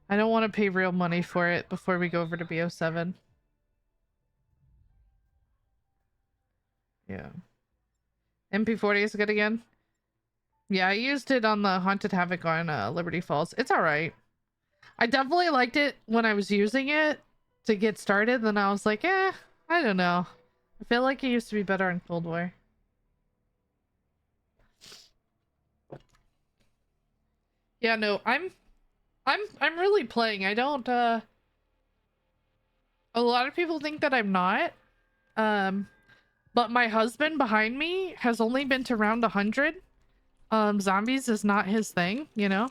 I don't want to pay real money for it before we go over to BO7. Yeah. MP40 is good again. Yeah, I used it on the Haunted Havoc on Liberty Falls. It's alright. I definitely liked it when I was using it to get started. Then I was like, I don't know. I feel like it used to be better in Cold War. Yeah, no, I'm really playing. I don't a lot of people think that I'm not. But my husband behind me has only been to round 100. Zombies is not his thing, you know?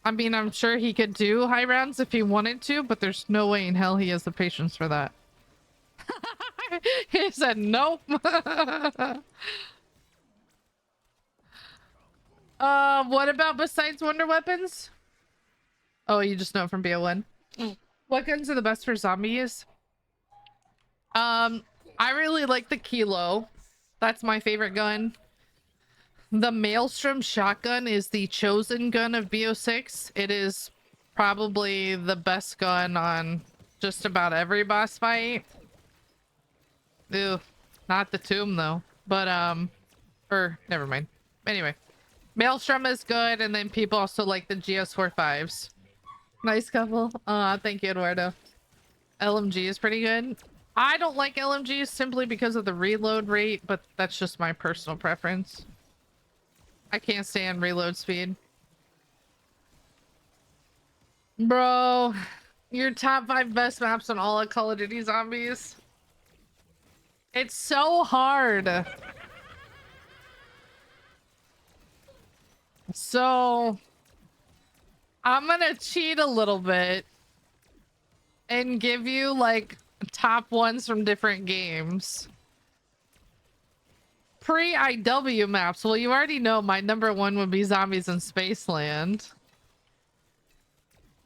I mean, I'm sure he could do high rounds if he wanted to, but there's no way in hell he has the patience for that. He said nope. What about besides wonder weapons? Oh, you just know it from BO1. What guns are the best for zombies? I really like the Kilo. That's my favorite gun. The Maelstrom shotgun is the chosen gun of BO6. It is probably the best gun on just about every boss fight. Ew, not the tomb though. But never mind. Anyway, Maelstrom is good, and then people also like the GS45s. Nice couple. Thank you, Eduardo. LMG is pretty good. I don't like LMGs simply because of the reload rate, but that's just my personal preference. I can't stand reload speed. Bro, your top 5 best maps on all of Call of Duty Zombies. It's so hard. So, I'm gonna cheat a little bit and give you like top ones from different games. Pre-IW maps. Well, you already know my number 1 would be Zombies in Spaceland.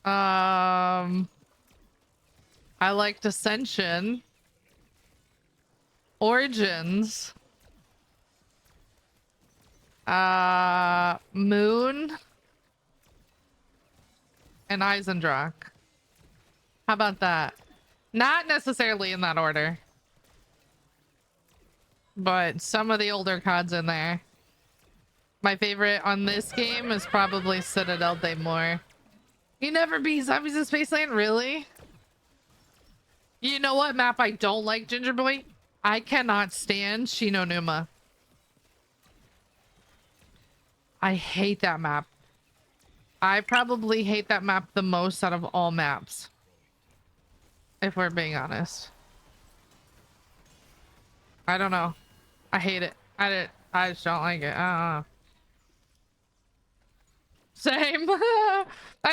I liked Ascension. Origins. Moon. And Eisendrach. How about that? Not necessarily in that order. But some of the older CODs in there. My favorite on this game is probably Citadel de Mor. You never beat Zombies in Spaceland? Really? You know what map I don't like, Ginger Boy? I cannot stand Shinonuma. I hate that map. I probably hate that map the most out of all maps. If we're being honest. I don't know. I hate it. I just don't like it. Same. I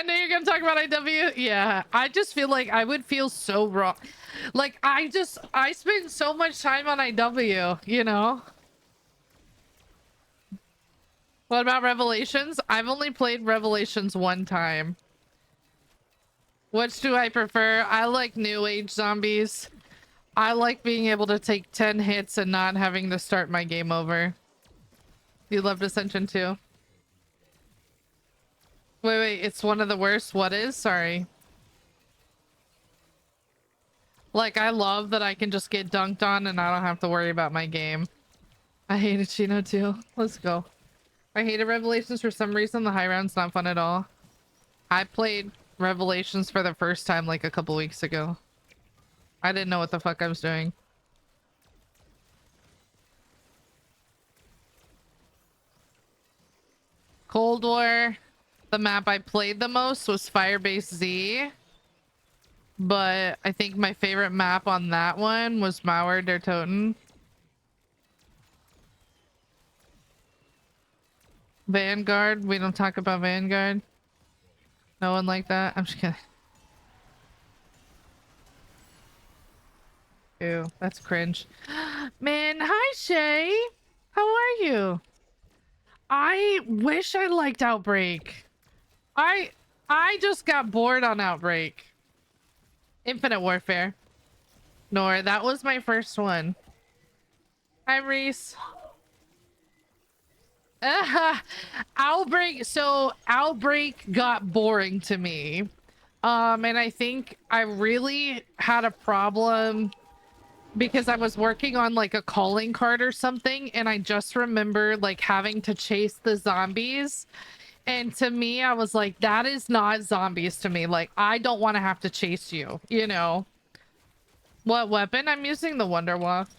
knew you were gonna talk about IW. Yeah, I just feel like I would feel so wrong. Like I spend so much time on IW, you know? What about Revelations? I've only played Revelations one time. Which do I prefer? I like New Age zombies. I like being able to take 10 hits and not having to start my game over. You loved Ascension too? Wait, it's one of the worst. What is? Sorry. Like, I love that I can just get dunked on and I don't have to worry about my game. I hated Chino too. Let's go. I hated Revelations for some reason. The high round's not fun at all. I played Revelations for the first time like a couple weeks ago. I didn't know what the fuck I was doing. Cold War. The map I played the most was Firebase Z. But I think my favorite map on that one was Mauer der Toten. Vanguard. We don't talk about Vanguard. No one like that. I'm just kidding. Ew, that's cringe. Man, hi Shay. How are you? I wish I liked Outbreak. I just got bored on Outbreak. Infinite Warfare. Nor, that was my first one. Hi Reese. Outbreak. So Outbreak got boring to me. And I think I really had a problem because I was working on like a calling card or something, and I just remember like having to chase the zombies. And to me, I was like, that is not zombies to me. Like, I don't want to have to chase you, you know? What weapon? I'm using the Wonder Waff.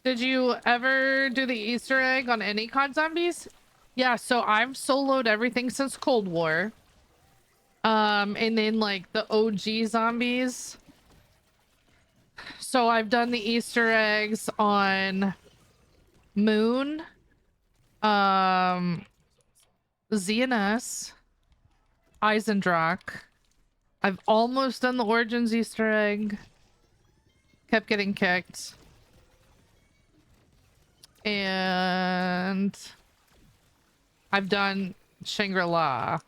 Did you ever do the Easter egg on any COD zombies? Yeah, so I've soloed everything since Cold War. And then like the OG zombies. So I've done the Easter eggs on Moon, ZNS, Eisendrock. I've almost done the Origins Easter egg. Kept getting kicked. And I've done Shangri-La.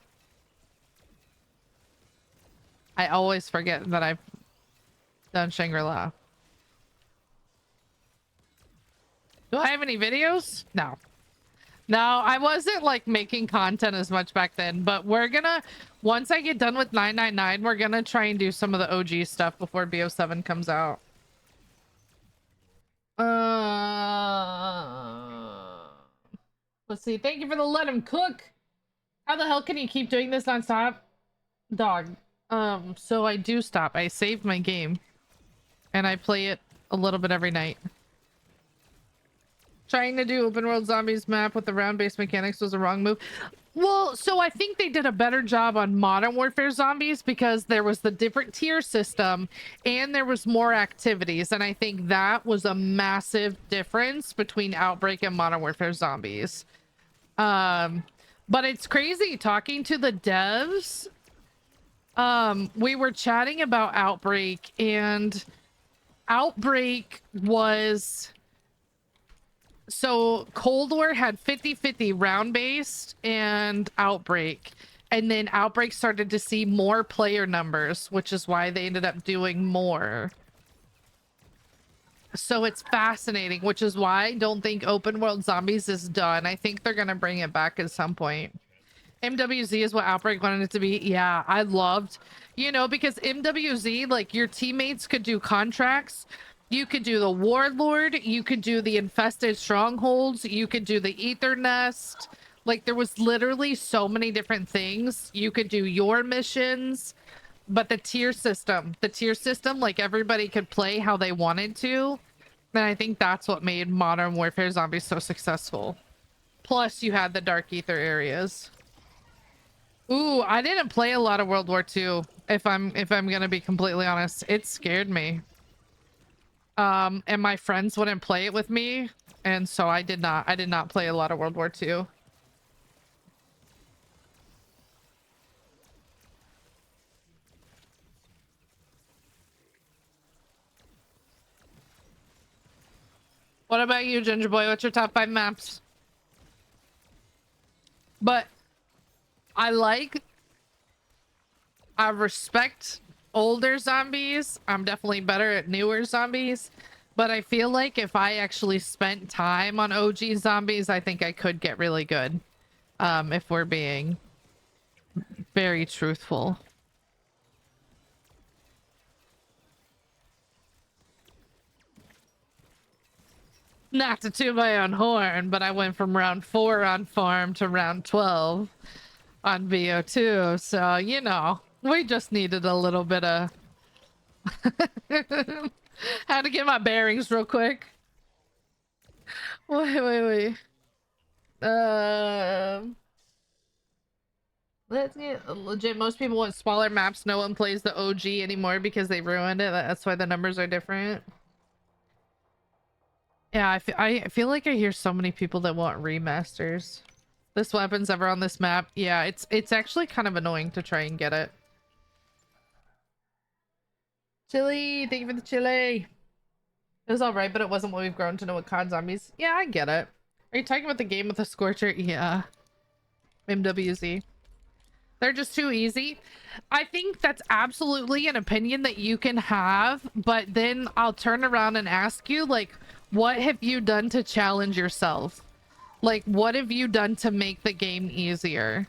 I always forget that I've done Shangri-La. Do I have any videos? No. No, I wasn't like making content as much back then, but we're gonna, once I get done with 999, we're gonna try and do some of the OG stuff before BO7 comes out. Let's see. Thank you for the let him cook. How the hell can you keep doing this nonstop? Dog. So I do stop. I save my game and I play it a little bit every night. Trying to do open world zombies map with the round based mechanics was a wrong move. Well, so I think they did a better job on Modern Warfare Zombies because there was the different tier system and there was more activities. And I think that was a massive difference between Outbreak and Modern Warfare Zombies. But it's crazy talking to the devs. We were chatting about Outbreak, and Outbreak was... So Cold War had 50-50 round based and Outbreak. And then Outbreak started to see more player numbers, which is why they ended up doing more. So it's fascinating, which is why I don't think open world zombies is done. I think they're going to bring it back at some point. MWZ is what Outbreak wanted it to be. Yeah, I loved, you know, because MWZ, like your teammates could do contracts. You could do the Warlord, you could do the Infested Strongholds, you could do the Ether Nest. Like, there was literally so many different things. You could do your missions, but the tier system, like, everybody could play how they wanted to. And I think that's what made Modern Warfare Zombies so successful. Plus, you had the Dark Ether areas. Ooh, I didn't play a lot of World War II, if I'm gonna be completely honest. It scared me. And my friends wouldn't play it with me, and so I did not play a lot of World War II. What about you, Ginger Boy? What's your top 5 maps? But I respect older zombies. I'm definitely better at newer zombies. But I feel like if I actually spent time on OG zombies, I think I could get really good. If we're being very truthful. Not to toot my own horn, but I went from round 4 on farm to round 12 on VO2. So, you know, we just needed a little bit of... Had to get my bearings real quick. Wait. Let's get legit. Most people want smaller maps. No one plays the OG anymore because they ruined it. That's why the numbers are different. Yeah, I feel like I hear so many people that want remasters. This weapon's ever on this map. Yeah, it's actually kind of annoying to try and get it. Chili, thank you for the chili. It was alright, but it wasn't what we've grown to know with COD zombies. Yeah, I get it. Are you talking about the game with the Scorcher? Yeah. MWZ. They're just too easy. I think that's absolutely an opinion that you can have, but then I'll turn around and ask you, like, what have you done to challenge yourself? Like, what have you done to make the game easier?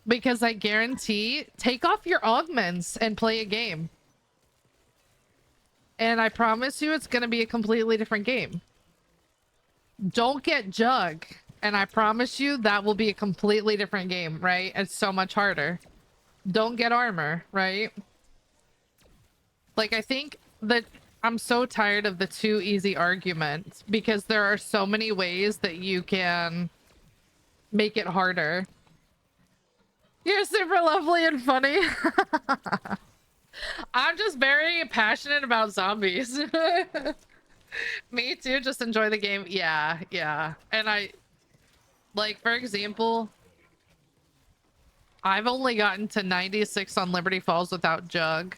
Because I guarantee, take off your augments and play a game. And I promise you it's going to be a completely different game. Don't get Jug. And I promise you that will be a completely different game, right? It's so much harder. Don't get armor, right? Like, I think that I'm so tired of the too easy argument because there are so many ways that you can make it harder. You're super lovely and funny. I'm just very passionate about zombies. Me too, just enjoy the game. Yeah. And like, for example, I've only gotten to 96 on Liberty Falls without Jug.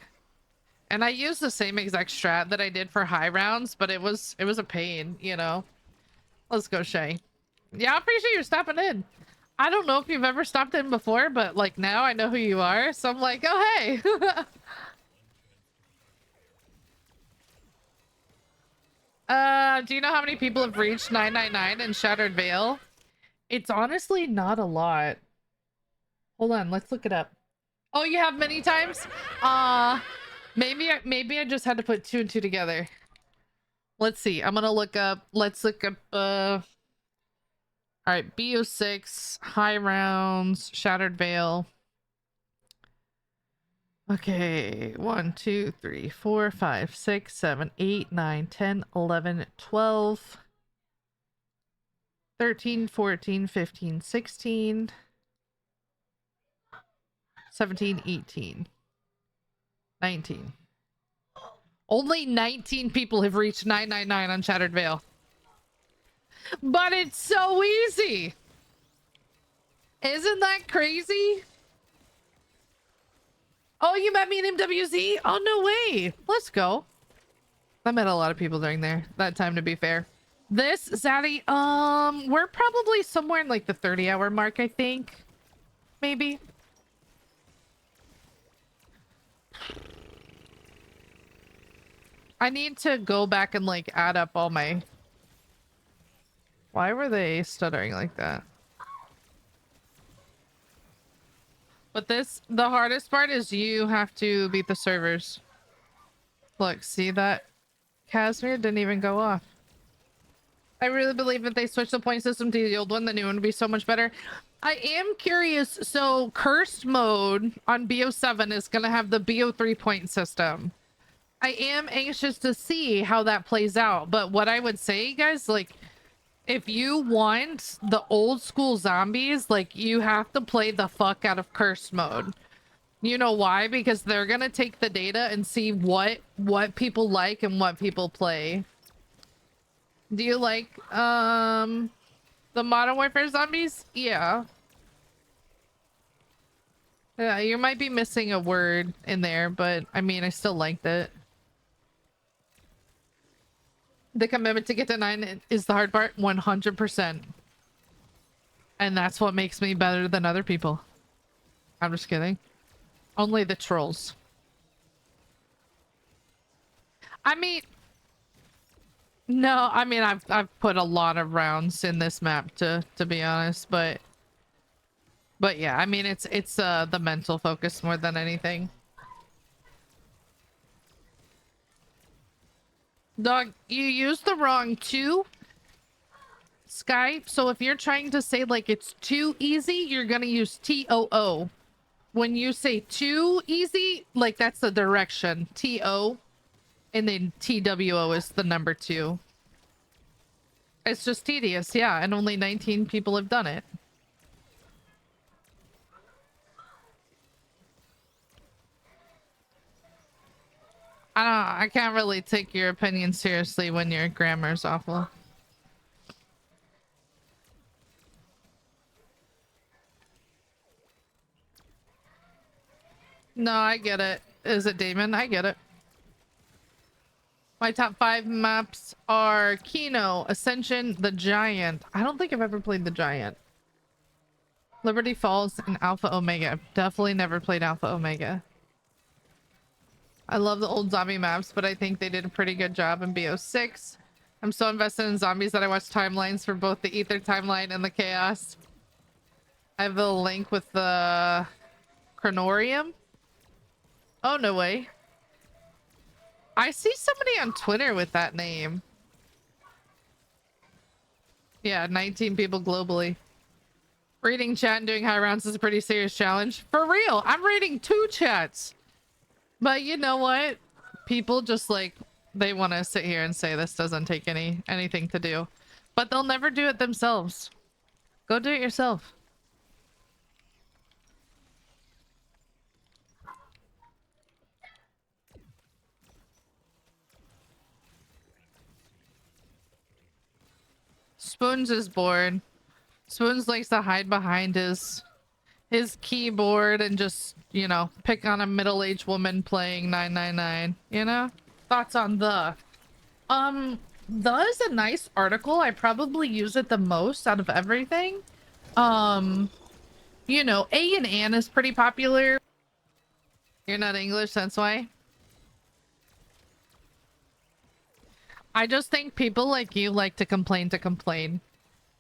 And I used the same exact strat that I did for high rounds, but it was a pain, you know? Let's go, Shay. Yeah, I appreciate you stopping in. I don't know if you've ever stopped in before, but like now I know who you are, so I'm like, oh, hey. Do you know how many people have reached 999 in Shattered Veil? It's honestly not a lot. Hold on, let's look it up. Oh, you have many times? Maybe I just had to put 2 and 2 together. Let's see. I'm gonna look up. Let's look up. All right, BO6, high rounds, Shattered Veil. Okay, 1, 2, 3, 4, 5, 6, 7, 8, 9, 10, 11, 12, 13, 14, 15, 16, 17, 18, 19. Only 19 people have reached 999 on Shattered Veil. But it's so easy. Isn't that crazy? Oh, you met me in MWZ? Oh, no way. Let's go. I met a lot of people during that time, to be fair. This, Zaddy, we're probably somewhere in like the 30-hour mark, I think. Maybe. I need to go back and like add up all my... Why were they stuttering like that? But the hardest part is you have to beat the servers. Look, see that? Casimir didn't even go off. I really believe if they switch the point system to the old one, the new one would be so much better. I am curious. So cursed mode on BO7 is going to have the BO3 point system. I am anxious to see how that plays out. But what I would say, guys, like, if you want the old school zombies, like, you have to play the fuck out of cursed mode. You know why? Because they're gonna take the data and see what people like and what people play. Do you like the Modern Warfare zombies? Yeah. Yeah, you might be missing a word in there, but I mean, I still liked it. The commitment to get to 9 is the hard part. 100%. And that's what makes me better than other people. I'm just kidding. Only the trolls. I mean, no, I mean I've put a lot of rounds in this map to be honest, but yeah, I mean it's the mental focus more than anything. Dog, you used the wrong two, Sky. So if you're trying to say like it's too easy, you're gonna use TOO. When you say too easy, like that's the direction, TO, and then TWO is the number 2. It's just tedious, yeah, and only 19 people have done it. I can't really take your opinion seriously when your grammar's awful. No, I get it. Is it Damon? I get it. My top 5 maps are Kino, Ascension, The Giant. I don't think I've ever played The Giant. Liberty Falls, and Alpha Omega. I've definitely never played Alpha Omega. I love the old zombie maps, but I think they did a pretty good job in BO6. I'm so invested in zombies that I watch timelines for both the Ether timeline and the Chaos. I have a link with the Chronorium. Oh, no way. I see somebody on Twitter with that name. Yeah, 19 people globally. Reading chat and doing high rounds is a pretty serious challenge. For real, I'm reading 2 chats. But you know what? People just like, they want to sit here and say this doesn't take anything to do. But they'll never do it themselves. Go do it yourself. Spoons is bored. Spoons likes to hide behind his keyboard and just, you know, pick on a middle-aged woman playing 999, you know? Thoughts on the is a nice article. I probably use it the most out of everything. You know, A and An is pretty popular. You're not English, that's why. I just think people like you like to complain.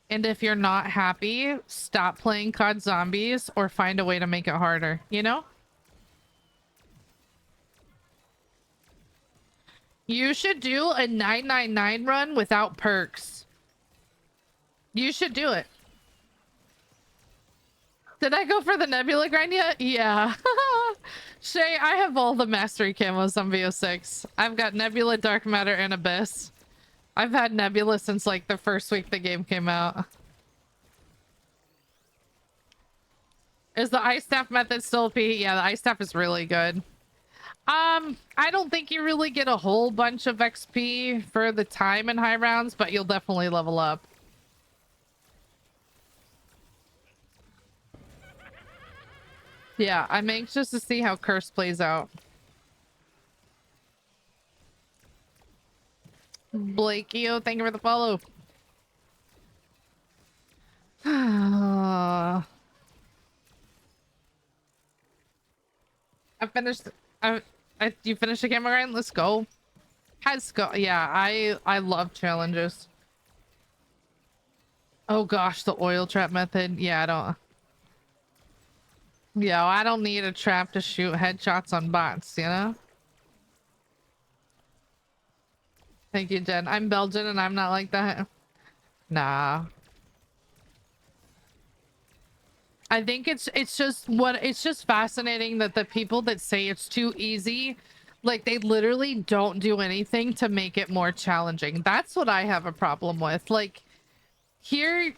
And if you're not happy, stop playing COD Zombies or find a way to make it harder, you know? You should do a 999 run without perks. You should do it. Did I go for the Nebula grind yet? Yeah. Shay, I have all the mastery camos on VO6. I've got Nebula, Dark Matter, and Abyss. I've had Nebula since like the first week the game came out. Is the ice staff method still P? Yeah, the ice staff is really good. I don't think you really get a whole bunch of XP for the time in high rounds, but you'll definitely level up. Yeah, I'm anxious to see how Curse plays out. Blakeo, thank you for the follow. I finished. You finished the camera grind? Let's go. Let's go. Yeah, I love challenges. Oh gosh, the oil trap method. Yeah, I don't need a trap to shoot headshots on bots, you know? Thank you, Jen. I'm Belgian and I'm not like that. Nah. I think it's just fascinating that the people that say it's too easy, like they literally don't do anything to make it more challenging. That's what I have a problem with. Like here,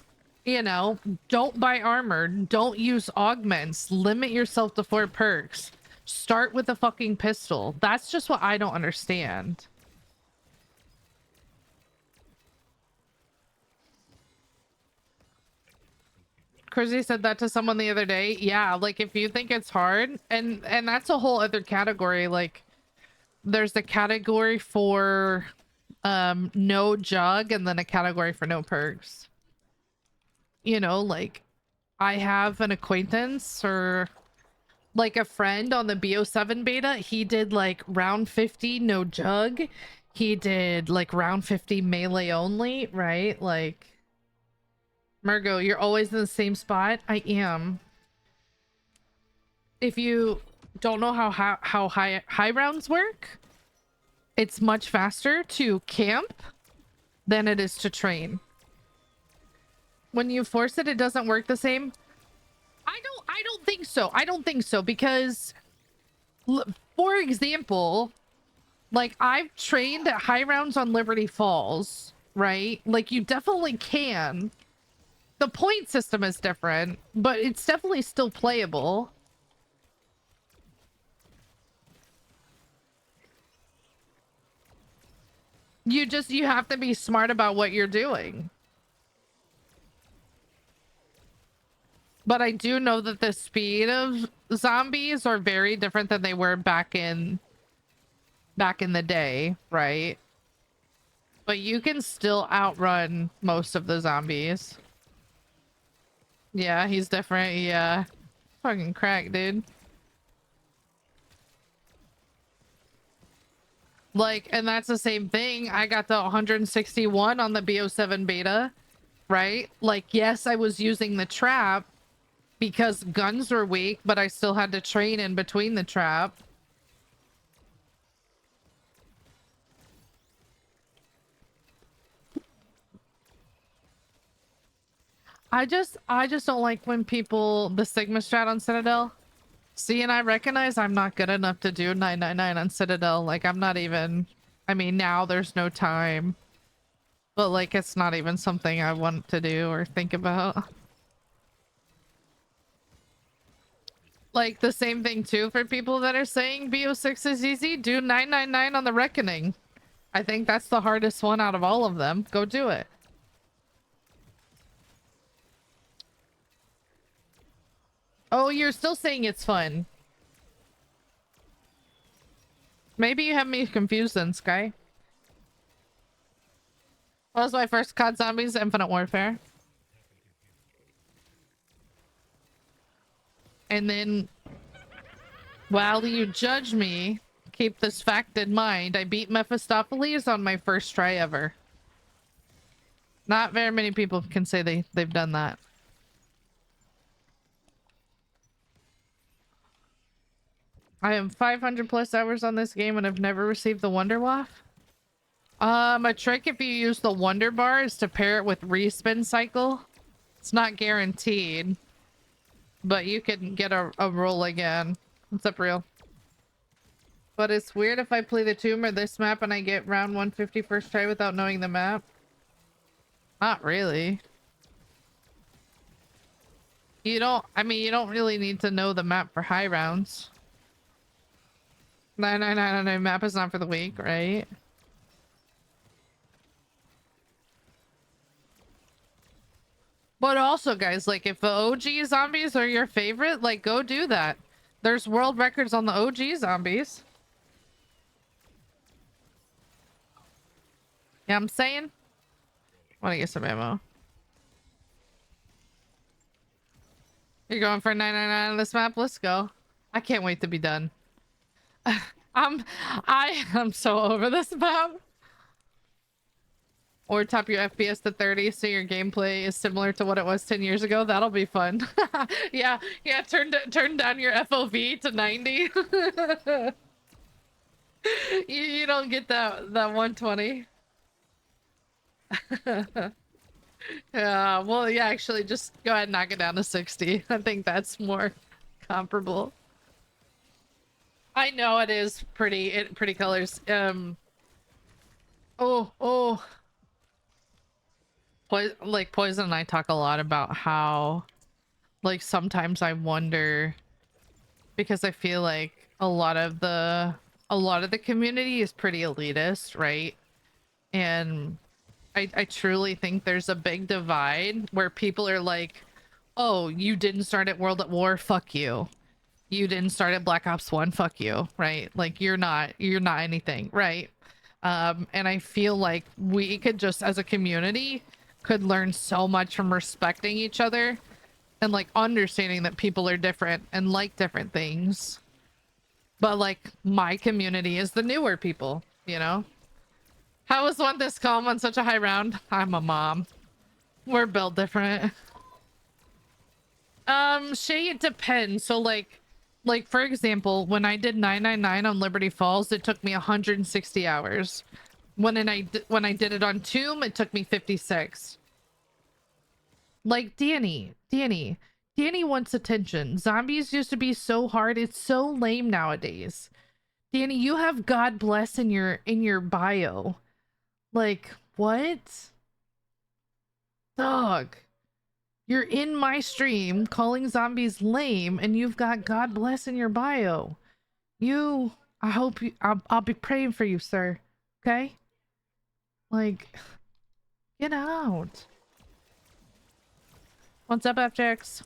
you know, don't buy armor, don't use augments, limit yourself to 4 perks. Start with a fucking pistol. That's just what I don't understand. Chrissy said that to someone the other day. Yeah, like if you think it's hard, and that's a whole other category. Like there's the category for no jug and then a category for no perks. You know, like I have an acquaintance or like a friend on the BO7 beta. He did like round 50 no jug. He did like round 50 melee only, right? Like, Mergo, you're always in the same spot. I am. If you don't know how high rounds work, it's much faster to camp than it is to train. When you force it, it doesn't work the same. I don't think so. I don't think so because, for example, like I've trained at high rounds on Liberty Falls, right? Like you definitely can. The point system is different, but it's definitely still playable. You have to be smart about what you're doing. But I do know that the speed of zombies are very different than they were back in the day, right? But you can still outrun most of the zombies. Yeah, he's different. Yeah. Fucking crack, dude. Like, and that's the same thing. I got the 161 on the BO7 beta, right? Like, yes, I was using the trap because guns were weak, but I still had to train in between the trap. I just don't like when people the Sigma strat on Citadel. See, and I recognize I'm not good enough to do 999 on Citadel. Like I'm not even, I mean, now there's no time. But like it's not even something I want to do or think about. Like the same thing too for people that are saying BO6 is easy, do 999 on the Reckoning. I think that's the hardest one out of all of them. Go do it. Oh, you're still saying it's fun. Maybe you have me confused then, Sky. What was my first COD Zombies? Infinite Warfare. And then, while you judge me, keep this fact in mind. I beat Mephistopheles on my first try ever. Not very many people can say they've done that. I am 500 plus hours on this game and I've never received the Wonder Waff. A trick if you use the Wonder Bar is to pair it with respin cycle. It's not guaranteed, but you can get a roll again. What's up, real? But it's weird if I play the Tomb or this map and I get round 150 first try without knowing the map. Not really. You don't, I mean, you don't really need to know the map for high rounds. 999 map is not for the weak, right? But also, guys, like, if the OG zombies are your favorite, like, go do that. There's world records on the OG zombies. Yeah, I'm saying? Wanna get some ammo. You're going for 999 on this map? Let's go. I can't wait to be done. I am so over this map. Or top your FPS to 30 so your gameplay is similar to what it was 10 years ago. That'll be fun. yeah, turn down your FOV to 90. you don't get that 120. Yeah, well, yeah, actually, just go ahead and knock it down to 60. I think that's more comparable. I know it is pretty colors. Oh. Like Poison and I talk a lot about how, like, sometimes I wonder, because I feel like a lot of the community is pretty elitist, right? And I truly think there's a big divide where people are like, oh, you didn't start at World at War, fuck you. You didn't start at Black Ops 1, fuck you, right? Like you're not anything, right? And I feel like we could just, as a community, could learn so much from respecting each other and like understanding that people are different and like different things. But like my community is the newer people, you know? How was one this calm on such a high round? I'm a mom. We're built different. Shay, it depends. So like for example, when I did 999 on Liberty Falls, it took me 160 hours. When I did it on Tomb, it took me 56. Like Danny wants attention. Zombies used to be so hard. It's so lame nowadays. Danny, you have God bless in your bio. Like, what? Dog. You're in my stream calling zombies lame and you've got God bless in your bio. I hope you, I'll be praying for you, sir. Okay? Like, get out. What's up, FJX?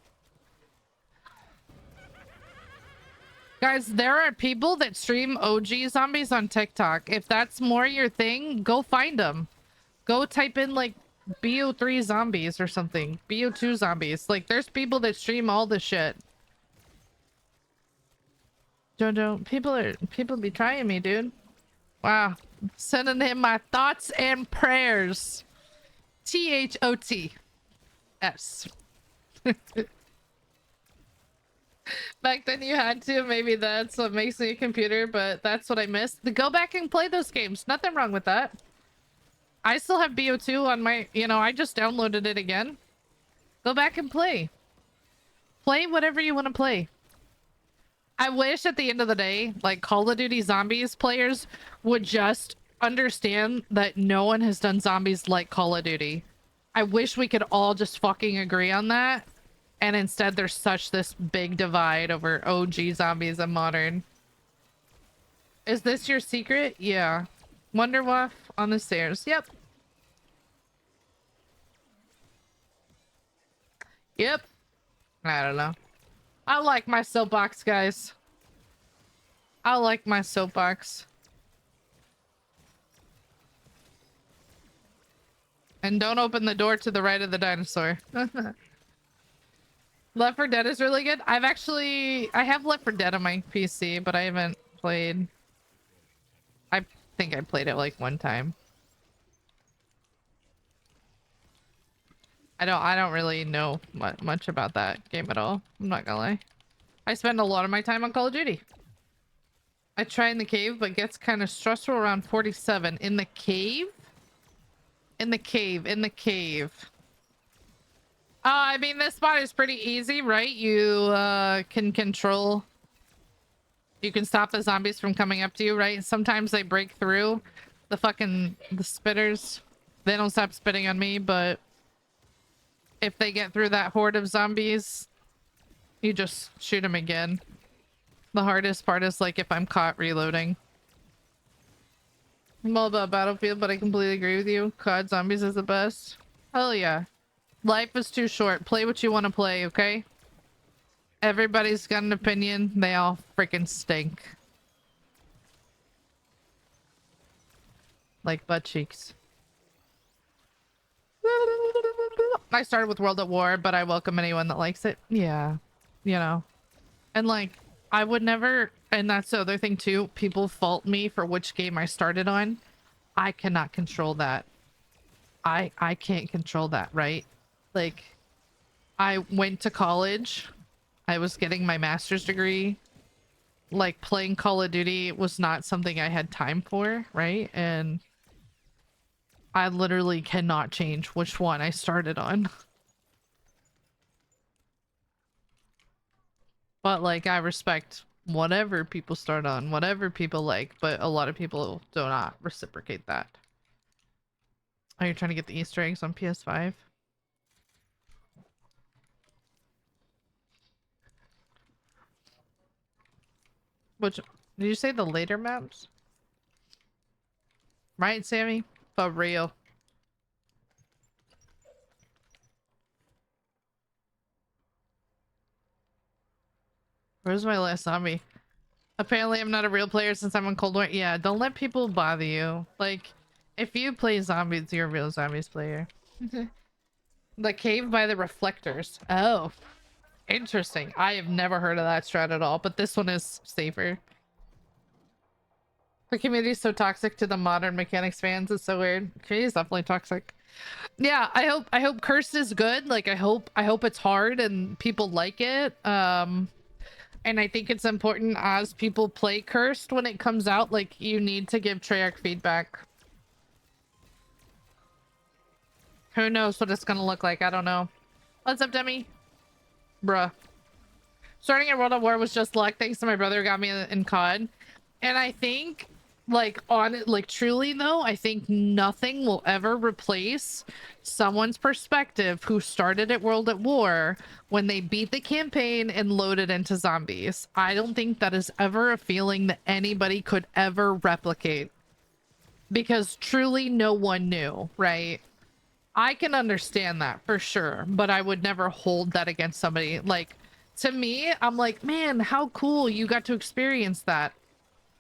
Guys, there are people that stream OG zombies on TikTok. If that's more your thing, go find them. Go type in like BO3 zombies or something. BO2 zombies. Like, there's people that stream all the shit. Jojo, people be trying me, dude. Wow. Sending him my thoughts and prayers. THOTS. Back then you had to. Maybe that's what makes me a computer, but that's what I missed. Go back and play those games. Nothing wrong with that. I still have BO2 on my, I just downloaded it again. Go back and play. Play whatever you want to play. I wish at the end of the day, like Call of Duty Zombies players would just understand that no one has done zombies like Call of Duty. I wish we could all just fucking agree on that. And instead there's this big divide over OG zombies and modern. Is this your secret? Yeah. Wonderwolf on the stairs. Yep. Yep. I don't know. I like my soapbox, guys. I like my soapbox. And don't open the door to the right of the dinosaur. Left 4 Dead is really good. I have Left 4 Dead on my PC, but I haven't played. I think I played it like one time. I don't really know much about that game at all. I'm not gonna lie. I spend a lot of my time on Call of Duty. I try in the cave, but gets kind of stressful around 47. In the cave? In the cave. I mean, this spot is pretty easy, right? You can control... You can stop the zombies from coming up to you, right? Sometimes they break through the spitters. They don't stop spitting on me, but if they get through that horde of zombies, you just shoot them again. The hardest part is like if I'm caught reloading. I'm all about Battlefield, but I completely agree with you. COD Zombies is the best. Hell yeah. Life is too short. Play what you want to play, okay? Everybody's got an opinion. They all freaking stink. Like butt cheeks. I started with World at War, but I welcome anyone that likes it. Yeah. And like, I would never... And that's the other thing too. People fault me for which game I started on. I cannot control that. I can't control that, right? Like, I went to college. I was getting my master's degree. Like, playing Call of Duty was not something I had time for, right? And I literally cannot change which one I started on. But, like, I respect whatever people start on, whatever people like, but a lot of people do not reciprocate that. Are you trying to get the Easter eggs on PS5? Which, did you say the later maps? Right, Sammy? For real. Where's my last zombie? Apparently I'm not a real player since I'm on Cold War. Yeah, don't let people bother you. Like, if you play zombies, you're a real zombies player. The cave by the reflectors. Oh. Interesting. I have never heard of that strat at all, but this one is safer. The community is so toxic to the modern mechanics fans. It's so weird. Community is definitely toxic. Yeah, I hope Cursed is good. Like I hope it's hard and people like it. And I think it's important as people play Cursed when it comes out, like you need to give Treyarch feedback. Who knows what it's gonna look like? I don't know. What's up, Demi? Bruh. Starting at World of War was just luck, thanks to my brother who got me in COD. And I think, like, truly though, I think nothing will ever replace someone's perspective who started at World at War when they beat the campaign and loaded into zombies. I don't think that is ever a feeling that anybody could ever replicate. Because truly no one knew, right? I can understand that for sure, but I would never hold that against somebody. Like, to me, I'm like, man, how cool you got to experience that.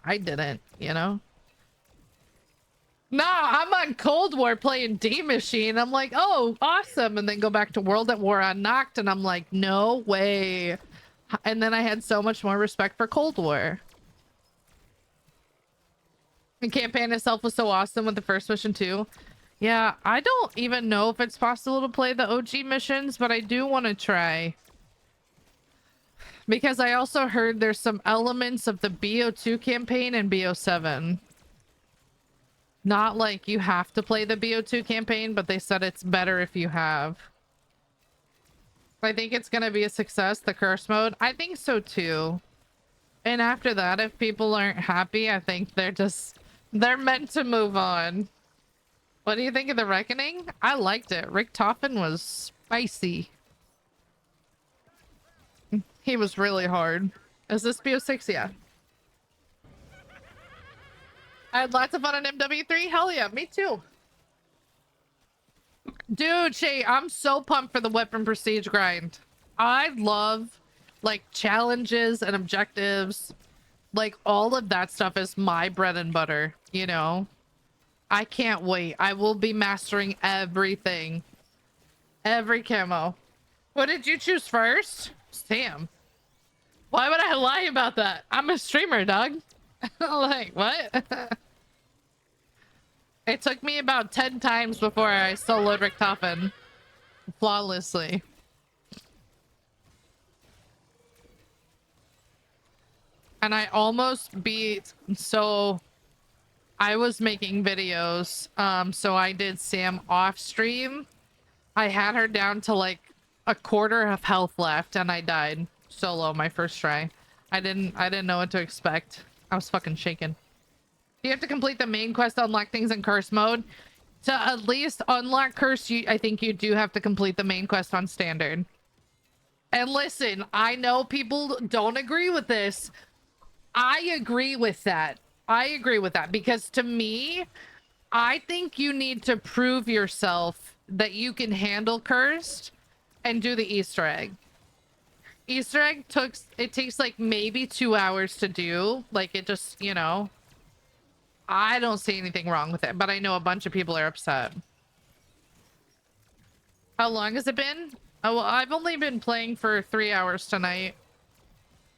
I didn't, you know? Nah, I'm on Cold War playing D Machine. I'm like, oh, awesome. And then go back to World at War on Noct, and I'm like, no way. And then I had so much more respect for Cold War. The campaign itself was so awesome with the first mission too. Yeah, I don't even know if it's possible to play the OG missions, but I do want to try. Because I also heard there's some elements of the BO2 campaign and BO7. Not like you have to play the BO2 campaign, but they said it's better if you have. I think it's going to be a success, the curse mode. I think so too. And after that, if people aren't happy, I think they're meant to move on. What do you think of the Reckoning? I liked it. Rick Toffin was spicy. He was really hard. Is this BO6? Yeah. I had lots of fun on MW3. Hell yeah, me too. Dude, Shay, I'm so pumped for the weapon prestige grind. I love like challenges and objectives. Like all of that stuff is my bread and butter, you know? I can't wait. I will be mastering everything. Every camo. What did you choose first? Sam. Why would I lie about that? I'm a streamer, dog. Like, what? It took me about 10 times before I soloed Rick Toffin flawlessly. And I almost beat, so I was making videos. So I did Sam off stream. I had her down to like a quarter of health left and I died solo my first try. I didn't know what to expect. I was fucking shaken. You have to complete the main quest to unlock things in curse mode. To at least unlock curse, I think you do have to complete the main quest on standard. And listen, I know people don't agree with this. I agree with that. I agree with that because to me, I think you need to prove yourself that you can handle cursed and do the Easter egg. Easter egg takes like maybe 2 hours to do. Like it just, you know, I don't see anything wrong with it, but I know a bunch of people are upset. How long has it been? Oh, well, I've only been playing for 3 hours tonight,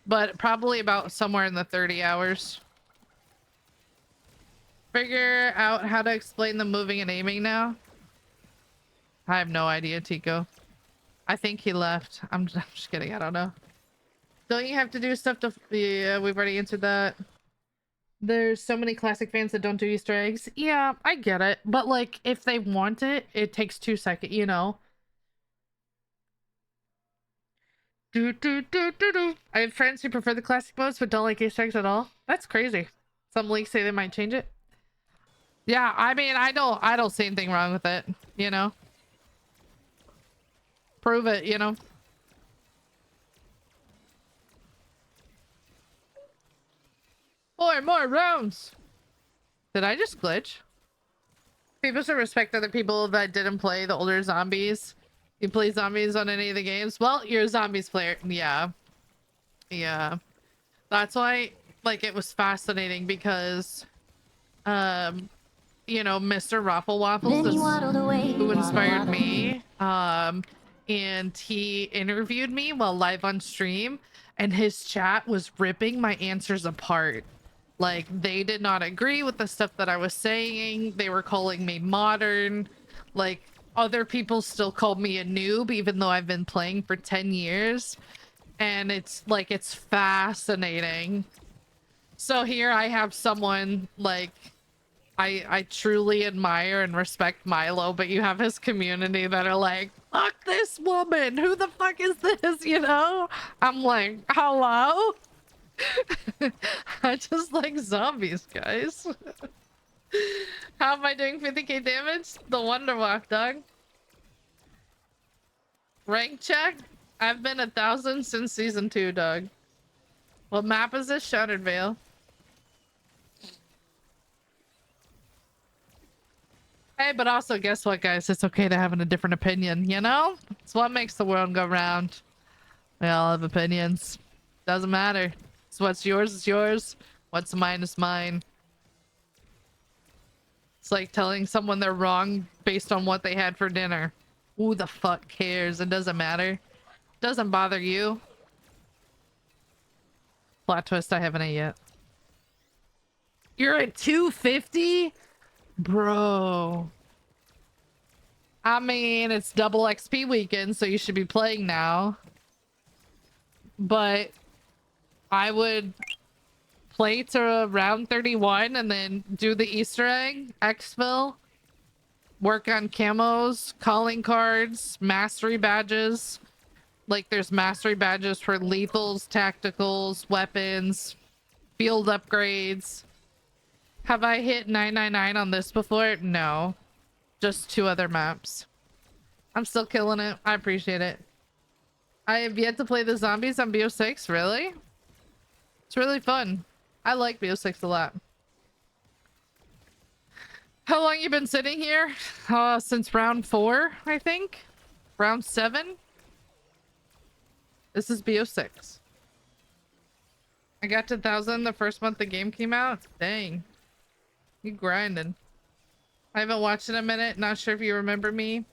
but probably about somewhere in the 30 hours. Figure out how to explain the moving and aiming now. I have no idea, Tico. I think he left. I'm just kidding. I don't know. Don't you have to do stuff to... Yeah, we've already answered that. There's so many classic fans that don't do Easter eggs. Yeah, I get it. But, like, if they want it, it takes 2 seconds, you know? I have friends who prefer the classic modes but don't like Easter eggs at all. That's crazy. Some leaks say they might change it. Yeah, I mean, I don't see anything wrong with it, you know? Prove it, you know? More rounds! Did I just glitch? People should respect other people that didn't play the older zombies. You play zombies on any of the games? Well, you're a zombies player. Yeah. Yeah. That's why, like, it was fascinating because, you know, Mr. Raffle Waffles, who inspired me, and he interviewed me while live on stream, and his chat was ripping my answers apart. Like, they did not agree with the stuff that I was saying. They were calling me modern. Like, other people still called me a noob, even though I've been playing for 10 years. And it's like, it's fascinating. So here I have someone like, I truly admire and respect Milo, but you have his community that are like, fuck this woman, who the fuck is this, you know? I'm like, hello? I just like zombies, guys. How am I doing 50k damage? The Wonder Walk, dog. Rank check? I've been 1,000 since season 2, dog. What map is this? Shattered Vale. Hey, but also guess what, guys? It's okay to have a different opinion, you know? It's what makes the world go round. We all have opinions. Doesn't matter. So what's yours is yours. What's mine is mine. It's like telling someone they're wrong based on what they had for dinner. Who the fuck cares? It doesn't matter. Doesn't bother you. Plot twist, I haven't ate yet. You're at 250? Bro. I mean, it's double XP weekend, so you should be playing now. But I would play to round 31 and then do the Easter egg, exfil, work on camos, calling cards, mastery badges. Like, there's mastery badges for lethals, tacticals, weapons, field upgrades. Have I hit 999 on this before? No. Just 2 other maps. I'm still killing it. I appreciate it. I have yet to play the zombies on BO6. Really? It's really fun. I like BO6 a lot. How long you been sitting here? Since round 4, I think. Round 7. This is BO6. I got to 1,000 the first month the game came out. Dang. You grinding. I haven't watched in a minute. Not sure if you remember me.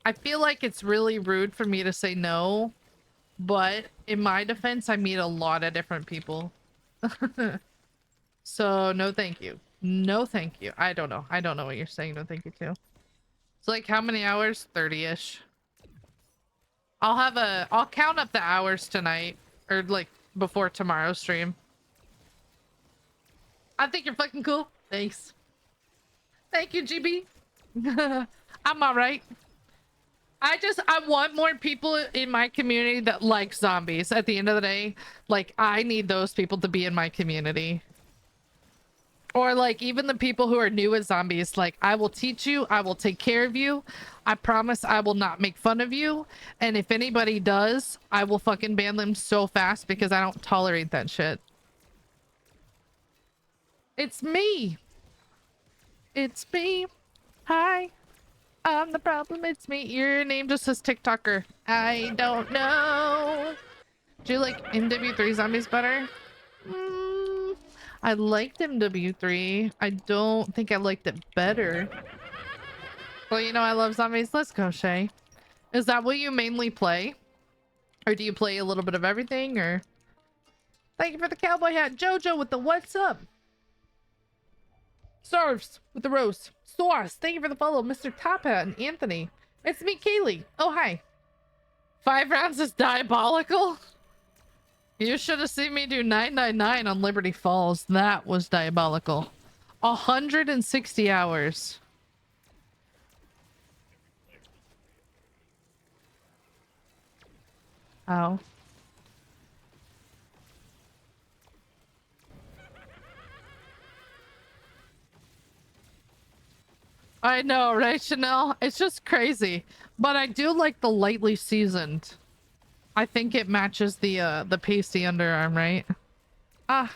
I feel like it's really rude for me to say no, but in my defense, I meet a lot of different people. So no thank you. No thank you. I don't know. I don't know what you're saying no thank you to. It's like how many hours? 30-ish. I'll count up the hours tonight, or like before tomorrow's stream. I think you're fucking cool. Thanks. Thank you, GB. I'm all right. I want more people in my community that like zombies. At the end of the day, like, I need those people to be in my community. Or like, even the people who are new at zombies, like, I will teach you, I will take care of you. I promise I will not make fun of you. And if anybody does, I will fucking ban them so fast because I don't tolerate that shit. It's me. It's me. Hi. I'm the problem. It's me. Your name just says TikToker. I don't know. Do you like MW3 zombies better? I liked MW3. I don't think I liked it better. Well, you know, I love zombies. Let's go, Shay. Is that what you mainly play? Or do you play a little bit of everything? Or thank you for the cowboy hat. Jojo with the what's up? Starves with the roast. Source, thank you for the follow. Mr. Top Hat and Anthony. It's me, Kaylee. Oh, hi. 5 rounds is diabolical. You should have seen me do 999 on Liberty Falls. That was diabolical. 160 hours. Oh. I know, right, Chanel? It's just crazy. But I do like the lightly seasoned. I think it matches the pasty underarm, right? Ah.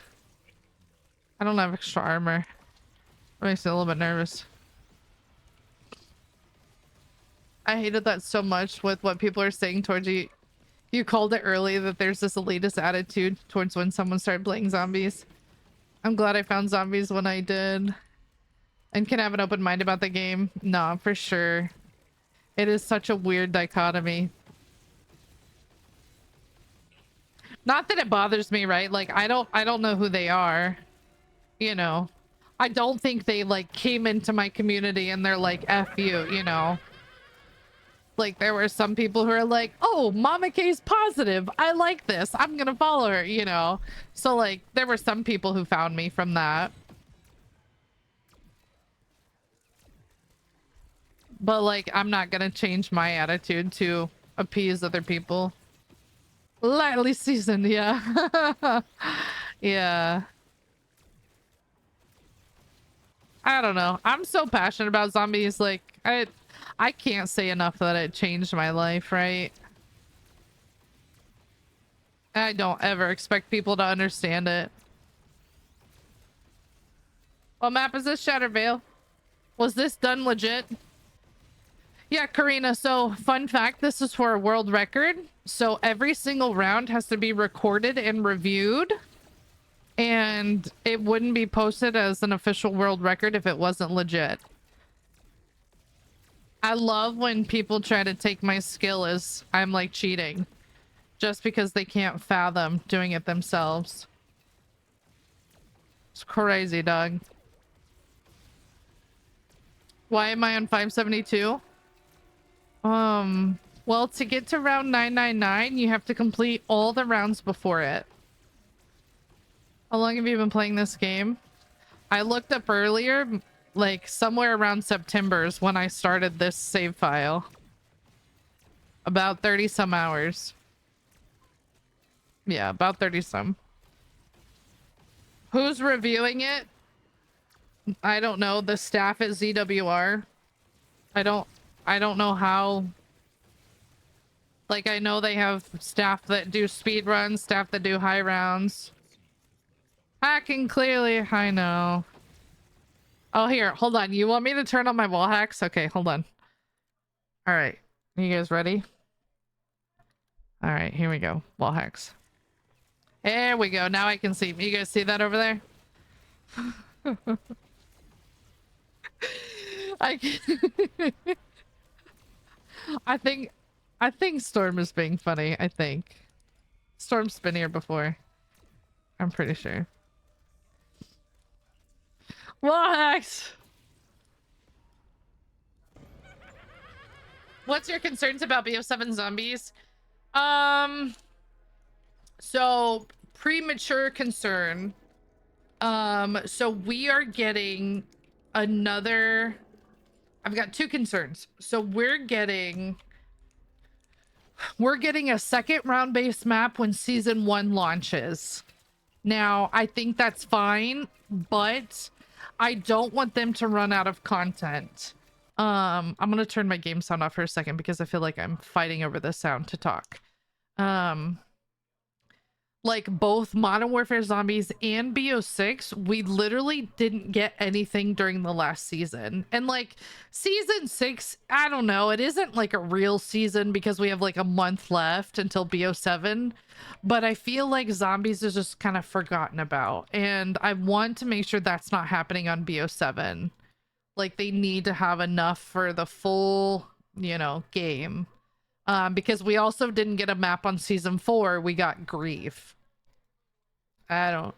I don't have extra armor. That makes me a little bit nervous. I hated that so much with what people are saying towards you. You called it early that there's this elitist attitude towards when someone started playing zombies. I'm glad I found zombies when I did. And can have an open mind about the game. No, for sure. It is such a weird dichotomy. Not that it bothers me, right? Like I don't know who they are. You know. I don't think they like came into my community and they're like F you, you know. Like there were some people who are like, "Oh, Mama K's positive. I like this. I'm going to follow her," you know. So like there were some people who found me from that. But like I'm not going to change my attitude to appease other people. Lightly seasoned, yeah. Yeah. I don't know. I'm so passionate about zombies. Like I can't say enough that it changed my life, right? I don't ever expect people to understand it. What map is this, Shattervale? Was this done legit? Yeah, Karina. So fun fact, this is for a world record. So every single round has to be recorded and reviewed. And it wouldn't be posted as an official world record if it wasn't legit. I love when people try to take my skill as I'm like cheating. Just because they can't fathom doing it themselves. It's crazy, dog. Why am I on 572? Well, to get to round 999, you have to complete all the rounds before it. How long have you been playing this game? I looked up earlier, like somewhere around September is when I started this save file. About 30 some hours. Yeah, about 30 some. Who's reviewing it? I don't know. The staff at ZWR. I don't know how. Like, I know they have staff that do speed runs, staff that do high rounds. Hacking clearly, I know. Oh, here, hold on. You want me to turn on my wall hacks? Okay, hold on. All right. You guys ready? All right, here we go. Wall hacks. There we go. Now I can see. You guys see that over there? I I think Storm is being funny. I think Storm's been here before. I'm pretty sure. What? What's your concerns about BO7 zombies? So premature concern. So we are getting another. I've got two concerns. So we're getting a second round based map when season 1 launches. Now, I think that's fine, but I don't want them to run out of content. I'm gonna turn my game sound off for a second because I feel like I'm fighting over the sound to talk. Like both Modern Warfare Zombies and BO6, we literally didn't get anything during the last season. And like season 6, I don't know, it isn't like a real season because we have like a month left until BO7, but I feel like Zombies is just kind of forgotten about. And I want to make sure that's not happening on BO7. Like they need to have enough for the full, you know, game. Because we also didn't get a map on season 4. We got Grief. I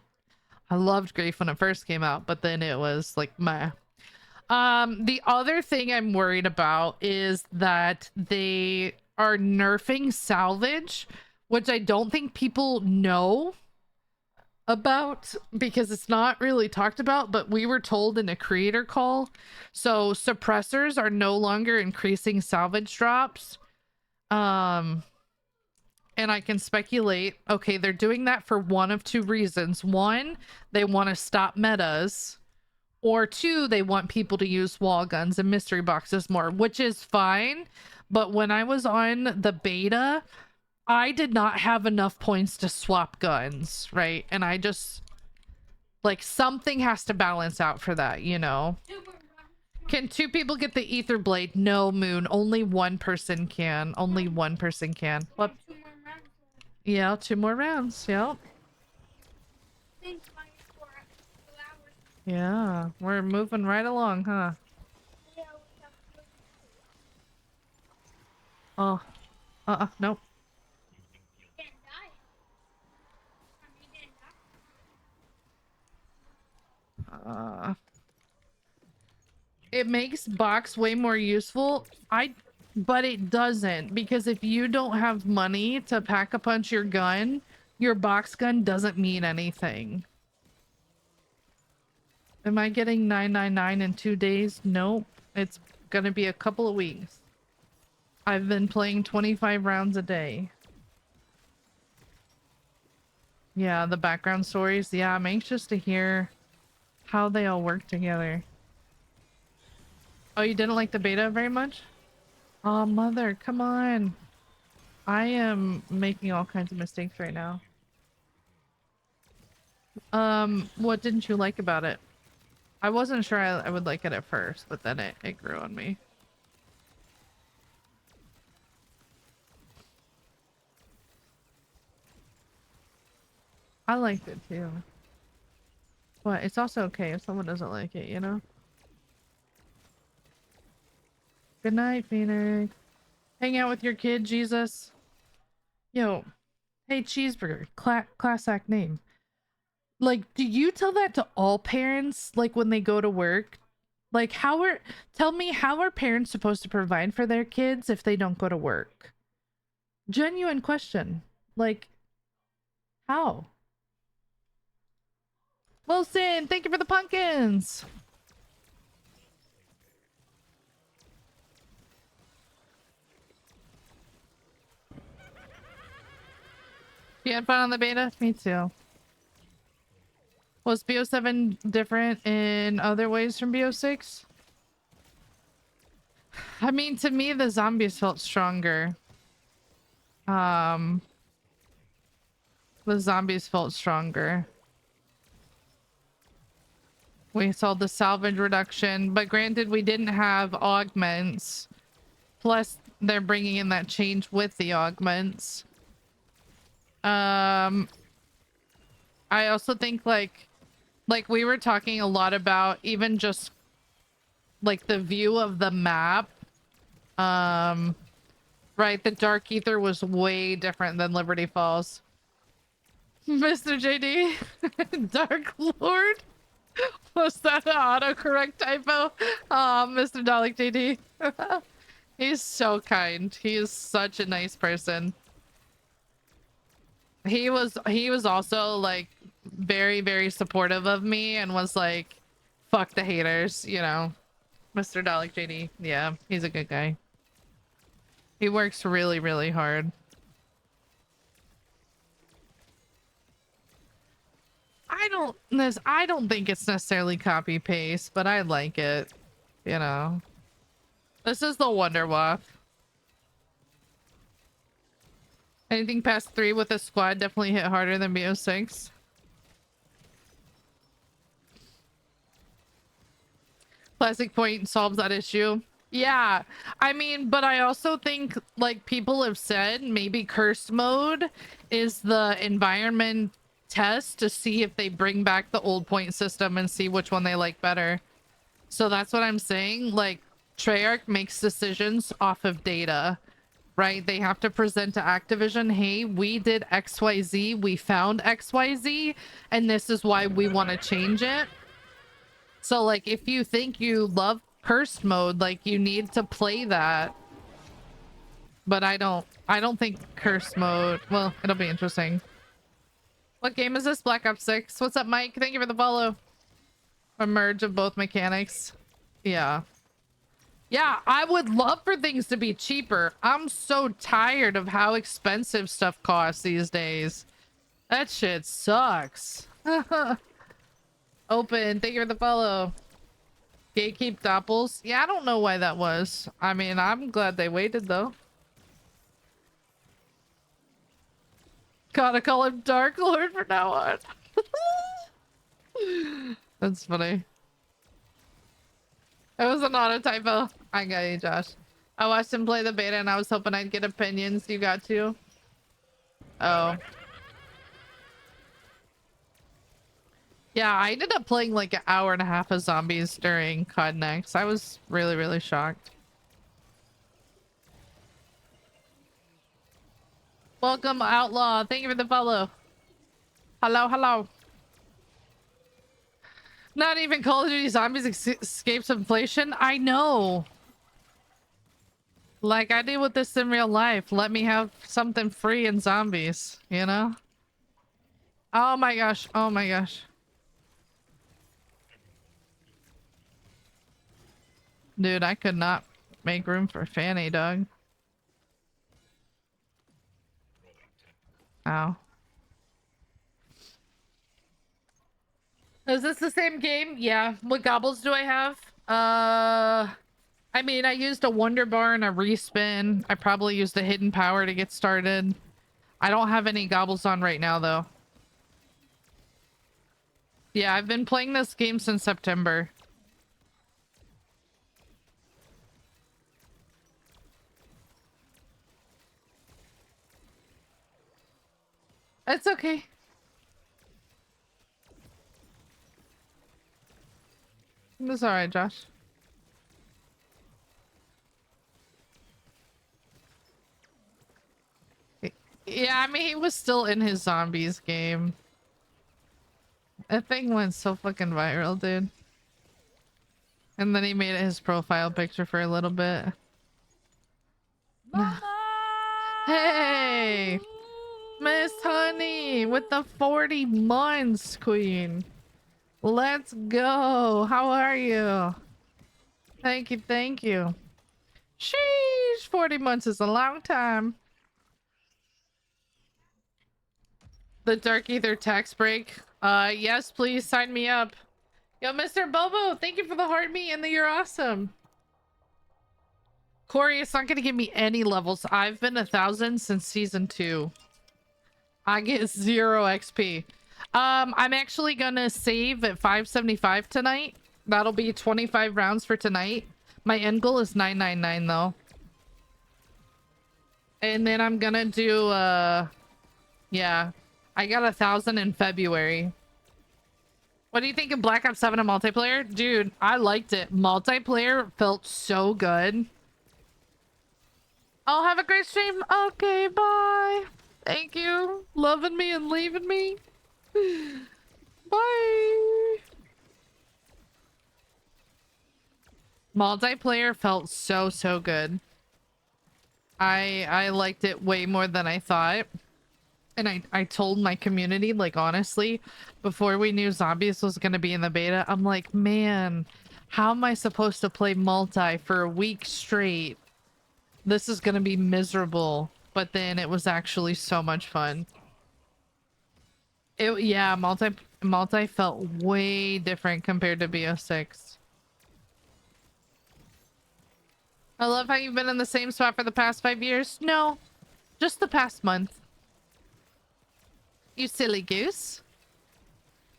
loved Grief when it first came out, but then it was like meh. The other thing I'm worried about is that they are nerfing salvage, which I don't think people know about because it's not really talked about, but we were told in a creator call. So suppressors are no longer increasing salvage drops. And I can speculate, okay, they're doing that for one of two reasons. One, they want to stop metas, or two, they want people to use wall guns and mystery boxes more, which is fine. But when I was on the beta, I did not have enough points to swap guns, right? And I just, like, something has to balance out for that, you know? Can two people get the ether blade? No, Moon. Only one person can. Only one person can. What? Yeah, 2 more rounds. Yep. Yeah, we're moving right along, huh? Oh. Nope. Didn't die. You didn't die. It makes box way more useful. But it doesn't, because if you don't have money to pack a punch your gun, your box gun doesn't mean anything. Am I getting 999 in 2 days? Nope. It's gonna be a couple of weeks. I've been playing 25 rounds a day. Yeah, the background stories. Yeah, I'm anxious to hear how they all work together. Oh, you didn't like the beta very much? Oh, mother, come on. I am making all kinds of mistakes right now. What didn't you like about it? I wasn't sure I would like it at first, but then it grew on me. I liked it too. But it's also okay if someone doesn't like it, you know? Good night, Phoenix. Hang out with your kid, Jesus. Yo, hey, Cheeseburger. Class act name. Like, do you tell that to all parents, like, when they go to work? Like, tell me, how are parents supposed to provide for their kids if they don't go to work? Genuine question. Like, how? Wilson, thank you for the pumpkins. You had fun on the beta? Me too. Was BO7 different in other ways from BO6? I mean, to me, the zombies felt stronger. The zombies felt stronger. We saw the salvage reduction, but granted, we didn't have augments. Plus, they're bringing in that change with the augments. I also think like we were talking a lot about even just like the view of the map. Right, the Dark Ether was way different than Liberty Falls. Mr. JD, Dark Lord. Was that an autocorrect typo? Mr. Dalek JD. He's so kind. He is such a nice person. He was also like very, very supportive of me and was like, fuck the haters, you know. Mr. Dalek JD. Yeah, he's a good guy. He works really, really hard. I don't think it's necessarily copy paste, but I like it. You know. This is the Wonder Waff. Anything past 3 with a squad definitely hit harder than BO6. Classic Point solves that issue. Yeah, I mean, but I also think, like people have said, maybe cursed mode is the environment test to see if they bring back the old point system and see which one they like better. So that's what I'm saying. Like, Treyarch makes decisions off of data, right? They have to present to Activision, hey, we did XYZ, we found XYZ, and this is why we want to change it. So, like, if you think you love cursed mode, like, you need to play that. But I don't think cursed mode, well, it'll be interesting. What game is this? Black Ops 6. What's up, Mike? Thank you for the follow. A merge of both mechanics. Yeah. Yeah, I would love for things to be cheaper. I'm so tired of how expensive stuff costs these days. That shit sucks. Open. Thank you for the follow. Gatekeep Doppels. Yeah, I don't know why that was. I mean, I'm glad they waited, though. Gotta call him Dark Lord from now on. That's funny. It was an auto typo. I got you, Josh. I watched him play the beta and I was hoping I'd get opinions. You got to? Oh. Yeah, I ended up playing like an hour and a half of zombies during COD Next. I was really, really shocked. Welcome, Outlaw. Thank you for the follow. Hello, hello. Not even Call of Duty Zombies escapes inflation. I know. Like I deal with this in real life. Let me have something free in zombies, you know? Oh my gosh. Oh my gosh. Dude, I could not make room for Fanny, dog. Ow. Is this the same game? Yeah. What gobbles do I have? I mean, I used a Wonder Bar and a respin. I probably used a hidden power to get started. I don't have any gobbles on right now, though. Yeah, I've been playing this game since September. It's okay. It's alright, Josh. Yeah, I mean, he was still in his zombies game. That thing went so fucking viral, dude. And then he made it his profile picture for a little bit. Hey! Miss Honey with the 40 months, queen. Let's go. How are you? Thank you, thank you. Sheesh, 40 months is a long time. The Dark Ether tax break. Yes, please sign me up. Yo, Mr. Bobo, thank you for the heart me and the you're awesome. Corey, it's not gonna give me any levels. I've been 1,000 since season 2. I get 0 XP. I'm actually gonna save at 575 tonight. That'll be 25 rounds for tonight. My end goal is 999 though. And then I'm gonna do yeah. I got 1,000 in February. What do you think of Black Ops 7 and multiplayer? Dude, I liked it. Multiplayer felt so good. I'll have a great stream. Okay, bye. Thank you. Loving me and leaving me. Bye. Multiplayer felt so good. I liked it way more than I thought. And I told my community, like, honestly, before we knew zombies was going to be in the beta, I'm like, man, how am I supposed to play multi for a week straight? This is going to be miserable. But then it was actually so much fun. Yeah, multi felt way different compared to BO6. I love how you've been in the same spot for the past 5 years. No, just the past month. You silly goose.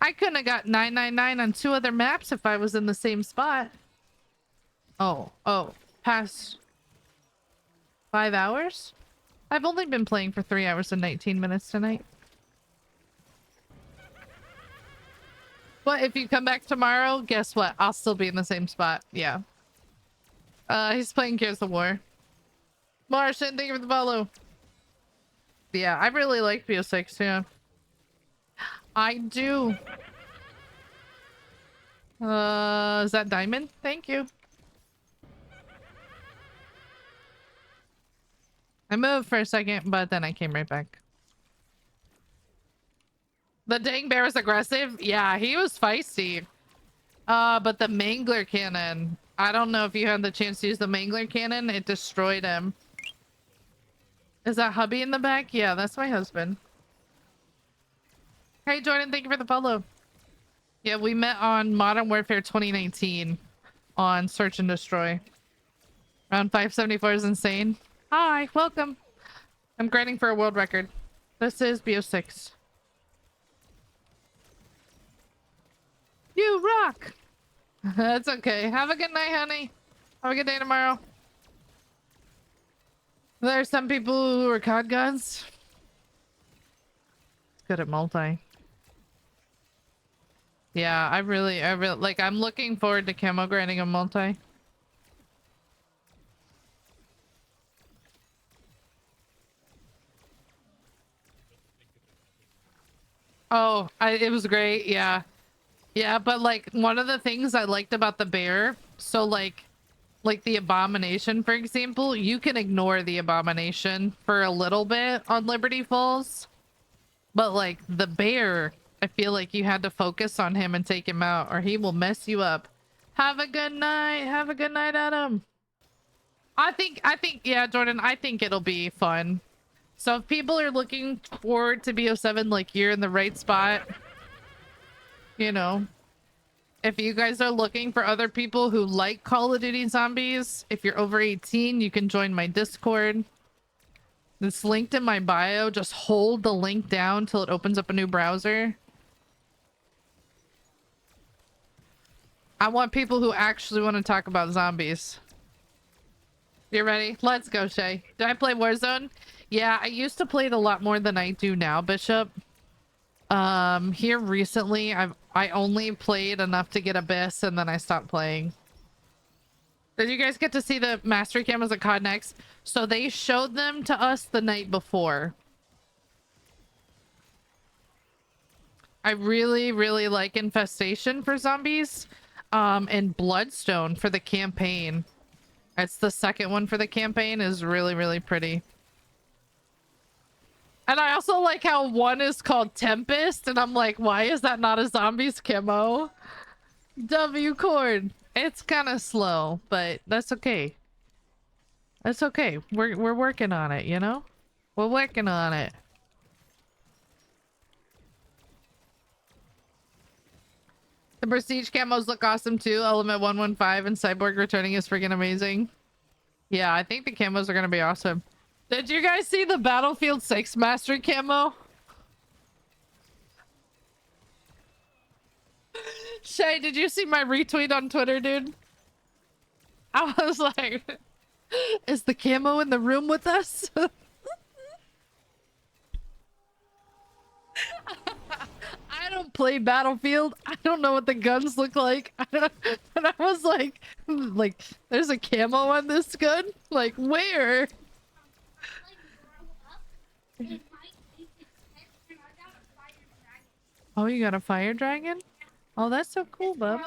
I couldn't have got 999 on 2 other maps if I was in the same spot. Oh, past 5 hours? I've only been playing for 3 hours and 19 minutes tonight. But if you come back tomorrow, guess what? I'll still be in the same spot. Yeah. He's playing Gears of War. Martian, thank you for the follow. Yeah, I really like BO6 too. I do. Is that Diamond? Thank you. I moved for a second, but then I came right back. The dang bear was aggressive? Yeah, he was feisty. But the Mangler cannon, I don't know if you had the chance to use the Mangler cannon. It destroyed him. Is that hubby in the back? Yeah, that's my husband. Hey, Jordan, thank you for the follow. Yeah, we met on Modern Warfare 2019 on Search and Destroy. Round 574 is insane. Hi, welcome. I'm grinding for a world record. This is BO6. You rock! That's okay. Have a good night, honey. Have a good day tomorrow. There are some people who are COD gods. Good at multi. Yeah, I really like, I'm looking forward to camo grinding a multi. Oh, it was great. Yeah. Yeah, but like one of the things I liked about the bear, so like the abomination, for example, you can ignore the abomination for a little bit on Liberty Falls. But like the bear, I feel like you had to focus on him and take him out or he will mess you up. Have a good night. Have a good night, Adam. I think, yeah, Jordan, I think it'll be fun. So if people are looking forward to BO7, like you're in the right spot, you know, if you guys are looking for other people who like Call of Duty Zombies, if you're over 18, you can join my Discord. It's linked in my bio. Just hold the link down till it opens up a new browser. I want people who actually want to talk about zombies. You ready? Let's go, Shay. Do I play Warzone? Yeah, I used to play it a lot more than I do now, Bishop. Here recently, I only played enough to get Abyss, and then I stopped playing. Did you guys get to see the mastery cameras at COD Next? So they showed them to us the night before. I really, really like Infestation for zombies, and Bloodstone for the campaign. It's the second one for the campaign, is really, really pretty. And I also like how one is called Tempest, and I'm like, why is that not a zombies camo? W Cord. It's kind of slow, but that's okay. That's okay. We're working on it, you know? We're working on it. The Prestige camos look awesome too. Element 115 and Cyborg returning is freaking amazing. Yeah, I think the camos are gonna be awesome. Did you guys see the Battlefield 6 mastery camo? Shay, did you see my retweet on Twitter, dude? I was like, is the camo in the room with us? I don't play Battlefield. I don't know what the guns look like. But I was like, there's a camo on this gun? Like, where? Oh, you got a fire dragon? Oh, that's so cool, bub.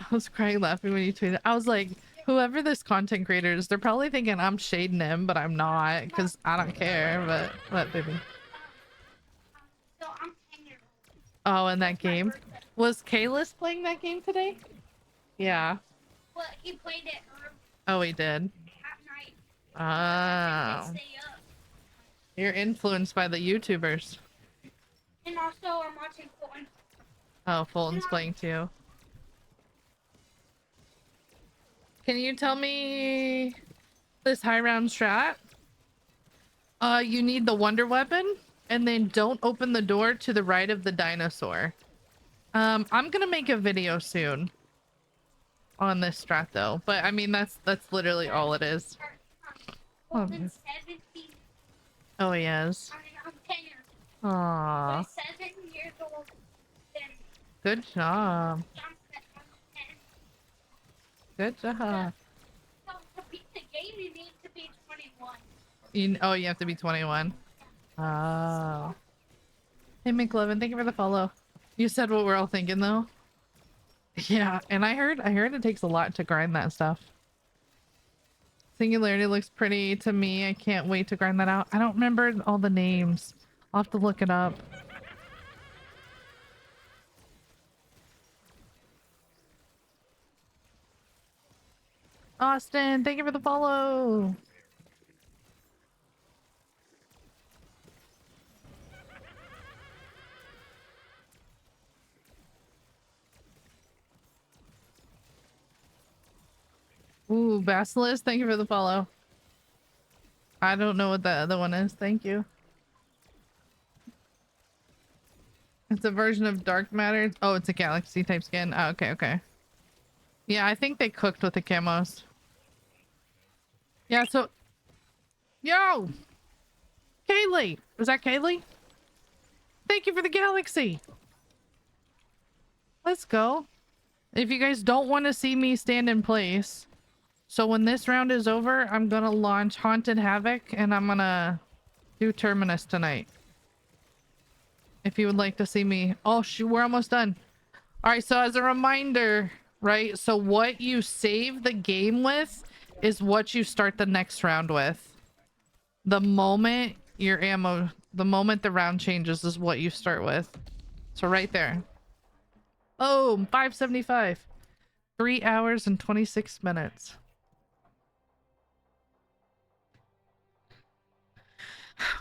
I was crying laughing when you tweeted. I was like, whoever this content creator is, they're probably thinking I'm shading him, but I'm not, because I don't care, but what, baby? Oh, in that game. Was Kalis playing that game today? Yeah. Well, he played it Oh, he did. at night. Oh. Stay up. You're influenced by the YouTubers. And also, I'm watching Fulton. Oh, Fulton's playing too. Can you tell me this high round strat? You need the wonder weapon, and then don't open the door to the right of the dinosaur. I'm gonna make a video soon on this strat though, but I mean that's literally all it is. Fulton's 17. Oh, he is. I'm 10 years Aww. old. 7 years old. Then Good job. I'm 10. Good job. So to beat the game, you need to be 21. Oh, you have to be 21. Oh. Hey, McLovin, thank you for the follow. You said what we're all thinking, though. Yeah, and I heard it takes a lot to grind that stuff. Singularity looks pretty to me. I can't wait to grind that out. I don't remember all the names. I'll have to look it up. Austin, thank you for the follow. Ooh, Basilisk, thank you for the follow. I don't know what the other one is. Thank you. It's a version of dark matter. Oh, it's a galaxy type skin. Oh, okay, okay. Yeah, I think they cooked with the camos. Yeah, so... Yo! Kaylee! Was that Kaylee? Thank you for the galaxy! Let's go. If you guys don't want to see me stand in place, so when this round is over, I'm gonna launch Haunted Havoc and I'm gonna do Terminus tonight. if you would like to see me. Oh shoot, we're almost done. All right, so as a reminder, right? So what you save the game with is what you start the next round with. The moment your ammo, the moment the round changes is what you start with. So right there. Oh, 575. 3 hours and 26 minutes.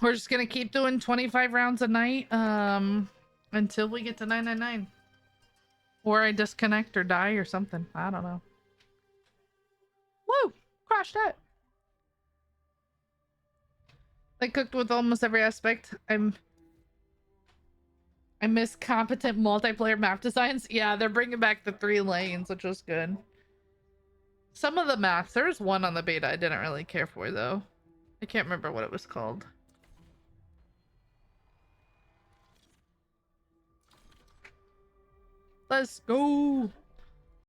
We're just gonna keep doing 25 rounds a night until we get to 999. Or I disconnect or die or something. I don't know. Woo! Crashed it. I cooked with almost every aspect. I miss competent multiplayer map designs. Yeah, they're bringing back the 3 lanes, which was good. Some of the maps, there's one on the beta I didn't really care for though. I can't remember what it was called. Let's go.